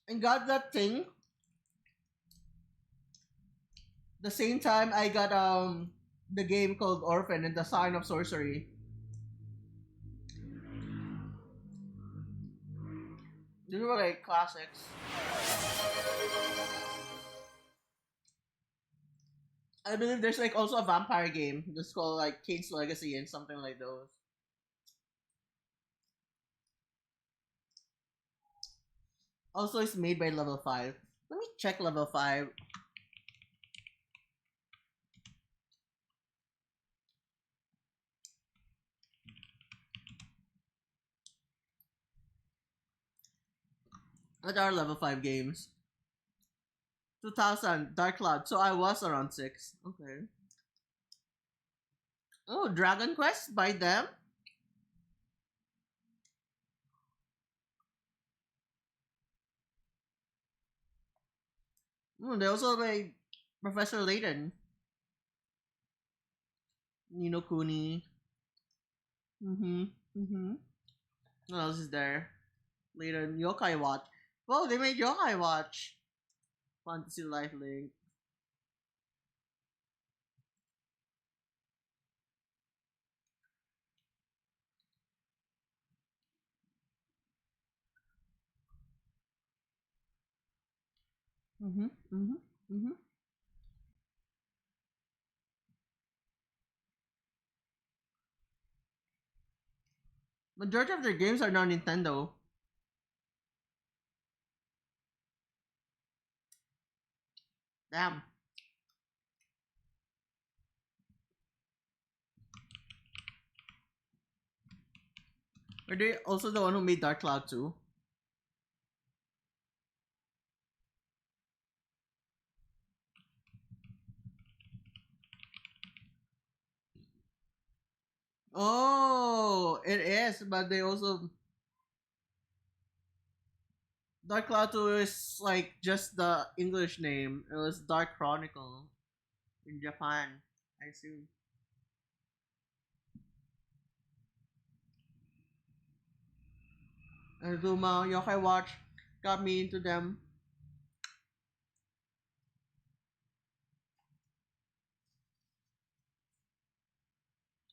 And got that thing the same time I got the game called Orphan and the Sign of Sorcery. These were like classics. I believe there's like also a vampire game that's called like Kane's Legacy and something like those. Also, it's made by Level 5. Let me check Level 5. What are Level 5 games? 2000, Dark Cloud. So I was around 6. Okay. Oh, Dragon Quest by them? They also made Professor Layton. Nino Kuni. Mm-hmm. Mm-hmm. What else is there? Layton. Yokai Watch. Whoa, they made Yokai Watch. Fantasy Life Link. Mm-hmm. Mm-hmm. Mm-hmm. Majority of their games are now Nintendo. Damn. Are they also the one who made Dark Cloud 2? Oh, it is, but they also Dark Cloud 2 is like just the English name. It was Dark Chronicle in Japan, I assume. Azuma, Yokai Watch got me into them.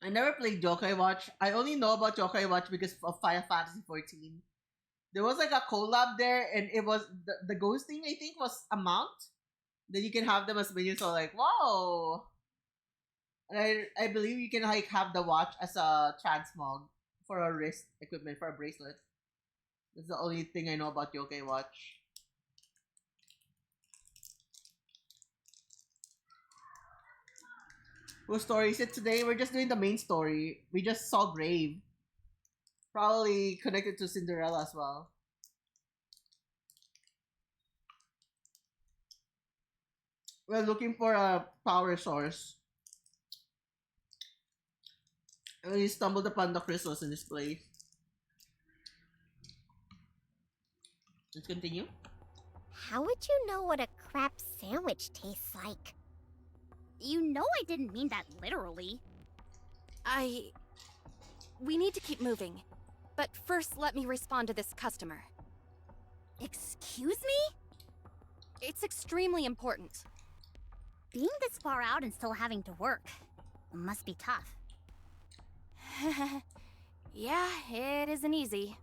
I never played Yokai Watch. I only know about Yokai Watch because of Final Fantasy 14. There was like a collab there, and it was the ghost thing. I think was a mount. Then you can have them as minions. So like, whoa! And I believe you can like have the watch as a transmog for a wrist equipment for a bracelet. That's the only thing I know about Yokai Watch. Whose story is it today? We're just doing the main story. We just saw Grave. Probably connected to Cinderella as well. We're looking for a power source. And we stumbled upon the crystals in this place. Let's continue. How would you know what a crab sandwich tastes like? You know I didn't mean that literally. We need to keep moving. But first, let me respond to this customer. Excuse me? It's extremely important. Being this far out and still having to work must be tough. Yeah, it isn't easy.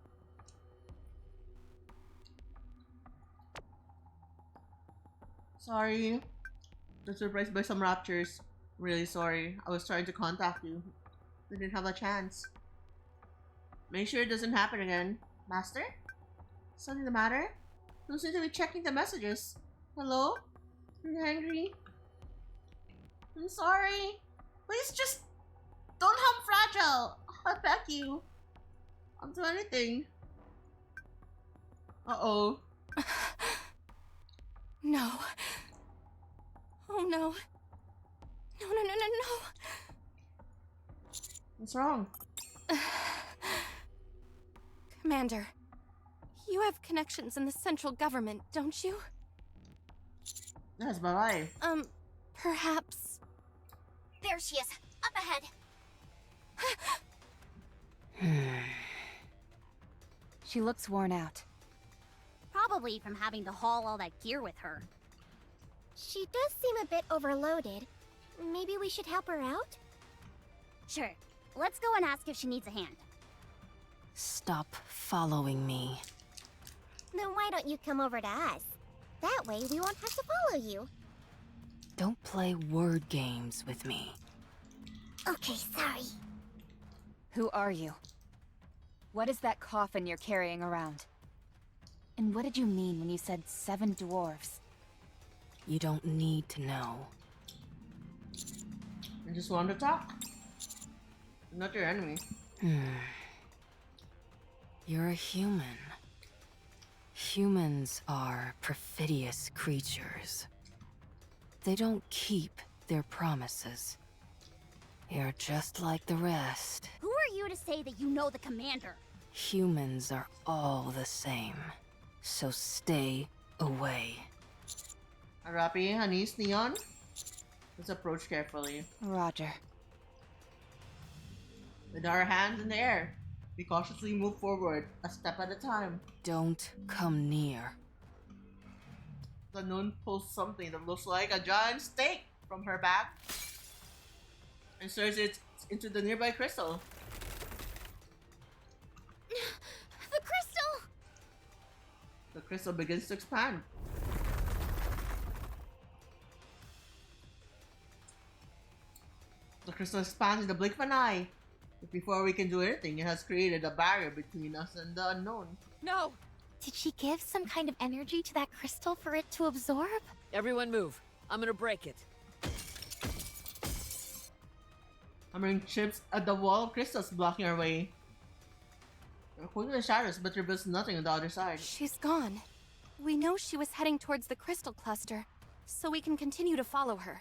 Sorry. I'm surprised by some raptures. Really sorry. I was trying to contact you. Didn't have a chance. Make sure it doesn't happen again. Master? Something the matter? Don't seem to be checking the messages. Hello? Are you angry? I'm sorry. Please just don't harm Fragile. I beg you. I'll do anything. Uh-oh. No. Oh no. No. What's wrong? Commander, you have connections in the central government, don't you? Yes, but why? Perhaps... There she is, up ahead. She looks worn out. Probably from having to haul all that gear with her. She does seem a bit overloaded. Maybe we should help her out? Sure, let's go and ask if she needs a hand. Stop following me. Then why don't you come over to us? That way we won't have to follow you. Don't play word games with me. Okay, sorry. Who are you? What is that coffin you're carrying around? And what did you mean when you said 7 dwarves? You don't need to know. I just want to talk. I'm not your enemy. You're a human. Humans are perfidious creatures. They don't keep their promises. You're just like the rest. Who are you to say that you know the commander? Humans are all the same. So stay away. Arapi, Hanis, Neon? Let's approach carefully. Roger. With our hands in the air, we cautiously move forward, a step at a time. Don't come near. The nun pulls something that looks like a giant steak from her bag and stirs it into the nearby crystal. The crystal! The crystal begins to expand. The crystal expands in the blink of an eye. But before we can do anything, it has created a barrier between us and the unknown. No! Did she give some kind of energy to that crystal for it to absorb? Everyone move. I'm gonna break it. Hammering chips at the wall of crystals blocking our way. We're holding the shadows, but reveals nothing on the other side. She's gone. We know she was heading towards the crystal cluster, so we can continue to follow her.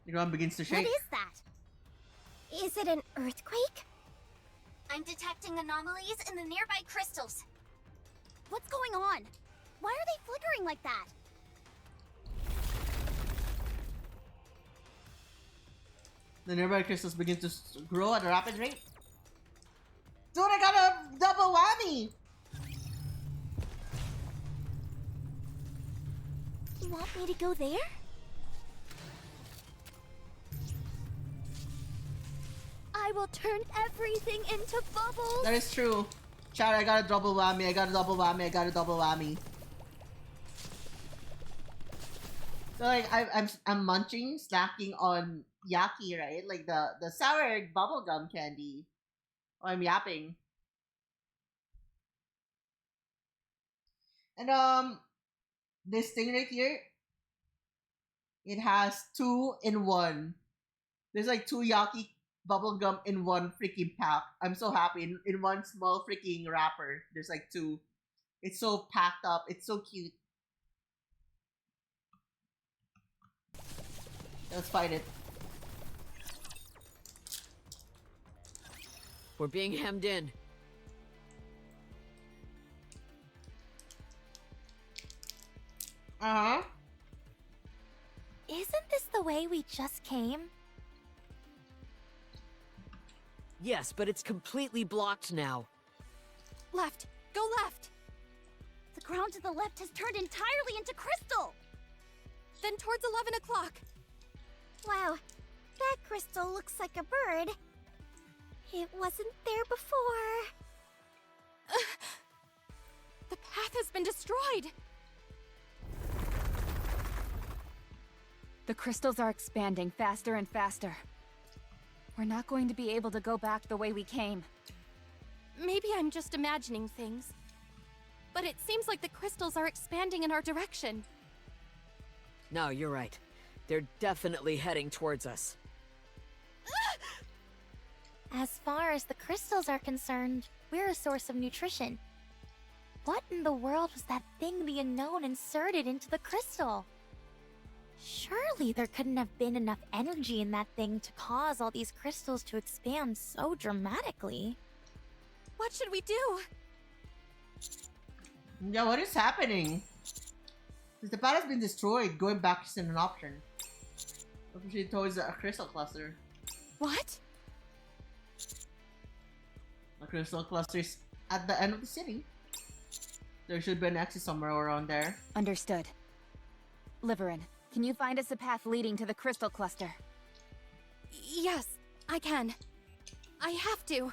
The ground begins to shake. What is that? Is it an earthquake? I'm detecting anomalies in the nearby crystals. What's going on? Why are they flickering like that? The nearby crystals begin to grow at a rapid rate. Dude, I got a double whammy! You want me to go there? I will turn everything into bubbles! That is true. Chat, I got a double whammy, I got a double whammy, I got a double whammy. So like I'm munching, snacking on yaki, right? Like the sour bubblegum candy. Oh, I'm yapping. And This thing right here, it has two in one. There's like two Yaki bubblegum in one freaking pack. I'm so happy. In one small freaking wrapper, there's like two. It's so packed up. It's so cute. Let's fight it. We're being hemmed in. Uh-huh. Isn't this the way we just came? Yes, but it's completely blocked now. Left! Go left! The ground to the left has turned entirely into crystal! Then towards 11 o'clock! Wow, that crystal looks like a bird. It wasn't there before. The path has been destroyed! The crystals are expanding faster and faster. We're not going to be able to go back the way we came. Maybe I'm just imagining things. But it seems like the crystals are expanding in our direction. No, you're right. They're definitely heading towards us. As far as the crystals are concerned, we're a source of nutrition. What in the world was that thing the unknown inserted into the crystal? Surely there couldn't have been enough energy in that thing to cause all these crystals to expand so dramatically. What should we do? Yeah, what is happening? Since the pad has been destroyed, going back isn't an option. Especially towards a crystal cluster. What? The crystal cluster is at the end of the city. There should be an exit somewhere around there. Understood. Liverin, can you find us a path leading to the crystal cluster? Yes, I can. I have to.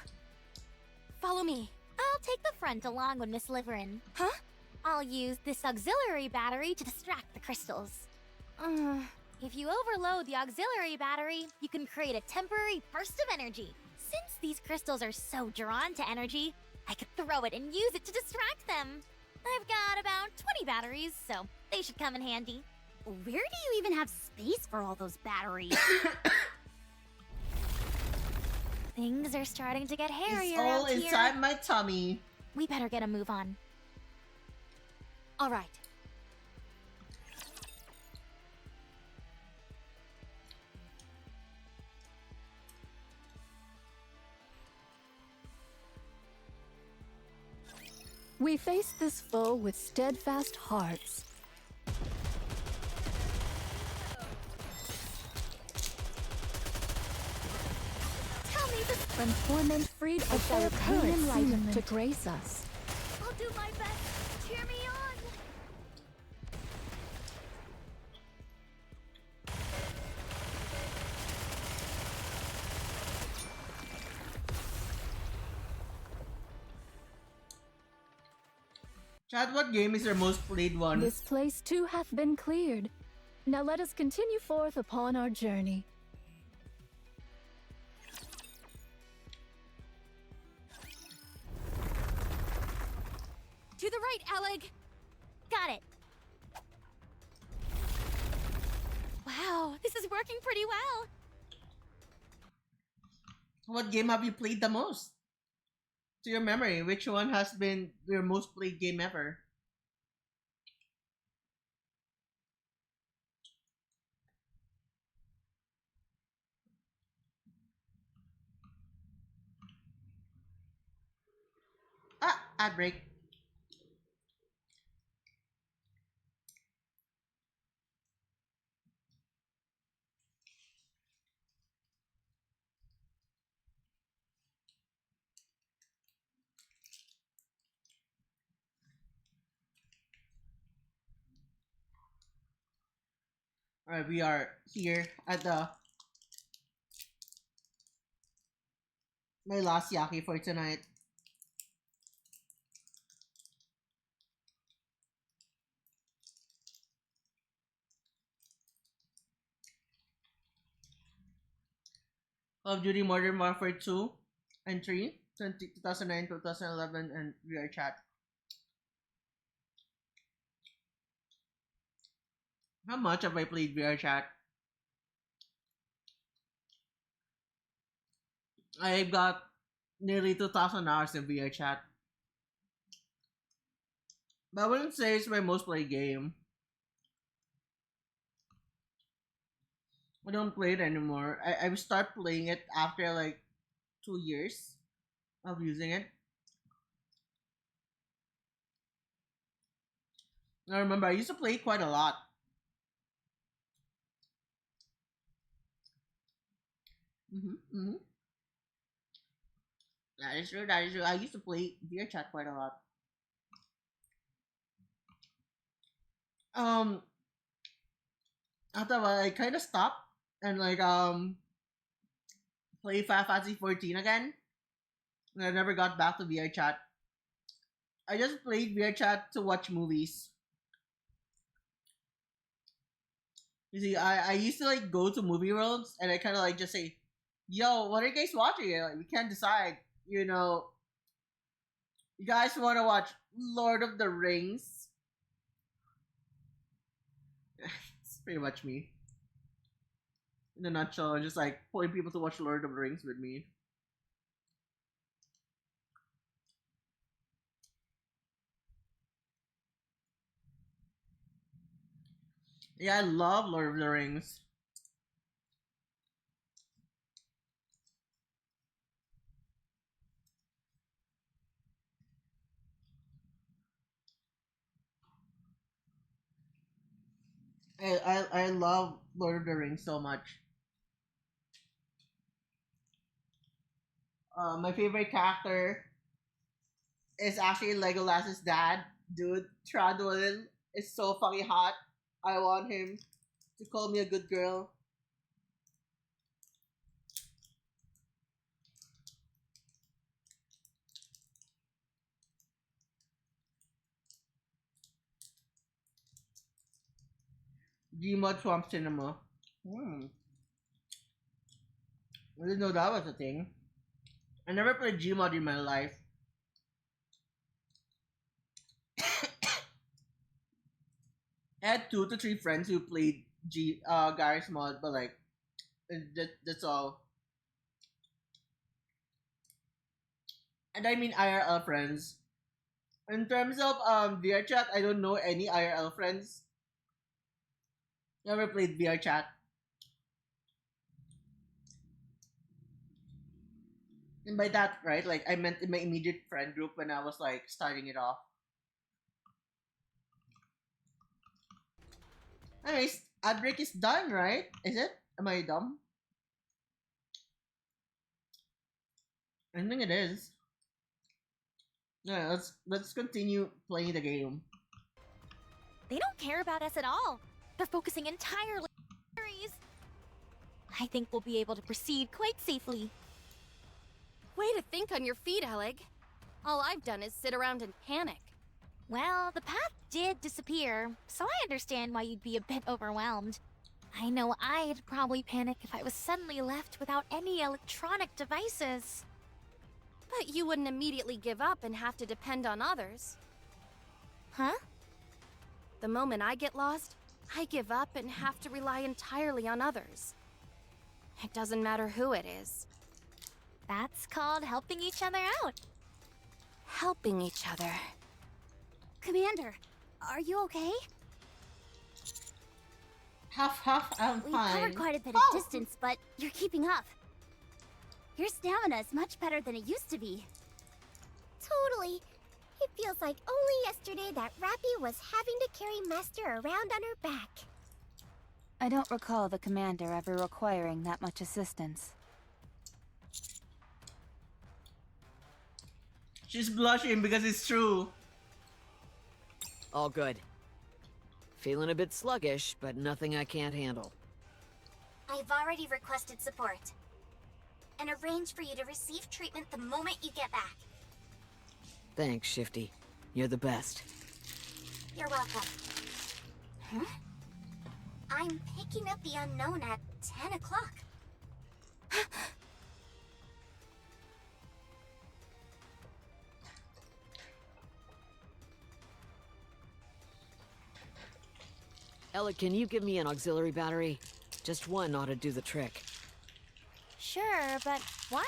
Follow me. I'll take the front along with Miss Liverin. Huh? I'll use this auxiliary battery to distract the crystals. If you overload the auxiliary battery, you can create a temporary burst of energy. Since these crystals are so drawn to energy, I could throw it and use it to distract them. I've got about 20 batteries, so they should come in handy. Where do you even have space for all those batteries? Things are starting to get hairy It's all around here. inside my tummy. We better get a move on. All right. We face this foe with steadfast hearts. Tell me this. From torment freed of their current enlightenment to grace us. I'll do my best. Cheer me on. Chad, what game is your most played one? This place too hath been cleared. Now let us continue forth upon our journey. To the right, Alec! Got it. Wow, this is working pretty well. What game have you played the most? To your memory, which one has been your most played game ever? Ah, ad break. Alright, we are here at the my last yaki for tonight. Call of Duty Modern Warfare 2 and 3, 2009, 2011, and VR chat. How much have I played VR chat? I've got nearly 2,000 hours in VR chat. But I wouldn't say it's my most played game. I don't play it anymore. I start playing it after like 2 years of using it. I remember I used to play quite a lot. Mm-hmm. That is true. That is true. I used to play VR chat quite a lot. Um, After a while, I kind of stopped and like play Final Fantasy 14 again. And I never got back to VR chat. I just played VR chat to watch movies. You see, I used to like go to movie worlds and I kind of like just say, "Yo, what are you guys watching?" Like, we can't decide. You know, you guys want to watch Lord of the Rings? It's pretty much me. In a nutshell, just like pulling people to watch Lord of the Rings with me. Yeah, I love Lord of the Rings. I love Lord of the Rings so much. My favorite character is actually Legolas's dad. Dude, Thranduil is so fucking hot. I want him to call me a good girl. Gmod Swamp Cinema. I didn't know that was a thing. I never played Gmod in my life. I had 2 to 3 friends who played Garry's Mod, but like that's all. And I mean IRL friends. In terms of VR chat, I don't know any IRL friends. Never played VR chat. And by that, right, like I meant in my immediate friend group when I was like starting it off. Anyways, ad break is done, right? Is it? Am I dumb? I think it is. Yeah, let's continue playing the game. They don't care about us at all. They're focusing entirely on series. I think we'll be able to proceed quite safely. Way to think on your feet, Alec. All I've done is sit around and panic. Well, the path did disappear, so I understand why you'd be a bit overwhelmed. I know I'd probably panic if I was suddenly left without any electronic devices. But you wouldn't immediately give up and have to depend on others. Huh? The moment I get lost, I give up and have to rely entirely on others. It doesn't matter who it is. That's called helping each other out. Helping each other. Commander, are you okay? Half, I'm We've fine. covered quite a bit of distance, but you're keeping up. Your stamina is much better than it used to be. Totally. It feels like only yesterday that Rappy was having to carry Master around on her back. I don't recall the commander ever requiring that much assistance. She's blushing because it's true. All good. Feeling a bit sluggish, but nothing I can't handle. I've already requested support. And arranged for you to receive treatment the moment you get back. Thanks, Shifty. You're the best. You're welcome. Huh? I'm picking up the unknown at 10 o'clock. Ella, can you give me an auxiliary battery? Just one ought to do the trick. Sure, but why?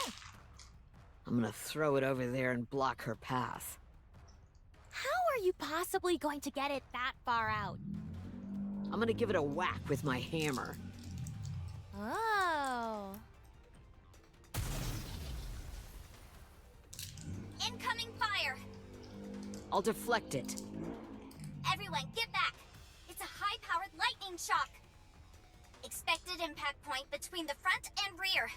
I'm gonna throw it over there and block her path. How are you possibly going to get it that far out? I'm gonna give it a whack with my hammer. Oh. Incoming fire! I'll deflect it. Everyone, get back! It's a high-powered lightning shock! Expected impact point between the front and rear.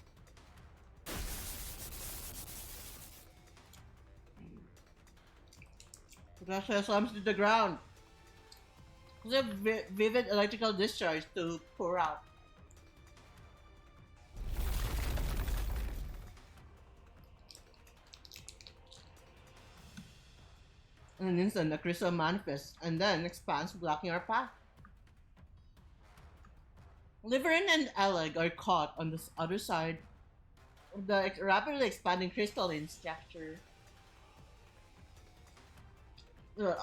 Russia slams to the ground. There's a vivid electrical discharge to pour out. In an instant, the crystal manifests and then expands, blocking our path. Liverin and Alec are caught on the other side of the rapidly expanding crystalline structure.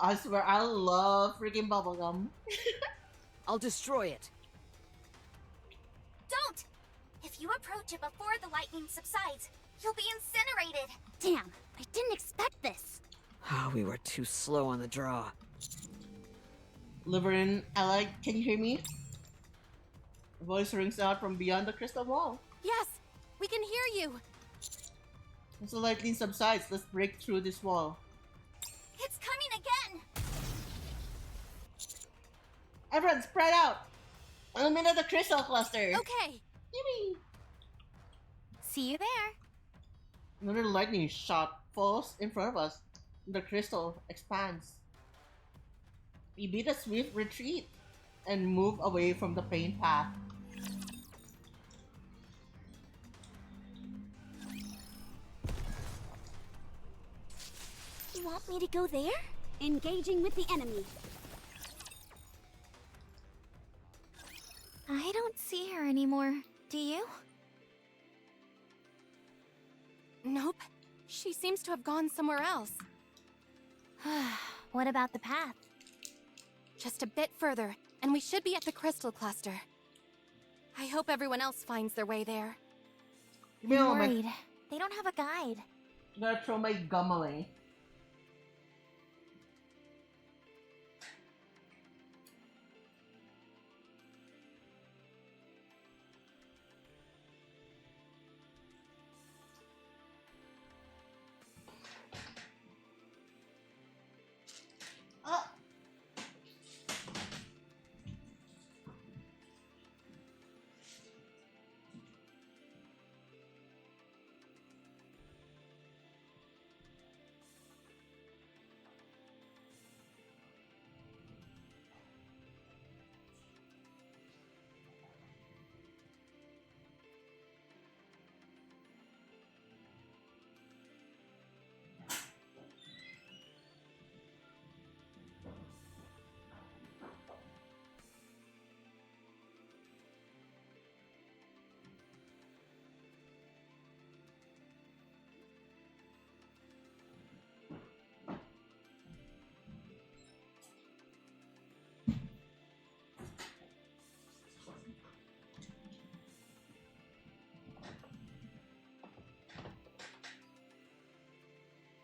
I swear, I love freaking bubblegum. I'll destroy it. Don't! If you approach it before the lightning subsides, you'll be incinerated. Damn, I didn't expect this. Oh, we were too slow on the draw. Liverin, Alec, can you hear me? A voice rings out from beyond the crystal wall. Yes, we can hear you. As the lightning subsides, let's break through this wall. It's coming again! Everyone, spread out! Eliminate the crystal cluster! Okay. Yippee! See you there. Another lightning shot falls in front of us. The crystal expands. We beat a swift retreat and move away from the pain path. You want me to go there? Engaging with the enemy. I don't see her anymore. Do you? Nope. She seems to have gone somewhere else. What about the path? Just a bit further, and we should be at the crystal cluster. I hope everyone else finds their way there. Give me a I'm moment. worried. They don't have a guide. I'm gonna throw my gum away. Ah!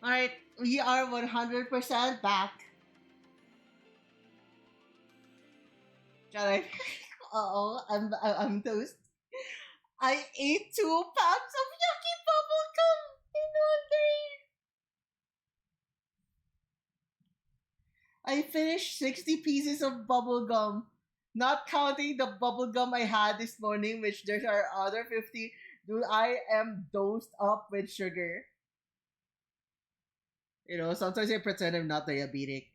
Alright, we are 100% back. Got Uh-oh, I'm toast. I ate 2 pounds of yucky bubblegum in 1 day. I finished 60 pieces of bubblegum, not counting the bubblegum I had this morning, which there are other 50. Dude, I am dosed up with sugar. You know, sometimes I pretend I'm not diabetic.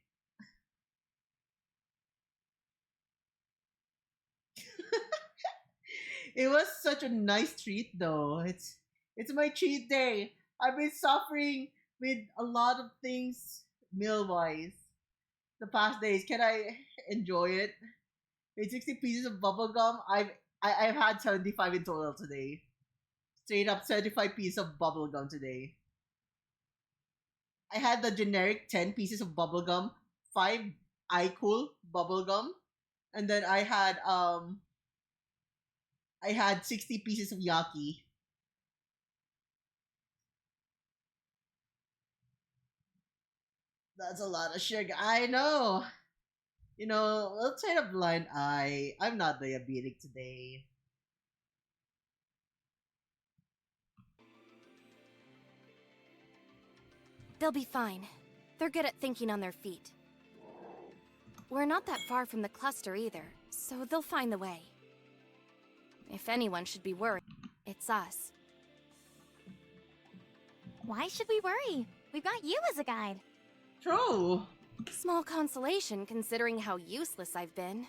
It was such a nice treat though. It's my cheat day. I've been suffering with a lot of things meal-wise the past days. Can I enjoy it? With 60 pieces of bubblegum, I've had 75 in total today. Straight up 75 pieces of bubblegum today. I had the generic 10 pieces of bubblegum, 5 iCool bubblegum, and then I had 60 pieces of yaki. That's a lot of sugar. I know. You know, let's say a blind eye. I'm not diabetic today. They'll be fine. They're good at thinking on their feet. We're not that far from the cluster either, so they'll find the way. If anyone should be worried, it's us. Why should we worry? We've got you as a guide. True. Small consolation considering how useless I've been.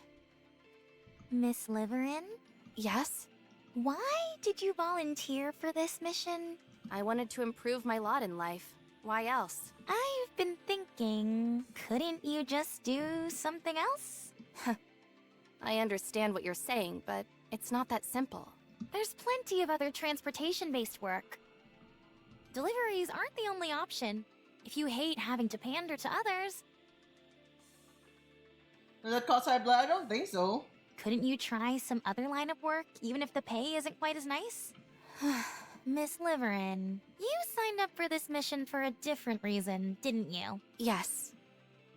Miss Liverin? Yes? Why did you volunteer for this mission? I wanted to improve my lot in life. Why else? I've been thinking, couldn't you just do something else? I understand what you're saying, but it's not that simple. There's plenty of other transportation-based work. Deliveries aren't the only option. If you hate having to pander to others, Does that cost high blood? I don't think so. couldn't you try some other line of work, even if the pay isn't quite as nice? Miss Liverin, you signed up for this mission for a different reason, didn't you? Yes.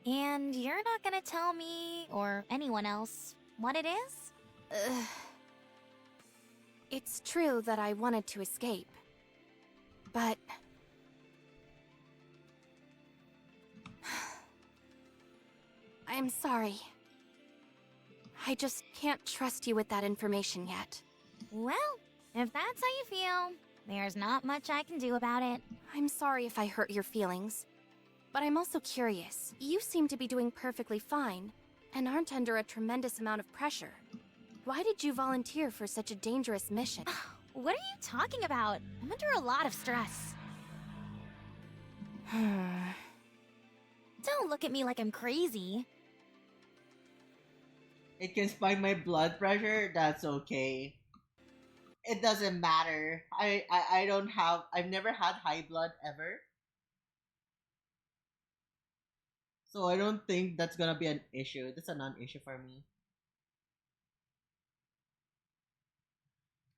And you're not gonna tell me, or anyone else, what it is? It's true that I wanted to escape. But... I am sorry. I just can't trust you with that information yet. Well, if that's how you feel, there's not much I can do about it. I'm sorry if I hurt your feelings. But I'm also curious. You seem to be doing perfectly fine, and aren't under a tremendous amount of pressure. Why did you volunteer for such a dangerous mission? What are you talking about? I'm under a lot of stress. Don't look at me like I'm crazy. It can spike my blood pressure. That's okay. It doesn't matter. I don't have. I've never had high blood ever. So I don't think that's gonna be an issue. That's a non-issue for me.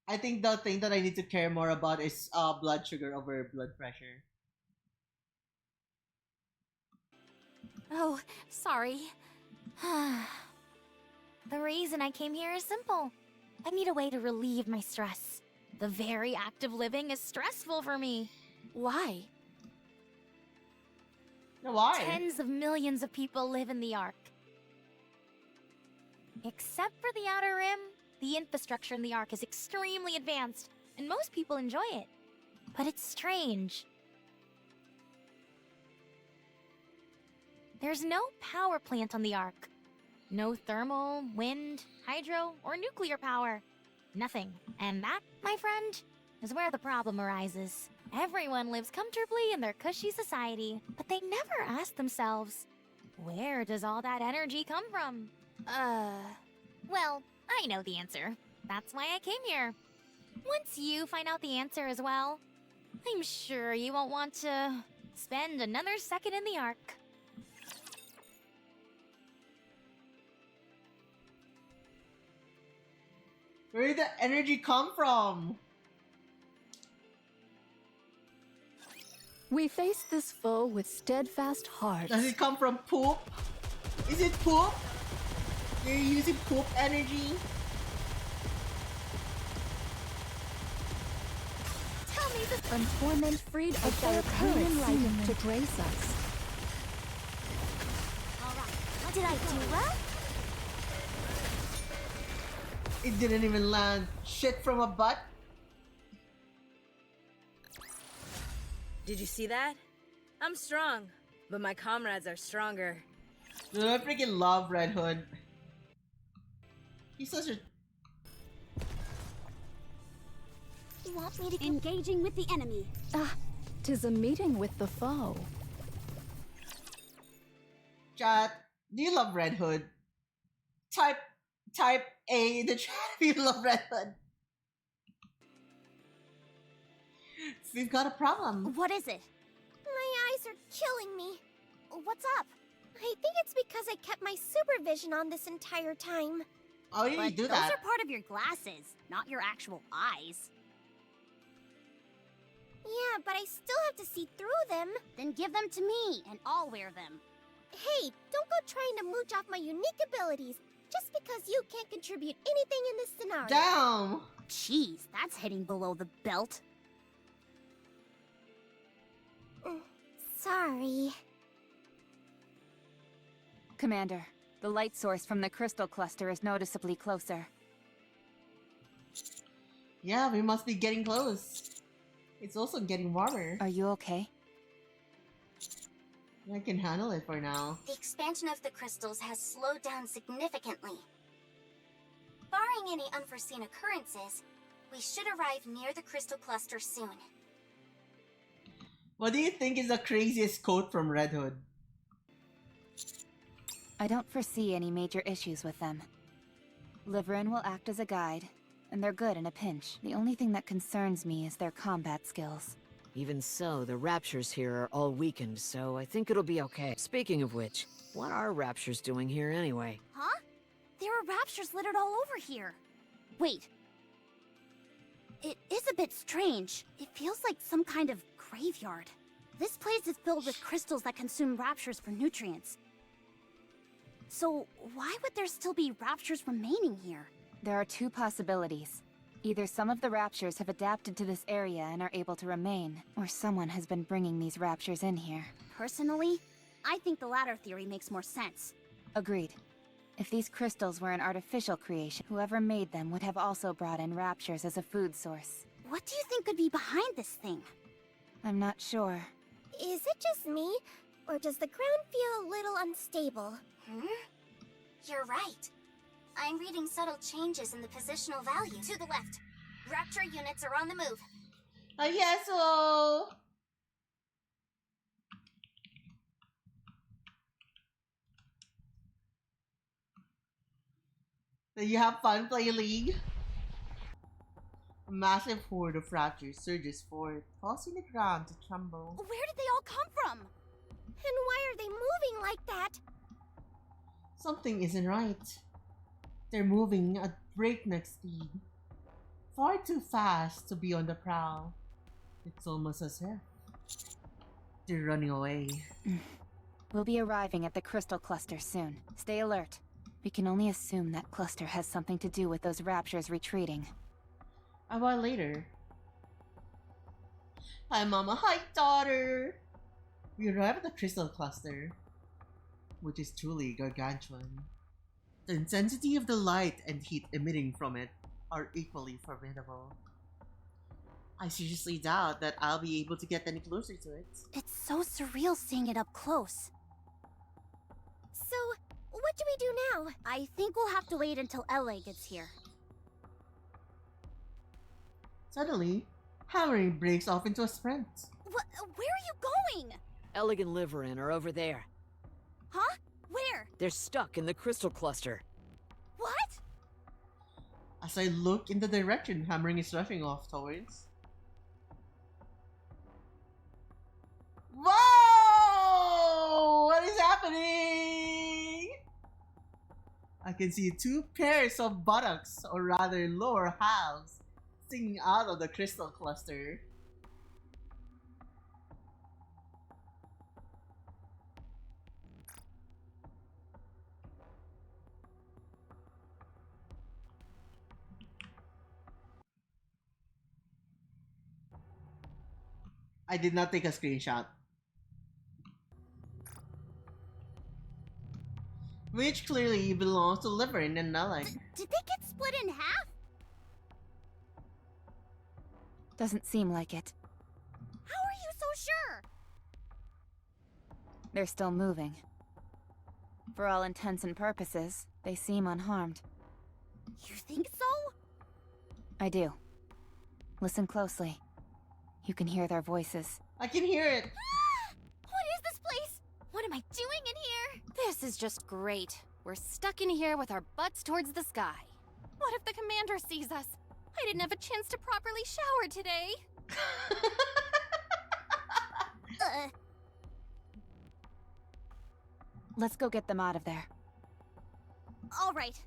I think the thing that I need to care more about is blood sugar over blood pressure. Oh, sorry. The reason I came here is simple. I need a way to relieve my stress. The very act of living is stressful for me. Why? Why? Tens of millions of people live in the Ark. Except for the Outer Rim, the infrastructure in the Ark is extremely advanced, and most people enjoy it. But it's strange. There's no power plant on the Ark. No thermal, wind, hydro, or nuclear power. Nothing. And that, my friend, is where the problem arises. Everyone lives comfortably in their cushy society, but they never ask themselves, where does all that energy come from? Well, I know the answer. That's why I came here. Once you find out the answer as well, I'm sure you won't want to spend another second in the Ark. Where did the energy come from? We face this foe with steadfast hearts. Does it come from poop? Is it poop? You're using poop energy? Tell me the From torment freed of their current light to grace us. Alright, did I do well? It didn't even land. Shit from a butt? Did you see that? I'm strong, but my comrades are stronger. Dude, I freaking love Red Hood. He's such a... You want me to engaging with the enemy? Tis a meeting with the foe. Chat, do you love Red Hood? Type A in the chat if you love Red Hood. We've got a problem. What is it? My eyes are killing me. What's up? I think it's because I kept my supervision on this entire time. Oh, you But do those that. are part of your glasses, not your actual eyes. Yeah, but I still have to see through them. Then give them to me, and I'll wear them. Hey, don't go trying to mooch off my unique abilities just because you can't contribute anything in this scenario. Damn! Jeez, that's hitting below the belt. Sorry. Commander, the light source from the crystal cluster is noticeably closer. Yeah, we must be getting close. It's also getting warmer. Are you okay? I can handle it for now. The expansion of the crystals has slowed down significantly. Barring any unforeseen occurrences, we should arrive near the crystal cluster soon. What do you think is the craziest quote from Red Hood? I don't foresee any major issues with them. Liverin will act as a guide, and they're good in a pinch. The only thing that concerns me is their combat skills. Even so, the raptures here are all weakened, so I think it'll be okay. Speaking of which, what are raptures doing here anyway? Huh? There are raptures littered all over here. Wait. It is a bit strange. It feels like some kind of graveyard. This place is filled with crystals that consume raptures for nutrients. So, why would there still be raptures remaining here? There are two possibilities. Either some of the raptures have adapted to this area and are able to remain, or someone has been bringing these raptures in here. Personally, I think the latter theory makes more sense. Agreed. If these crystals were an artificial creation, whoever made them would have also brought in raptures as a food source. What do you think could be behind this thing? I'm not sure. Is it just me, or does the ground feel a little unstable? You're right. I'm reading subtle changes in the positional value. To the left. Rapture units are on the move. Yes, hello! Did you have fun playing League? A massive horde of raptors surges forward, causing the ground to tremble. Where did they all come from? And why are they moving like that? Something isn't right. They're moving at breakneck speed. Far too fast to be on the prowl. It's almost as if they're running away. We'll be arriving at the crystal cluster soon. Stay alert. We can only assume that cluster has something to do with those raptures retreating. A while later. Hi, Mama. Hi, daughter. We arrive at the crystal cluster, which is truly gargantuan. The intensity of the light and heat emitting from it are equally formidable. I seriously doubt that I'll be able to get any closer to it. It's so surreal seeing it up close. So, what do we do now? I think we'll have to wait until LA gets here. Suddenly, Hammering breaks off into a sprint. Where are you going? Eleg and Liverin are over there. Huh? Where? They're stuck in the crystal cluster. What? As I look in the direction Hammering is rushing off towards. Whoa! What is happening? I can see two pairs of buttocks, or rather lower halves, sticking out of the crystal cluster. I did not take a screenshot. Which clearly belongs to Liverin and Nelek. Did they get split in half? Doesn't seem like it. How are you so sure? They're still moving. For all intents and purposes, they seem unharmed. You think so? I do. Listen closely. You can hear their voices. I can hear it! What is this place? What am I doing in here? This is just great. We're stuck in here with our butts towards the sky. What if the commander sees us? I didn't have a chance to properly shower today. Let's go get them out of there. All right.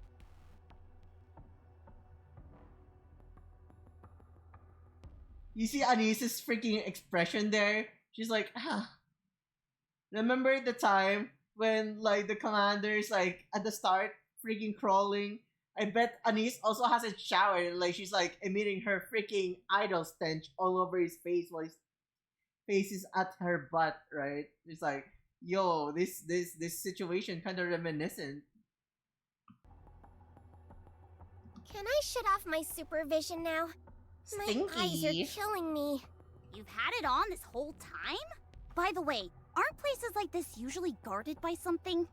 You see Anise's freaking expression there? She's like, ah. Remember the time when like the commander's like at the start freaking crawling? I bet Anise also has a shower. Like she's like emitting her freaking idol stench all over his face while his face is at her butt, right? It's like, yo, this situation kind of reminiscent. Can I shut off my supervision now? My eyes are killing me. You've had it on this whole time? By the way, aren't places like this usually guarded by something?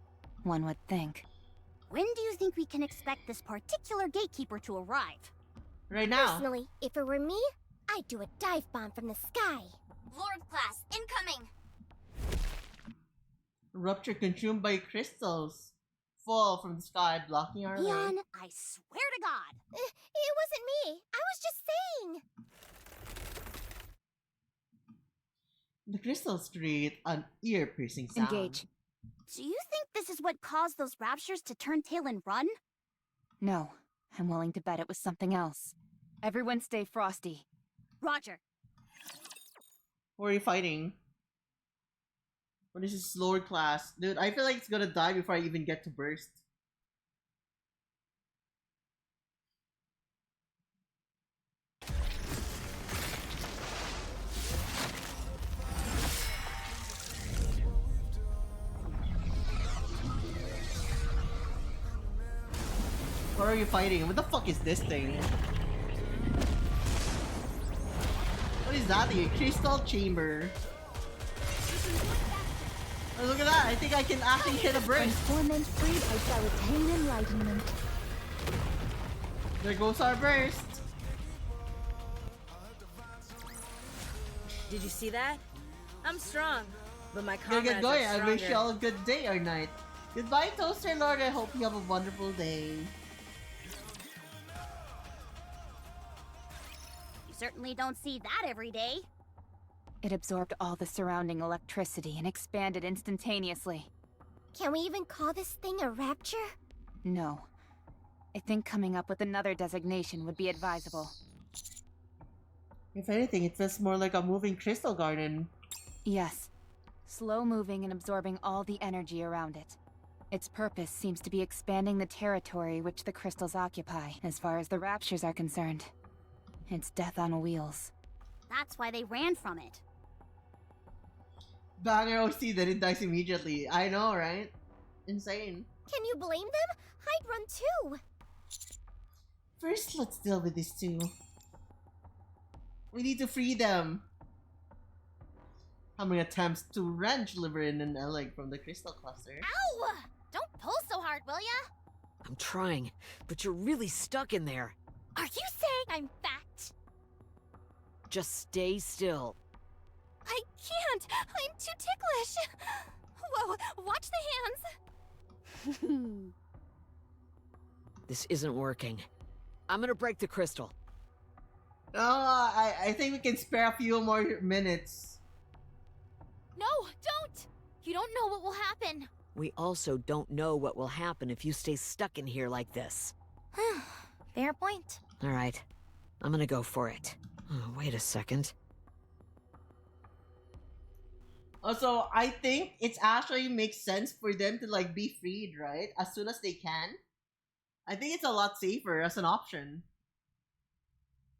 One would think. When do you think we can expect this particular gatekeeper to arrive? Right now. Personally, if it were me, I'd do a dive bomb from the sky. Lord class, incoming! Rupture consumed by crystals. Fall from the sky, blocking our way. Leon, I swear to God! It wasn't me. I was just saying. The crystals create an ear-piercing sound. Engage. Do you think this is what caused those raptures to turn tail and run? No. I'm willing to bet it was something else. Everyone stay frosty. Roger. Who are you fighting? What is this Lord class? Dude, I feel like it's gonna die before I even get to burst. What are you fighting? What the fuck is this thing? What is that thing? A crystal chamber. Oh, look at that! I think I can actually hit a burst. When torment freed, I shall attain enlightenment. There goes our burst. Did you see that? I'm strong, but my Gotta comrades get going. are I stronger. wish you all a good day or night. Goodbye, Toaster Lord. I hope you have a wonderful day. You certainly don't see that every day. It absorbed all the surrounding electricity and expanded instantaneously. Can we even call this thing a rapture? No. I think coming up with another designation would be advisable. If anything, it feels more like a moving crystal garden. Yes. Slow moving and absorbing all the energy around it. Its purpose seems to be expanding the territory which the crystals occupy, as far as the raptures are concerned. It's death on wheels. That's why they ran from it. Banger OC, then it dies immediately. I know, right? Insane. Can you blame them? I'd run too. First, let's deal with these two. We need to free them. How many attempts to wrench Liverin and Eleg from the crystal cluster? Ow! Don't pull so hard, will ya? I'm trying, but you're really stuck in there. Are you saying I'm fat? Just stay still. I can't! I'm too ticklish! Whoa, watch the hands! This isn't working. I'm gonna break the crystal. Oh, I think we can spare a few more minutes. No, don't! You don't know what will happen. We also don't know what will happen if you stay stuck in here like this. Fair point. Alright, I'm gonna go for it. Oh, wait a second. Also, I think it actually makes sense for them to like be freed, right? As soon as they can. I think it's a lot safer as an option.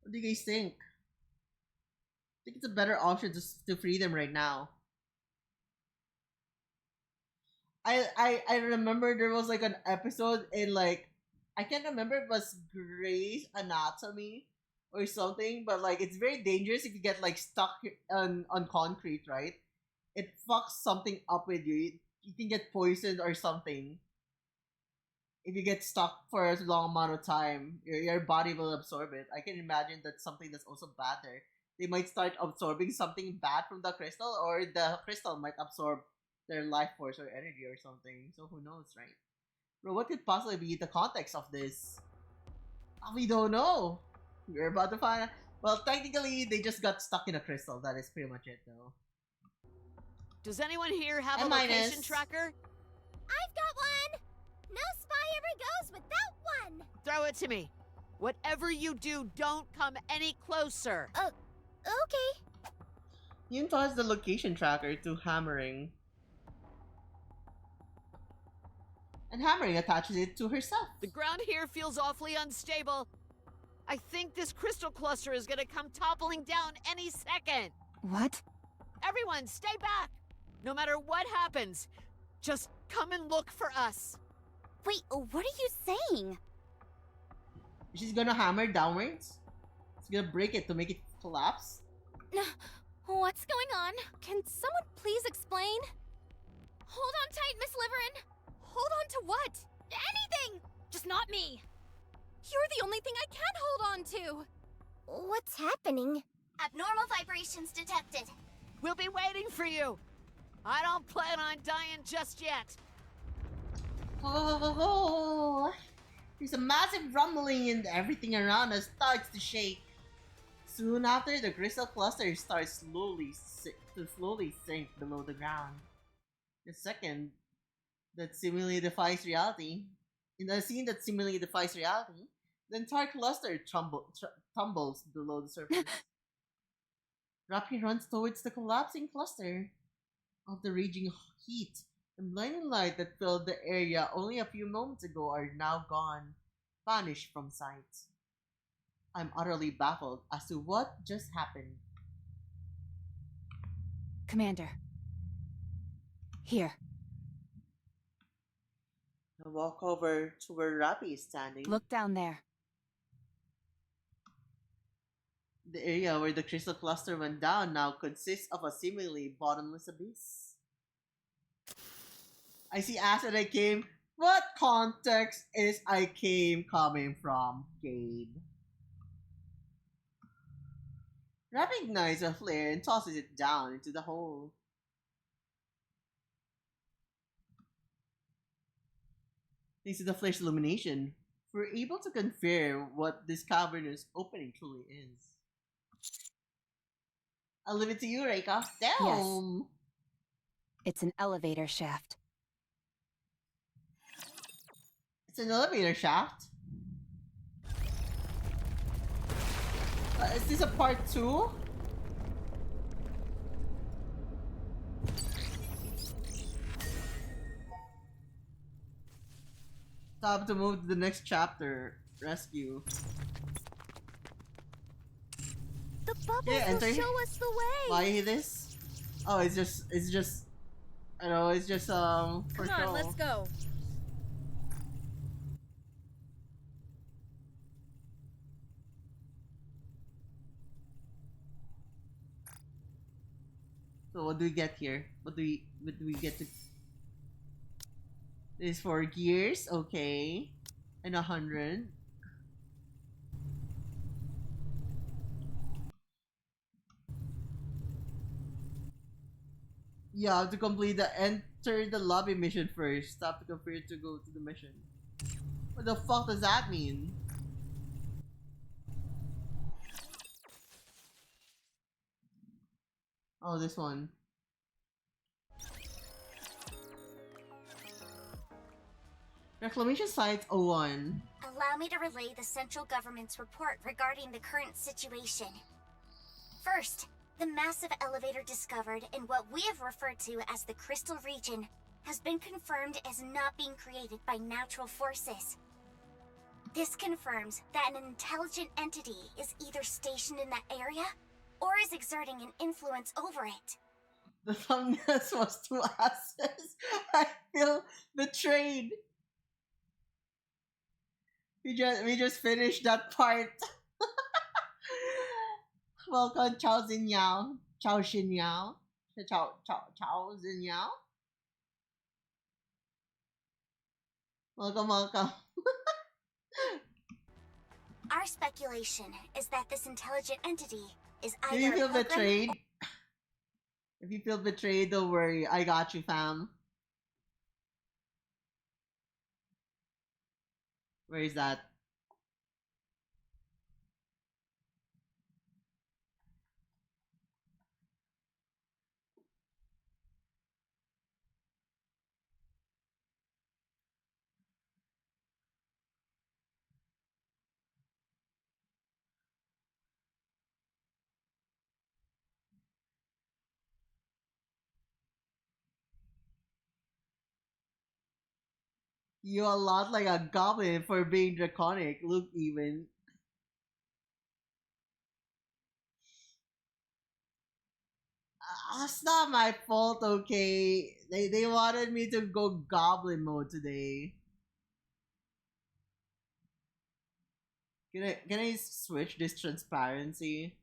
What do you guys think? I think it's a better option to free them right now. I remember there was like an episode in like, I can't remember if it was Grey's Anatomy or something, but like it's very dangerous if you get like stuck on concrete, right? It fucks something up with you. You can get poisoned or something. If you get stuck for a long amount of time, your body will absorb it. I can imagine that's something that's also bad there. They might start absorbing something bad from the crystal, or the crystal might absorb their life force or energy or something. So who knows, right? Bro, what could possibly be the context of this? We don't know. We're about to find out. Well, technically, they just got stuck in a crystal. That is pretty much it, though. Does anyone here have a minus. location tracker? I've got one! No spy ever goes without one! Throw it to me. Whatever you do, don't come any closer. Okay. Yun tosses the location tracker to Hammering. And Hammering attaches it to herself. The ground here feels awfully unstable. I think this crystal cluster is gonna come toppling down any second. What? Everyone, stay back! No matter what happens, just come and look for us. Wait, what are you saying? She's gonna hammer downwards. It's gonna break it to make it collapse. What's going on? Can someone please explain? Hold on tight, Miss Liverin. Hold on to what? Anything! Just not me. You're the only thing I can hold on to. What's happening? Abnormal vibrations detected. We'll be waiting for you. I don't plan on dying just yet. Oh, there's a massive rumbling and everything around us starts to shake. Soon after, the crystal cluster starts to slowly sink below the ground. The second that seemingly defies reality. In a scene that seemingly defies reality, the entire cluster tumbles below the surface. Rappy runs towards the collapsing cluster. Of the raging heat and blinding light that filled the area only a few moments ago are now gone, vanished from sight. I'm utterly baffled as to what just happened. Commander. Here. I walk over to where Rappy is standing. Look down there. The area where the crystal cluster went down now consists of a seemingly bottomless abyss. I see acid I came. What context is I came coming from, Gabe? Recognize a flare and tosses it down into the hole. Thanks to the flare's illumination, we're able to confirm what this cavernous opening truly is. I'll leave it to you, Reika. Damn! Yes. It's an elevator shaft. It's an elevator shaft? Is this a part 2? Time to move to the next chapter. Rescue. The bubbles Yeah, will show us the way. Why this? Oh, it's just. I know, it's just for Come on, show. let's go. So what do we get here? What do we get to? This is for gears, okay, and 100. You have to complete the enter the lobby mission first. Stop the computer to go to the mission. What the fuck does that mean? Oh, this one. Reclamation Site 01. Allow me to relay the central government's report regarding the current situation. First, the massive elevator discovered in what we have referred to as the Crystal Region has been confirmed as not being created by natural forces. This confirms that an intelligent entity is either stationed in that area or is exerting an influence over it. The thumbnail was 2 asses. I feel betrayed. We just finished that part. Welcome, Chao Xinyao. Chao Xinyao. Chao Xinyao. Welcome. Our speculation is that this intelligent entity is Do either you a feel program betrayed? If you feel betrayed, don't worry. I got you, fam. Where is that? You a lot like a goblin for being draconic. Look, even. It's not my fault, okay? They wanted me to go goblin mode today. Can I switch this transparency?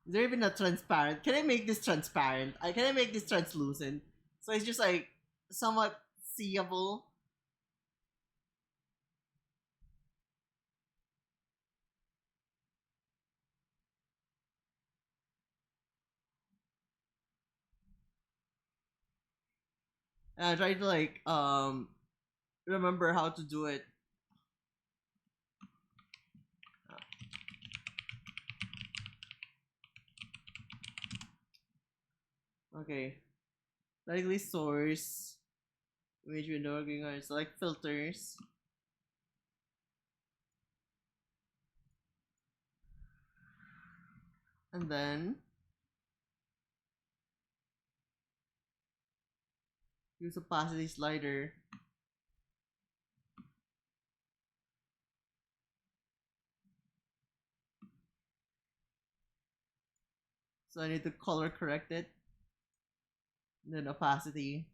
Is there even a transparent? Can I make this transparent? Can I make this translucent? So it's just like somewhat seeable. And I try to like remember how to do it. Okay. Likely source. Image window working on select filters. And then use opacity slider. So I need to color correct it. And then opacity.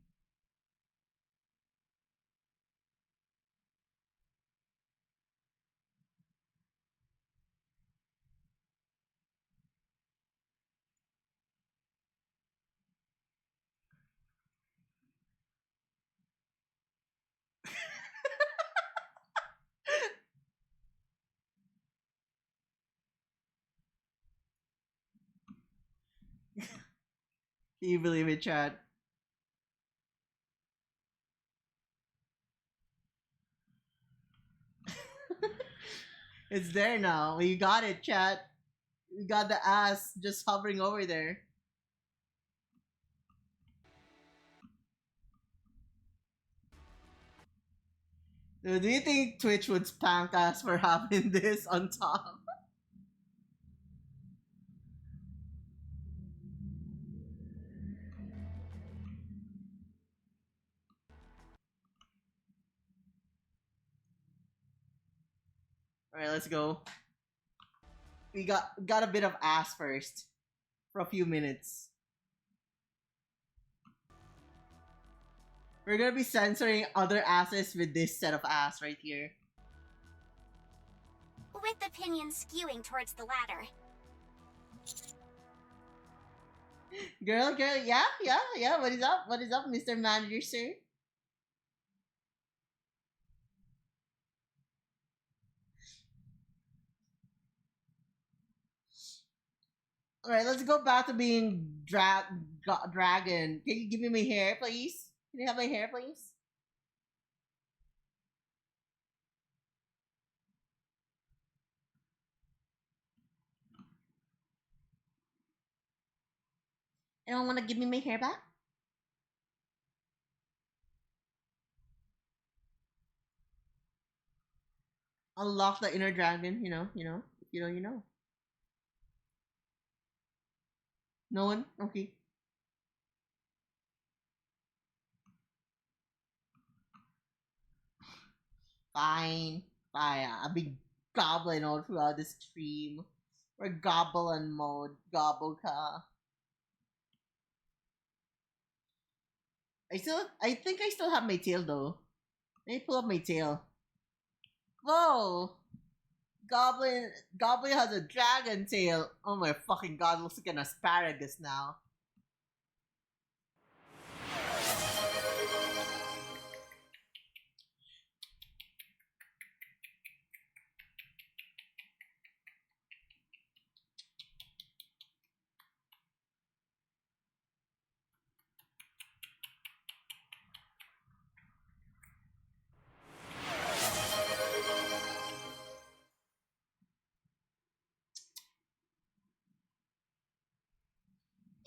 Can you believe it, chat? It's there now. You got it, chat. You got the ass just hovering over there. Dude, do you think Twitch would spank us for having this on top? Alright, let's go. We got a bit of ass first. For a few minutes. We're gonna be censoring other asses with this set of ass right here. With opinions skewing towards the latter. Girl, yeah. What is up? What is up, Mr. Manager, sir? Alright, let's go back to being dragon. Can you give me my hair, please? Can you have my hair, please? Anyone want to give me my hair back? Unlock the inner dragon, you know. If you know, you know. No one? Okay. Fine. Fine. I'll be gobbling all throughout the stream. We're goblin mode. Gobble ka. I think I still have my tail though. Let me pull up my tail. Whoa! Goblin has a dragon tail. Oh my fucking god, looks like an asparagus now.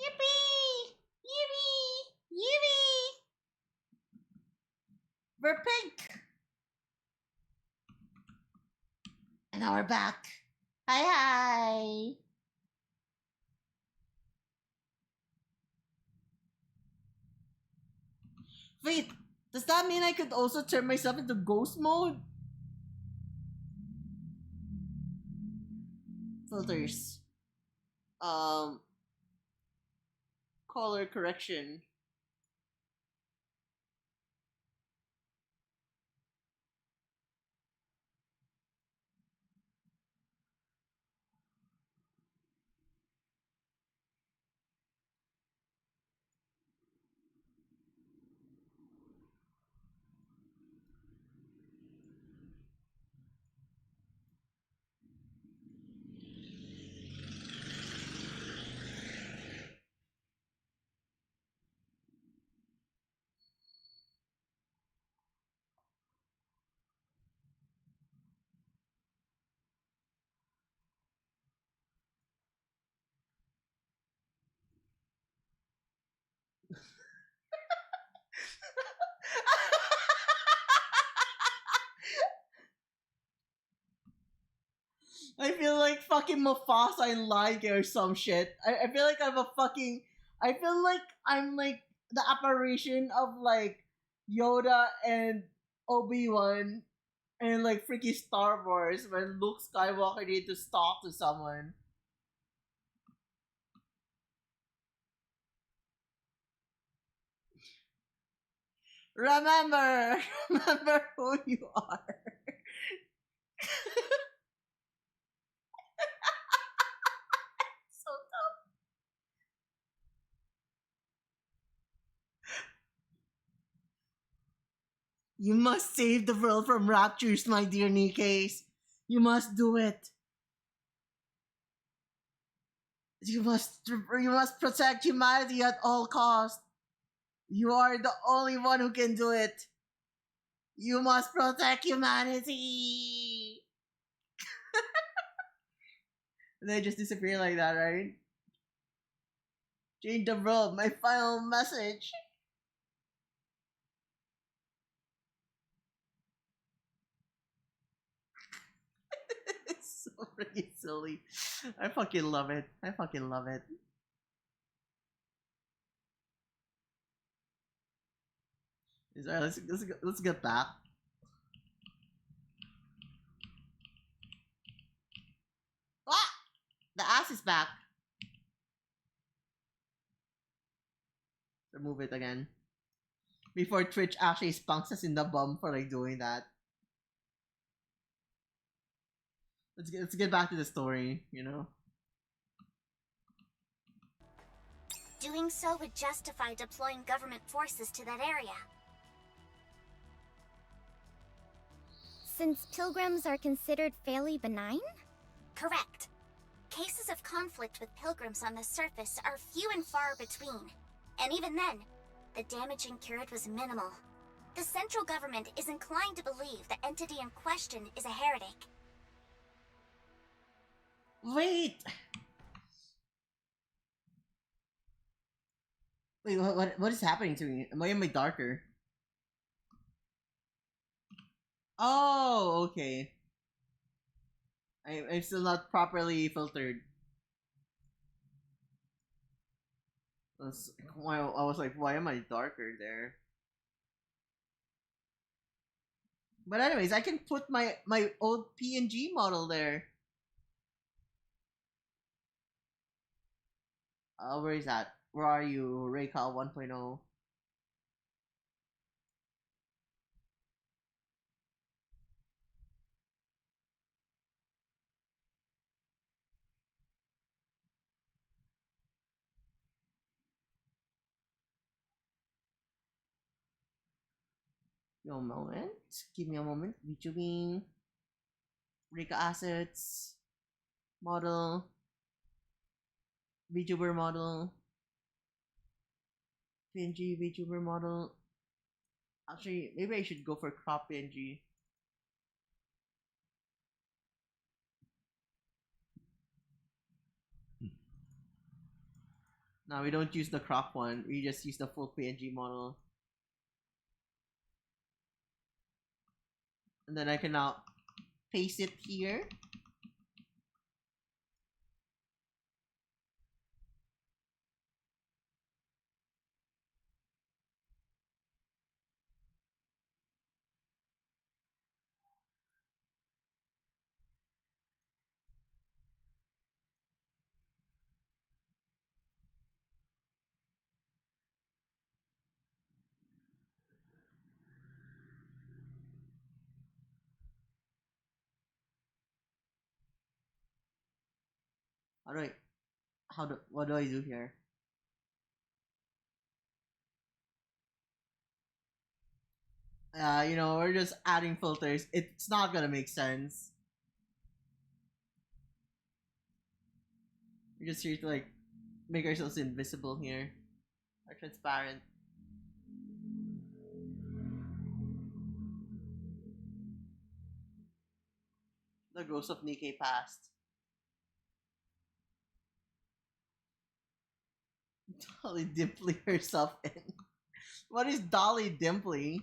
Yippee! Yippee! Yippee! We're pink! And now we're back. Hi, hi. Wait, does that mean I could also turn myself into ghost mode? Filters. Um, color correction. I feel like fucking Mufasa in Lion King or some shit. I feel like I'm a fucking. I feel like I'm like the apparition of like Yoda and Obi-Wan and like freaking Star Wars when Luke Skywalker needed to talk to someone. Remember, remember who you are. So you must save the world from raptures, my dear Nikes. You must do it. You must protect humanity at all costs. You are the only one who can do it. You must protect humanity. And they just disappear like that, right? Change the world, my final message. It's so freaking silly. I fucking love it. I fucking love it. Alright, let's get back. Ah! The ass is back. Remove it again. Before Twitch actually spunks us in the bum for like doing that. Let's get back to the story, you know? Doing so would justify deploying government forces to that area. Since pilgrims are considered fairly benign? Correct. Cases of conflict with pilgrims on the surface are few and far between. And even then, the damage incurred was minimal. The central government is inclined to believe the entity in question is a heretic. Wait! Wait, what is happening to me? Why am I darker? Oh, okay. I'm still not properly filtered. I was like, why am I darker there? But anyways, I can put my old PNG model there. Where is that? Where are you, Raycal 1.0? Give me a moment. Give me a moment. VTubing. Rayca assets. Model. VTuber model. PNG VTuber model. Actually, maybe I should go for crop PNG. Now we don't use the crop one. We just use the full PNG model. And then I can now paste it here. How do I? What do I do here? We're just adding filters. It's not gonna make sense. We're just here to like make ourselves invisible here, or transparent. The ghost of Nikkei passed. Dolly Dimply herself in. What is Dolly Dimply?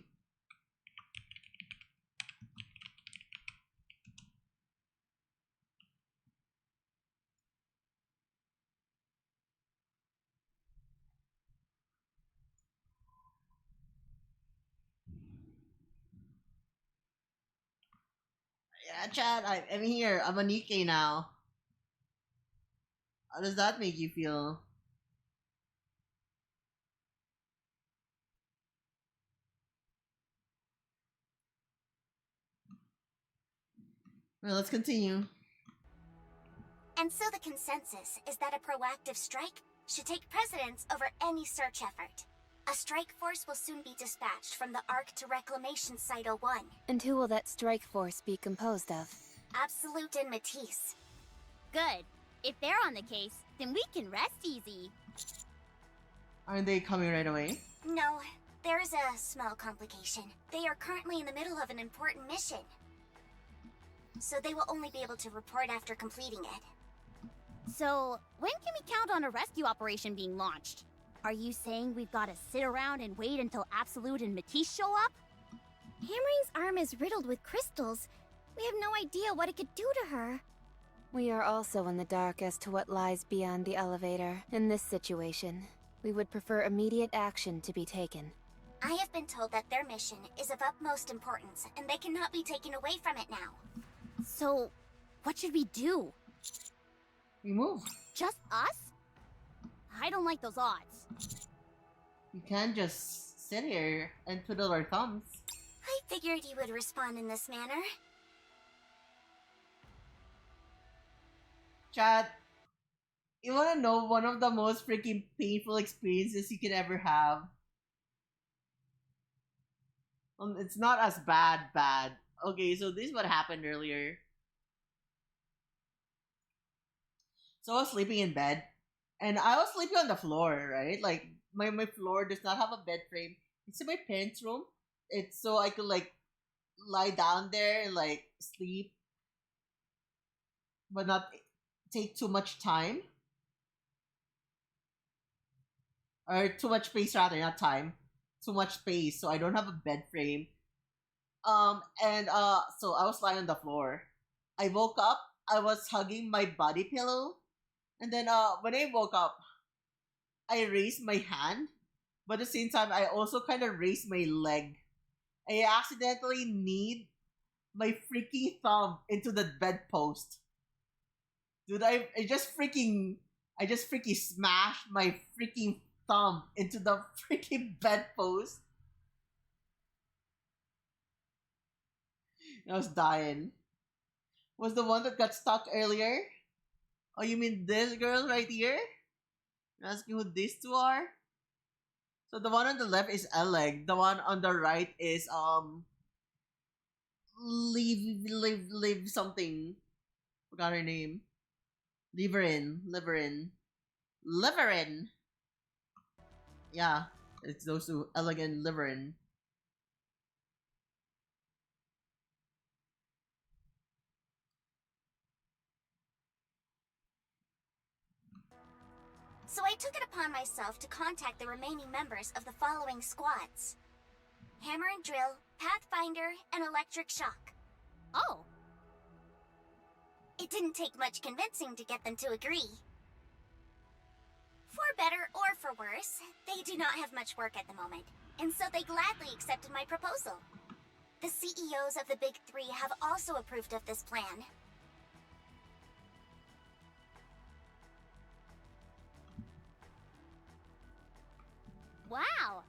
Yeah, Chad, I'm here. I'm a Nikkei now. How does that make you feel? Well, let's continue. And so the consensus is that a proactive strike should take precedence over any search effort. A strike force will soon be dispatched from the Ark to Reclamation Site 01. And who will that strike force be composed of? Absolute and Matisse. Good. If they're on the case, then we can rest easy. Aren't they coming right away? No, there is a small complication. They are currently in the middle of an important mission. So they will only be able to report after completing it. So, when can we count on a rescue operation being launched? Are you saying we've got to sit around and wait until Absolute and Matisse show up? Hammering's arm is riddled with crystals. We have no idea what it could do to her. We are also in the dark as to what lies beyond the elevator. In this situation, we would prefer immediate action to be taken. I have been told that their mission is of utmost importance, and they cannot be taken away from it now. So, what should we do? We move. Just us? I don't like those odds. We can't just sit here and twiddle our thumbs. I figured you would respond in this manner. Chad, you wanna know one of the most freaking painful experiences you could ever have? It's not as bad. Okay, so this is what happened earlier. So I was sleeping in bed, and I was sleeping on the floor, right? Like, my floor does not have a bed frame. It's in my parents' room. It's so I could, like, lie down there and, like, sleep, but not take too much time. Or too much space, rather, not time. Too much space, so I don't have a bed frame. So I was lying on the floor. I woke up, I was hugging my body pillow, and then when I woke up, I raised my hand, but at the same time I also kind of raised my leg. I accidentally kneed my freaking thumb into the bedpost. Dude, I just freaking smashed my freaking thumb into the freaking bedpost. I was dying. Was the one that got stuck earlier? Oh, you mean this girl right here? You're asking who these two are? So the one on the left is Eleg. The one on the right is Live something. Forgot her name. Liverin. Yeah, it's those two, Eleg and Liverin. So I took it upon myself to contact the remaining members of the following squads: Hammer and Drill, Pathfinder, and Electric Shock. Oh. It didn't take much convincing to get them to agree. For better or for worse, they do not have much work at the moment, and so they gladly accepted my proposal. The CEOs of the Big Three have also approved of this plan. Wow!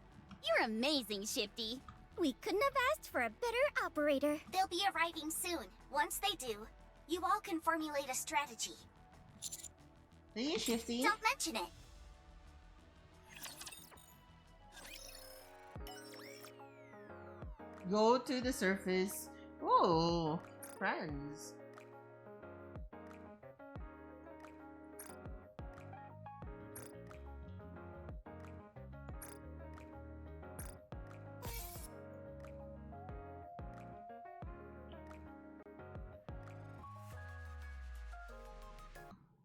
You're amazing, Shifty. We couldn't have asked for a better operator. They'll be arriving soon. Once they do, you all can formulate a strategy. Hey, Shifty. Don't mention it. Go to the surface. Oh, friends.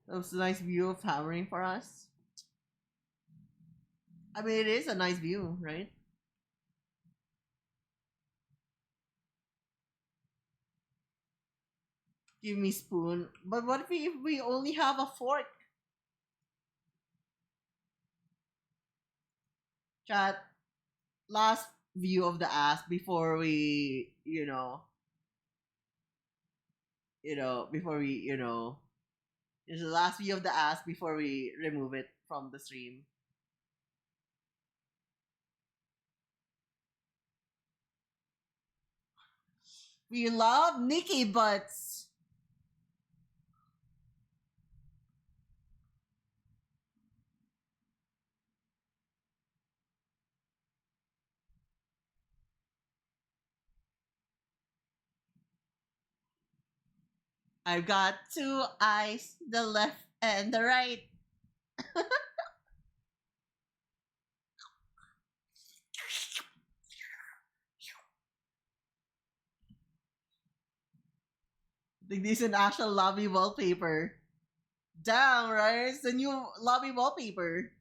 That was a nice view of hammering for us. I mean, it is a nice view, right? Give me spoon. But what if we only have a fork? Chat, last view of the ass before we, before we, it's the last view of the ass before we remove it from the stream. We love Nikki butts. I've got two eyes, the left and the right. I think this is an actual lobby wallpaper. Damn, right? It's the new lobby wallpaper.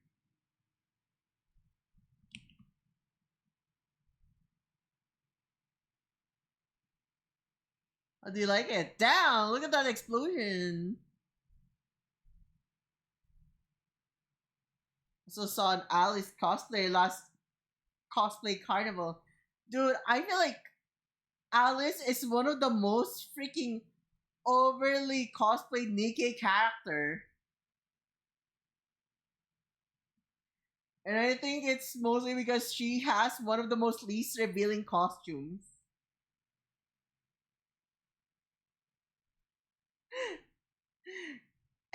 How do you like it? Damn, look at that explosion. Also saw an Alice cosplay last cosplay carnival. Dude, I feel like Alice is one of the most freaking overly cosplayed Nikkei character. And I think it's mostly because she has one of the most least revealing costumes.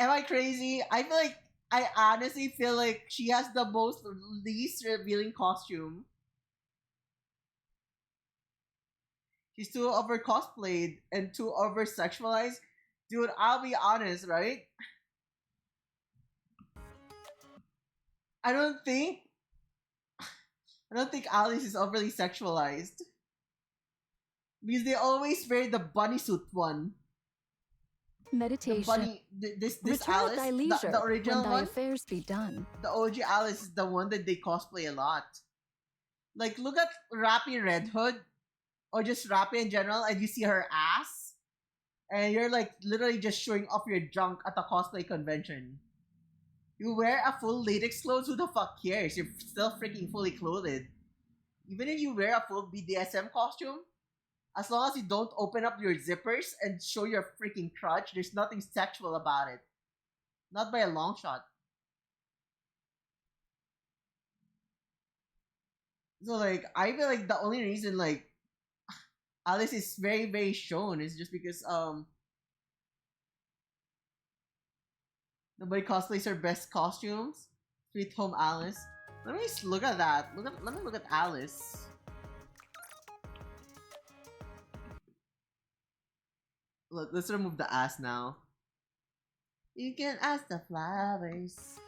Am I crazy? I honestly feel like she has the most least revealing costume. She's too over cosplayed and too over sexualized. Dude, I'll be honest, right? I don't think Alice is overly sexualized. Because they always wear the bunny suit one. Meditation. The bunny, this Return Alice, at thy leisure, the original when thy one, affairs be done. the OG Alice is the one that they cosplay a lot. Like, look at Rappy Red Hood, or just Rappy in general, and you see her ass, and you're like literally just showing off your junk at a cosplay convention. You wear a full latex clothes, who the fuck cares? You're still freaking fully clothed. Even if you wear a full BDSM costume, as long as you don't open up your zippers and show your freaking crotch, there's nothing sexual about it. Not by a long shot. So like, I feel like the only reason like Alice is very, very shown is just because nobody cosplays her best costumes. Sweet Home Alice. Let me just look at that. Let me look at Alice. Look, let's remove the ass now. You can ask the flowers.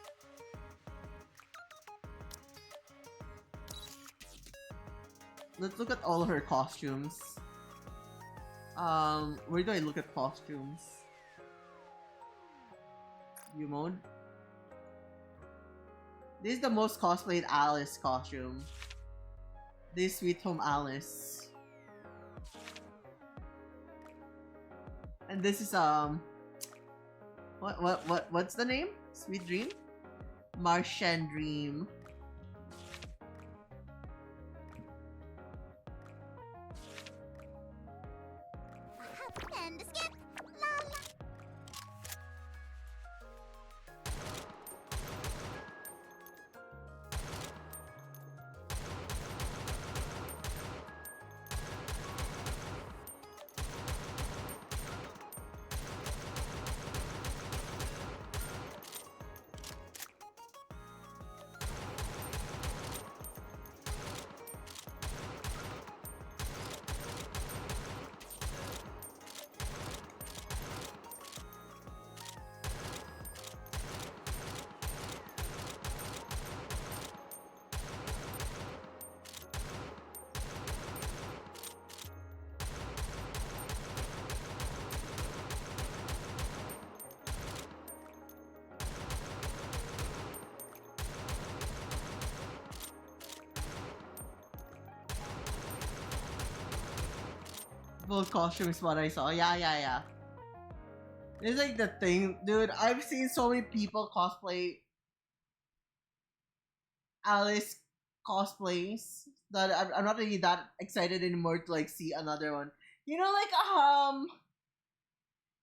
Let's look at all her costumes. Where do I look at costumes? View mode. This is the most cosplayed Alice costume. This Sweet Home Alice. And this is what's the name? Sweet Dream? Martian Dream. And skip. La la. Full costume is what I saw. Yeah. It's like the thing, dude. I've seen so many people cosplay Alice cosplays that I'm not really that excited anymore to like see another one. You know, like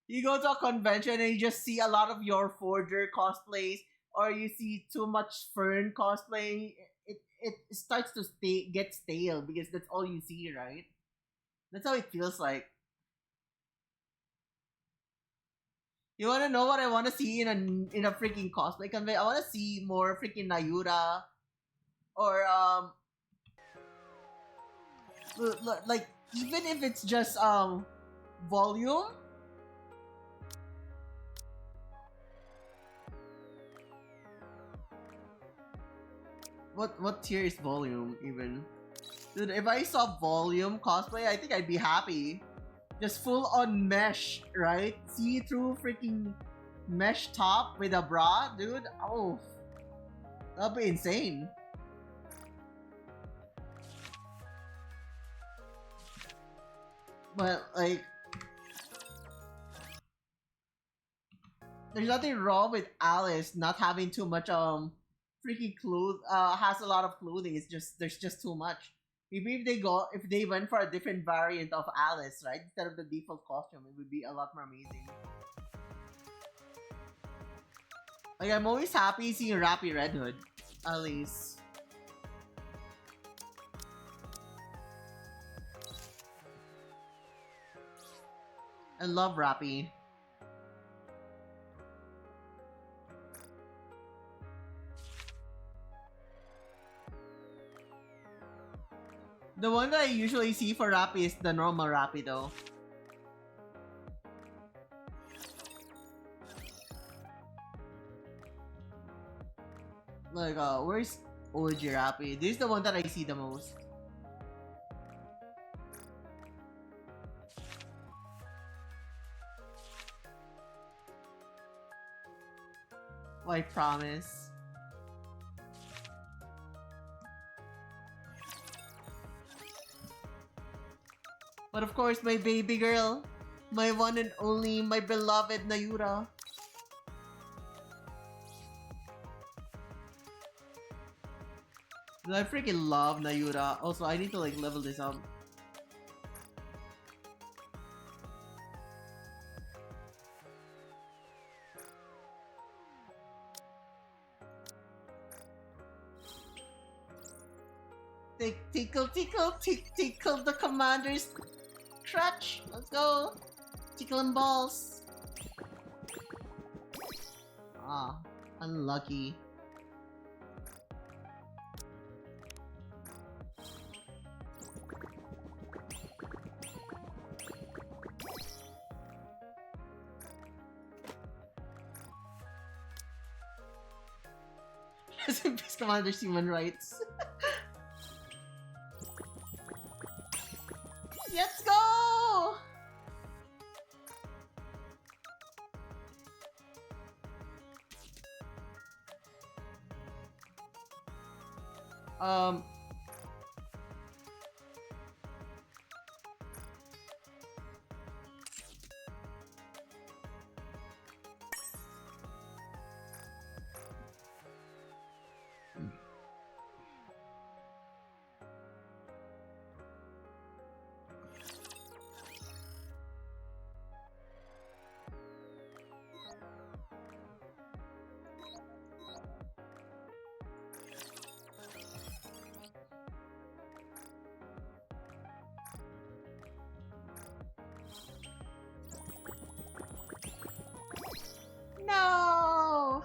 you go to a convention and you just see a lot of your Forger cosplays, or you see too much Fern cosplay. It starts to get stale because that's all you see, right? That's how it feels like. You wanna know what I wanna see in a freaking cosplay convention? I wanna see more freaking Nayura, or like even if it's just volume. What tier is volume even? Dude, if I saw volume cosplay, I think I'd be happy. Just full on mesh, right? See through freaking mesh top with a bra, dude. Oh, that'd be insane. But like, there's nothing wrong with Alice not having too much freaking clothes. Has a lot of clothing. It's just there's just too much. Maybe if they went for a different variant of Alice, right, instead of the default costume, it would be a lot more amazing. Like, I'm always happy seeing Rappy Red Hood, at least. I love Rappy. The one that I usually see for Rappy is the normal Rappy though. Like, where's OG Rappy? This is the one that I see the most. I promise. But of course, my baby girl, my one and only, my beloved Nayura. I freaking love Nayura. Also, I need to like level this up. Tickle the commander's crutch. Let's go. Tickle and balls. Ah, unlucky. Rest in peace, Commander's human rights. Let's go! No!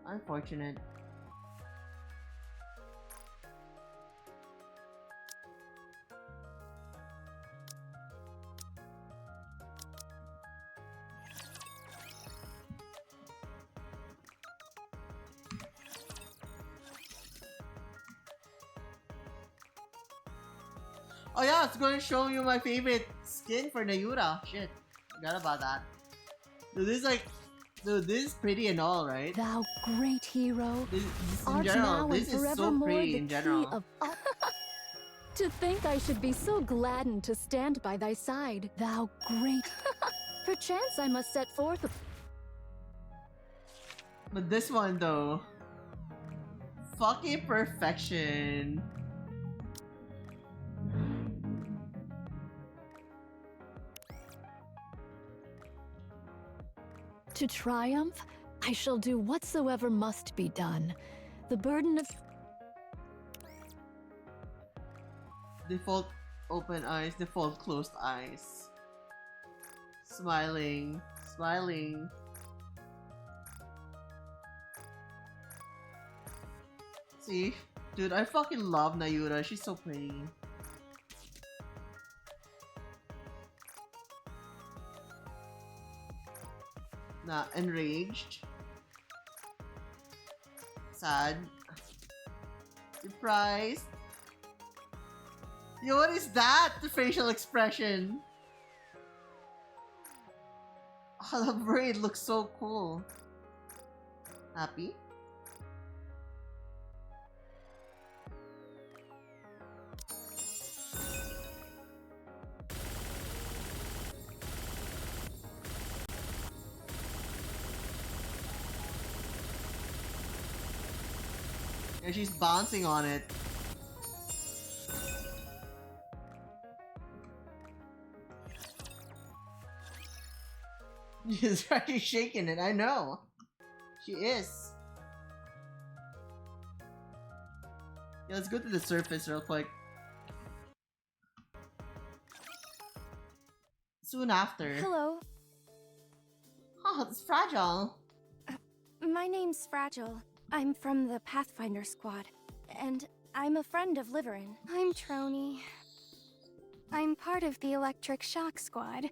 Unfortunate. Oh yeah, it's going to show you my favorite skin for Nayura. Shit, forgot about that. Dude, this is pretty and all, right? Thou great hero, This in art general, now this and is so forevermore pretty the in key general. of To think I should be so gladdened to stand by thy side, thou great. Perchance I must set forth. But this one though, fucking perfection. To triumph, I shall do whatsoever must be done. The burden of Default open eyes, default closed eyes. Smiling, smiling. See? Dude, I fucking love Nayura. She's so pretty. Nah, enraged. Sad. Surprised. Yo, what is that? The facial expression. Oh, the braid looks so cool. Happy? Yeah, she's bouncing on it. She's actually shaking it, I know. She is. Yeah, let's go to the surface real quick. Soon after. Hello. Oh, it's fragile. My name's Fragile. I'm from the Pathfinder Squad, and I'm a friend of Liverin. I'm Trony. I'm part of the Electric Shock Squad.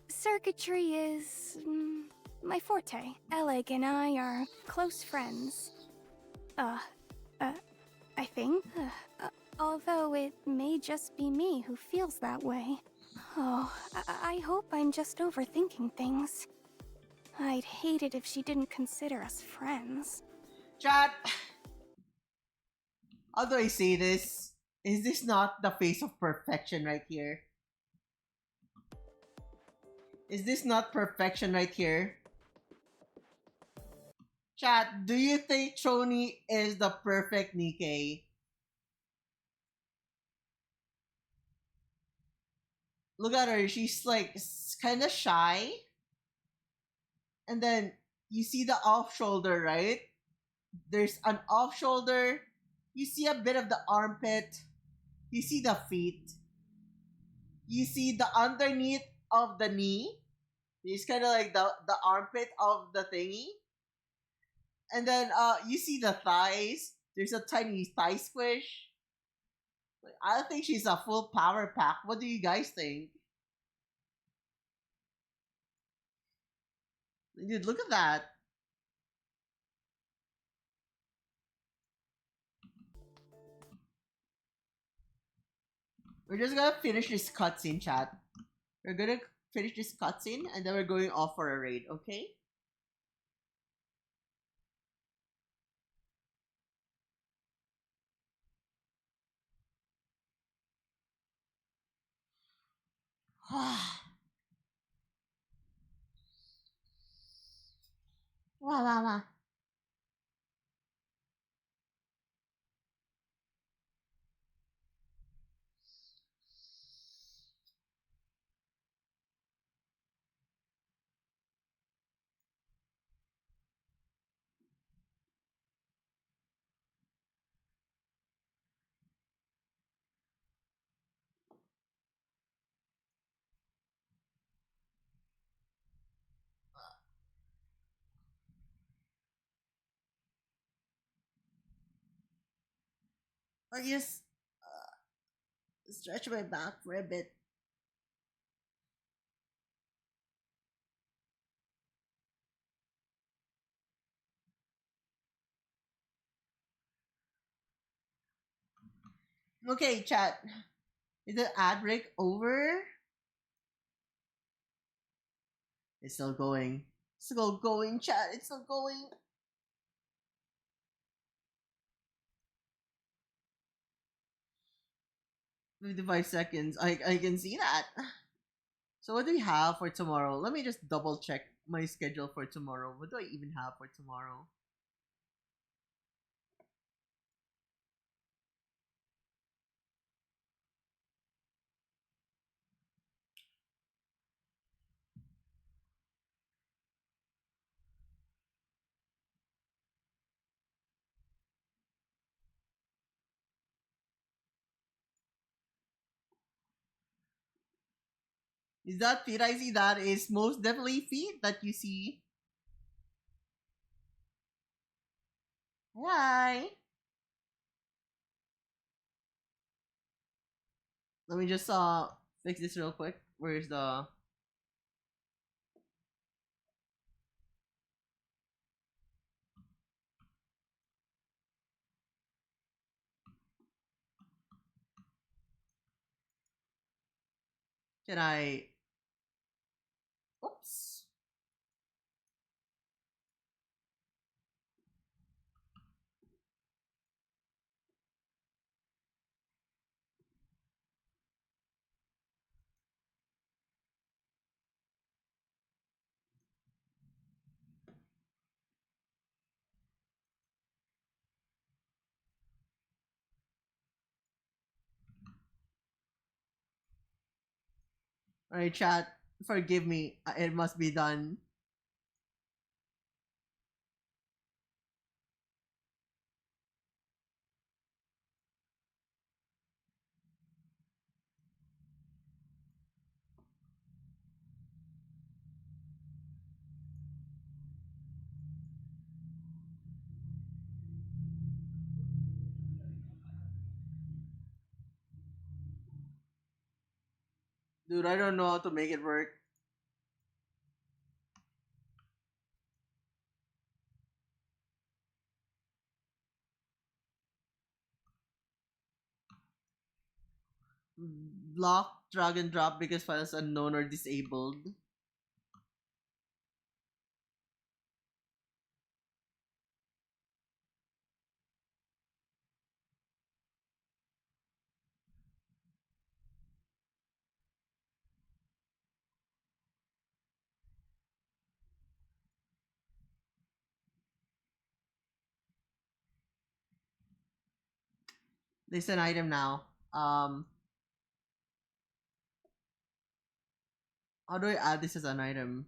Circuitry is my forte. Eleg and I are close friends. I think. Although it may just be me who feels that way. Oh, I hope I'm just overthinking things. I'd hate it if she didn't consider us friends. Chat! How do I say this? Is this not the face of perfection right here? Is this not perfection right here? Chat, do you think Trony is the perfect Nikkei? Look at her, she's like kind of shy. And then you see the off shoulder, right? There's an off shoulder. You see a bit of the armpit. You see the feet. You see the underneath of the knee. It's kind of like the armpit of the thingy. And then you see the thighs. There's a tiny thigh squish. Like, I think she's a full power pack. What do you guys think? Dude, look at that. We're just gonna finish this cutscene, chat. We're gonna finish this cutscene and then we're going off for a raid, okay? Wow, wow, wow. I just stretch my back for a bit. Okay, chat. Is the ad break over? It's still going. It's still going, chat. It's still going. 55 seconds. I can see that. So what do we have for tomorrow? Let me just double check my schedule for tomorrow. What do I even have for tomorrow? Is that feet I see? That is most definitely feet that you see. Hi. Let me just fix this real quick. Where's the can I oops. Alright, chat. Forgive me. It must be done. Dude, I don't know how to make it work. Block, drag and drop because files unknown or disabled. List an item now. How do I add this as an item?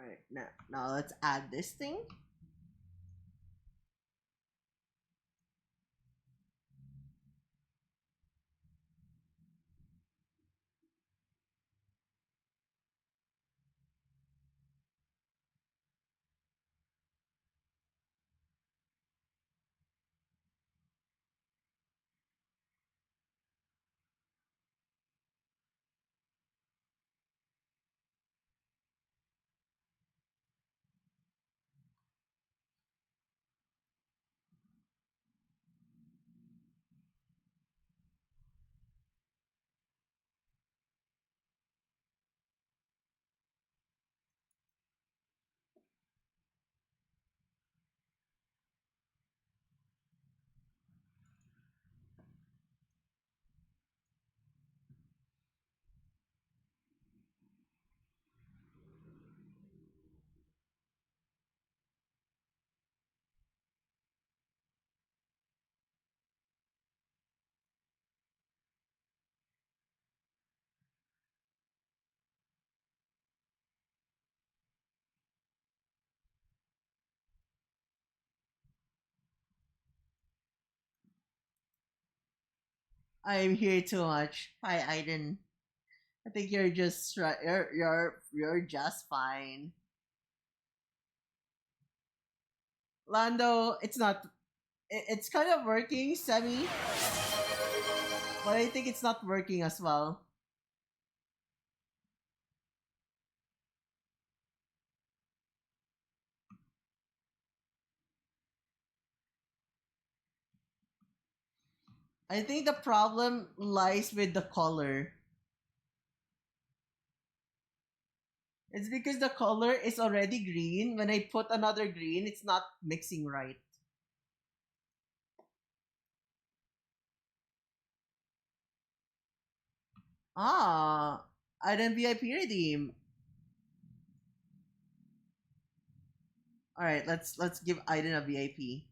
Alright, now let's add this thing. I'm here too much. Hi, Aiden. I think you're just right. You're just fine. Lando, it's not. It's kind of working, semi, but I think it's not working as well. I think the problem lies with the color. It's because the color is already green. When I put another green, it's not mixing right. Ah, item VIP redeem. All right, let's give Aiden a VIP.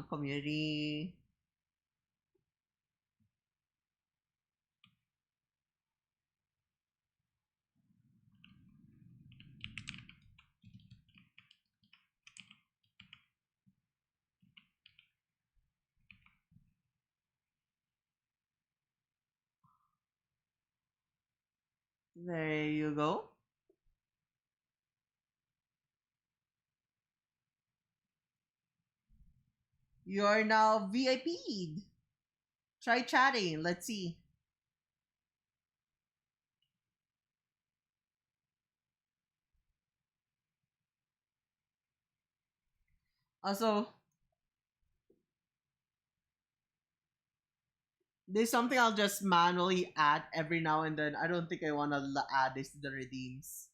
Community. There you go. You are now VIP'd. Try chatting. Let's see. Also, there's something I'll just manually add every now and then. I don't think I want to add this to the redeems.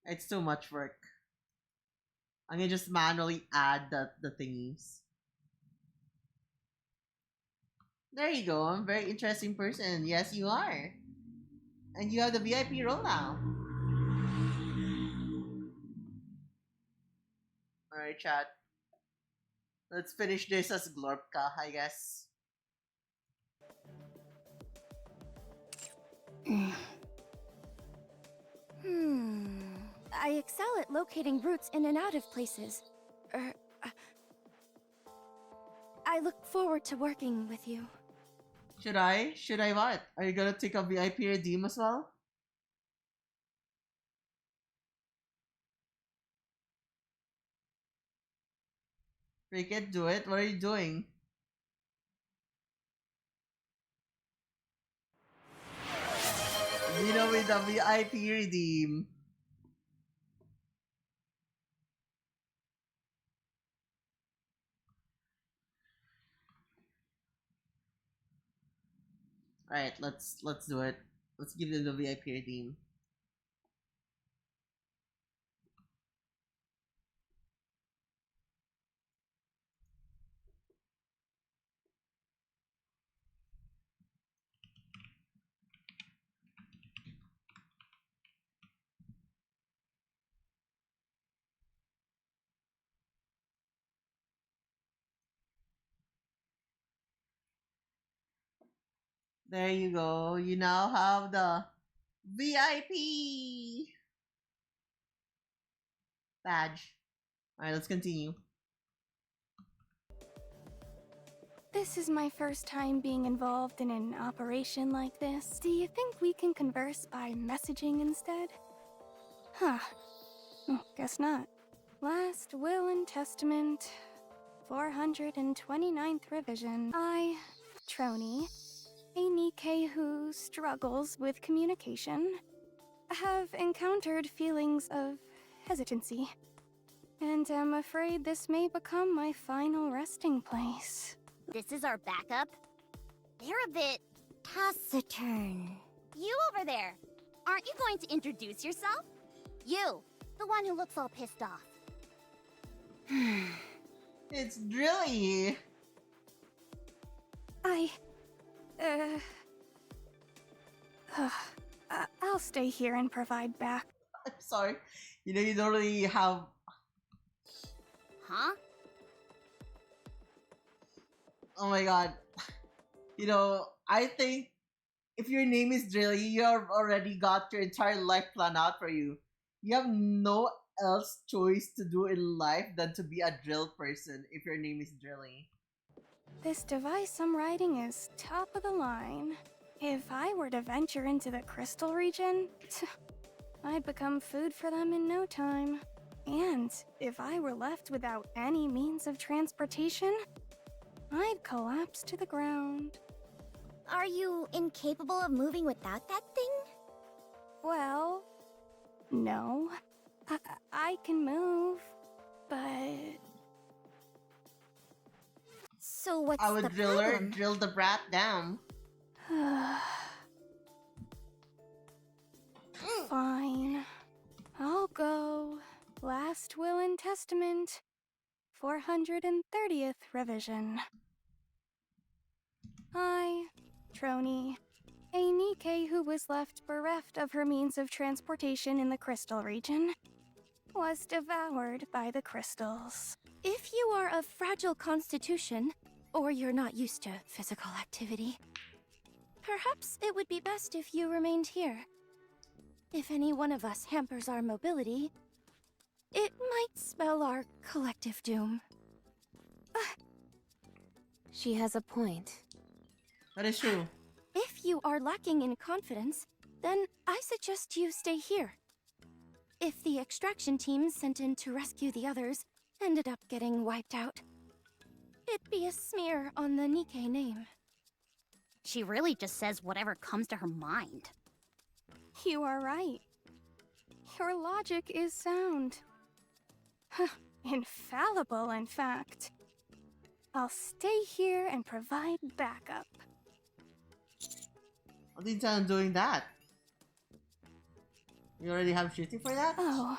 It's too much work. I'm gonna just manually add the thingies. There you go. I'm a very interesting person. Yes, you are. And you have the VIP role now. Alright, chat. Let's finish this as Glorpka, I guess. I excel at locating routes in and out of places. I look forward to working with you. Should I? Should I what? Are you gonna take a VIP redeem as well? Cricket, do it. What are you doing? Vino with the VIP redeem. Alright, let's do it. Let's give them the VIP redeem. There you go. You now have the VIP badge. Alright, let's continue. This is my first time being involved in an operation like this. Do you think we can converse by messaging instead? Huh. Oh, guess not. Last Will and Testament, 429th revision. I, Trony, a Nikkei who struggles with communication, have encountered feelings of hesitancy, and am afraid this may become my final resting place. This is our backup? They're a bit taciturn. You over there, aren't you going to introduce yourself? You, the one who looks all pissed off. It's Drilly. I'll stay here and provide back. I'm sorry. You know, you don't really have. Huh? Oh my god. You know, I think if your name is Drilly, you have already got your entire life planned out for you. You have no else choice to do in life than to be a drill person if your name is Drilly. This device I'm riding is top of the line. If I were to venture into the crystal region, I'd become food for them in no time. And if I were left without any means of transportation, I'd collapse to the ground. Are you incapable of moving without that thing? Well, no. I can move, but... So what's I would the drill her, problem? drill the brat down. Fine. I'll go. Last Will and Testament. 430th revision. I, Trony, a Nikke who was left bereft of her means of transportation in the crystal region, was devoured by the crystals. If you are of fragile constitution, or you're not used to physical activity, perhaps it would be best if you remained here. If any one of us hampers our mobility, it might spell our collective doom. She has a point. That is true. If you are lacking in confidence, then I suggest you stay here. If the extraction team sent in to rescue the others ended up getting wiped out, it'd be a smear on the Nikke name. She really just says whatever comes to her mind. You are right. Your logic is sound. Infallible, in fact. I'll stay here and provide backup. What do you intend on doing that? You already have shitty for that? Oh.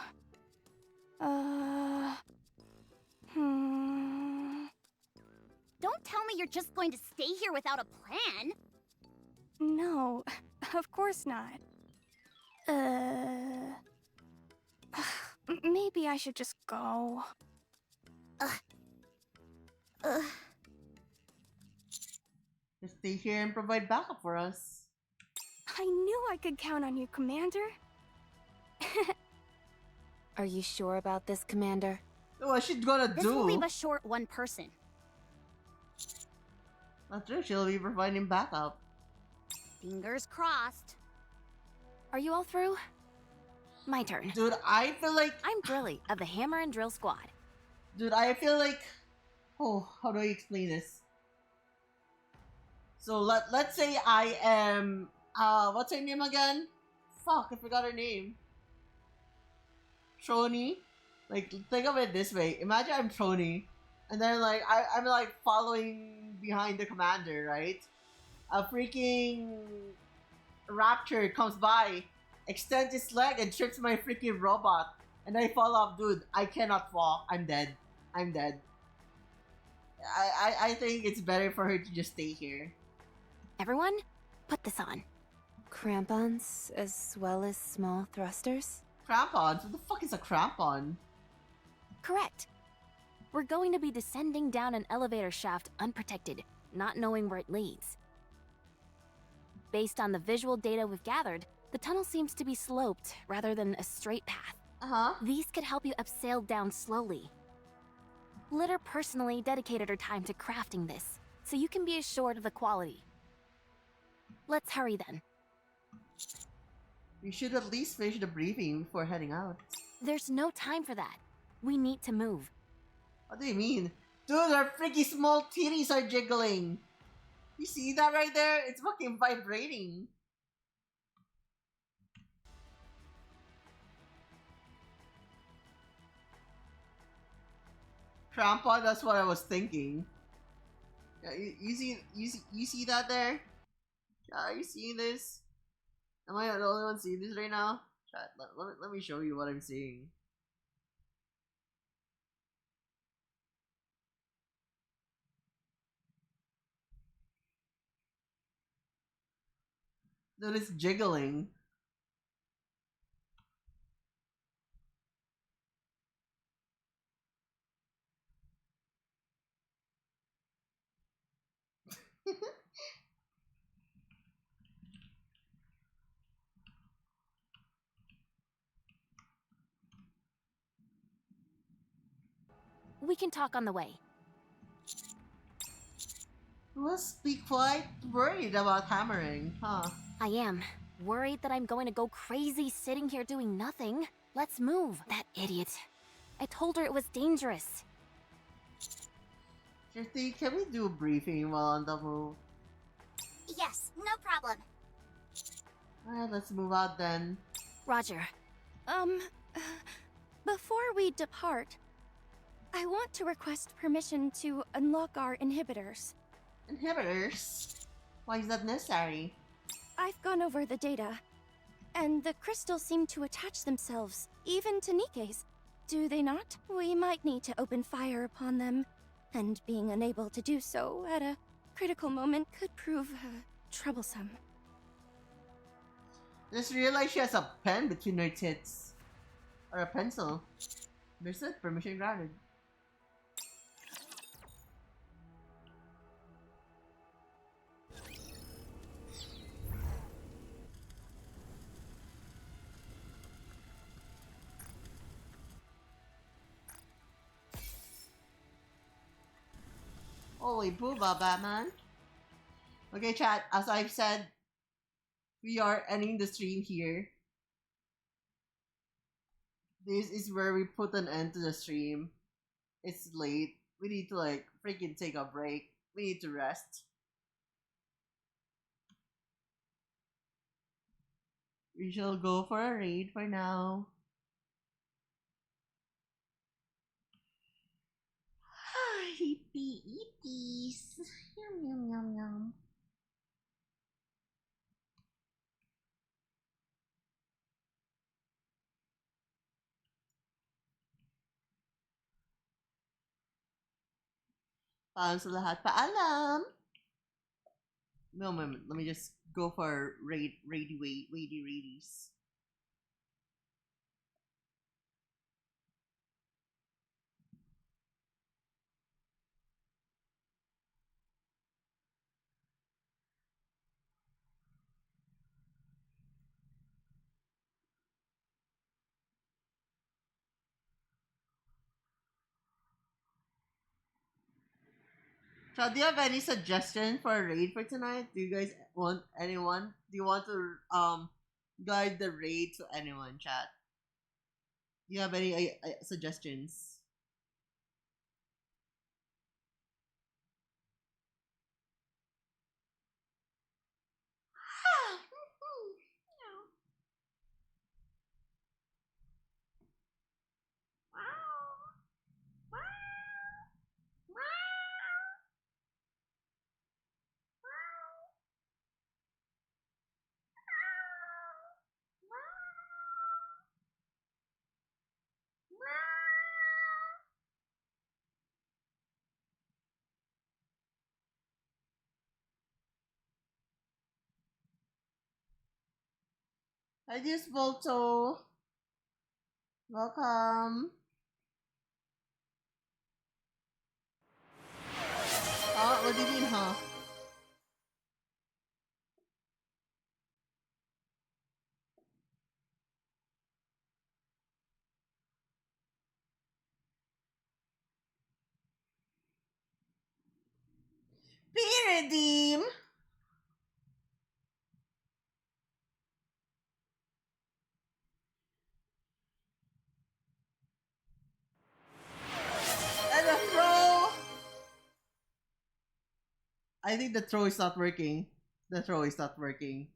Don't tell me you're just going to stay here without a plan. No, of course not. Maybe I should just go. Just stay here and provide backup for us. I knew I could count on you, Commander. Are you sure about this, Commander? What she's gonna This do? will leave us short one person. That's true, she'll be providing backup. Fingers crossed. Are you all through? My turn. Dude, I feel like... I'm Drilly of the Hammer and Drill Squad. Dude, I feel like... Oh, how do I explain this? So, let's say I am... what's her name again? Fuck, I forgot her name. Trony? Like, think of it this way. Imagine I'm Trony. And then, like, I'm, like, following behind the commander, right? A freaking raptor comes by, extends its leg, and trips my freaking robot. And I fall off. Dude, I cannot walk. I'm dead. I'm dead. I think it's better for her to just stay here. Everyone, put this on. Crampons as well as small thrusters? Crampons? What the fuck is a crampon? Correct. We're going to be descending down an elevator shaft unprotected, not knowing where it leads. Based on the visual data we've gathered, the tunnel seems to be sloped rather than a straight path. These could help you upsail down slowly. Litter personally dedicated her time to crafting this, so you can be assured of the quality. Let's hurry then. We should at least finish the briefing before heading out. There's no time for that. We need to move. What do you mean? Dude, our freaky small titties are jiggling! You see that right there? It's fucking vibrating. Crampon, that's what I was thinking. Yeah, you see that there? Are you seeing this? Am I the only one seeing this right now? Chat, let me show you what I'm seeing. Dude, it's jiggling. We can talk on the way. You must be quite worried about hammering, huh? I am. Worried that I'm going to go crazy sitting here doing nothing. Let's move. That idiot. I told her it was dangerous. Shirty, can we do a briefing while on the move? Yes, no problem. Alright, let's move out then. Roger. Before we depart, I want to request permission to unlock our inhibitors. Inhibitors? Why is that necessary? I've gone over the data, and the crystals seem to attach themselves, even to Nikke's. Do they not? We might need to open fire upon them, and being unable to do so at a critical moment could prove troublesome. Just realized she has a pen between her tits. Or a pencil. There's it, permission granted. Holy booba, Batman. Okay, chat, as I've said, we are ending the stream here. This is where we put an end to the stream. It's late. We need to like freaking take a break. We need to rest. We shall go for a raid for now. Hippie eepies. Yum yum yum yum. Paalam sa lahat. Paalam! No moment. Let me just go for raidies. So, do you have any suggestion for a raid for tonight? Do you guys want anyone? Do you want to guide the raid to anyone, chat? Do you have any suggestions? Hi, dear Volto. Welcome. Oh, what do you mean, huh? Be redeem. And a throw. I think the throw is not working. The throw is not working.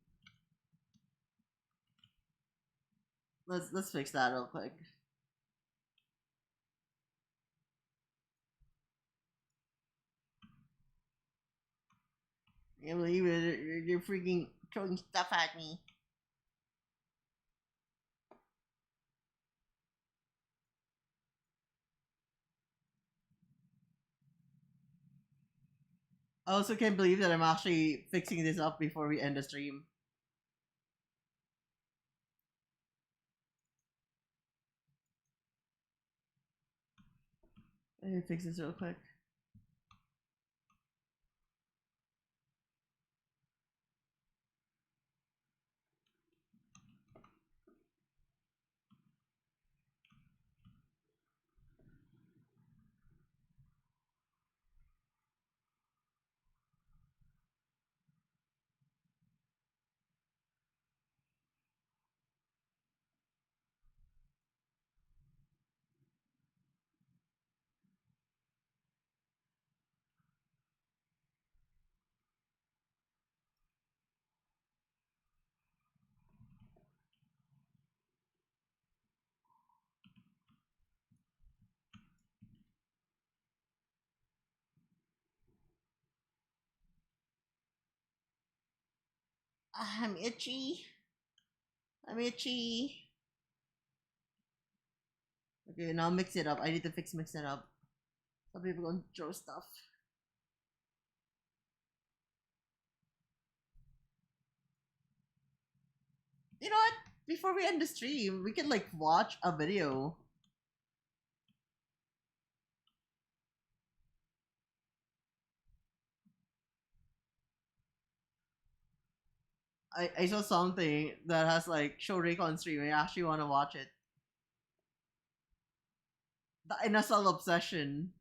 Let's fix that real quick. I can't believe it. You're freaking throwing stuff at me. I also can't believe that I'm actually fixing this up before we end the stream. Let me fix this real quick. I'm itchy. I'm itchy. Okay, now mix it up. I need to mix it up. Some people gonna throw stuff. You know what? Before we end the stream, we can like watch a video. I saw something that has like show Reiko on stream. I actually want to watch it. The Inasal Obsession.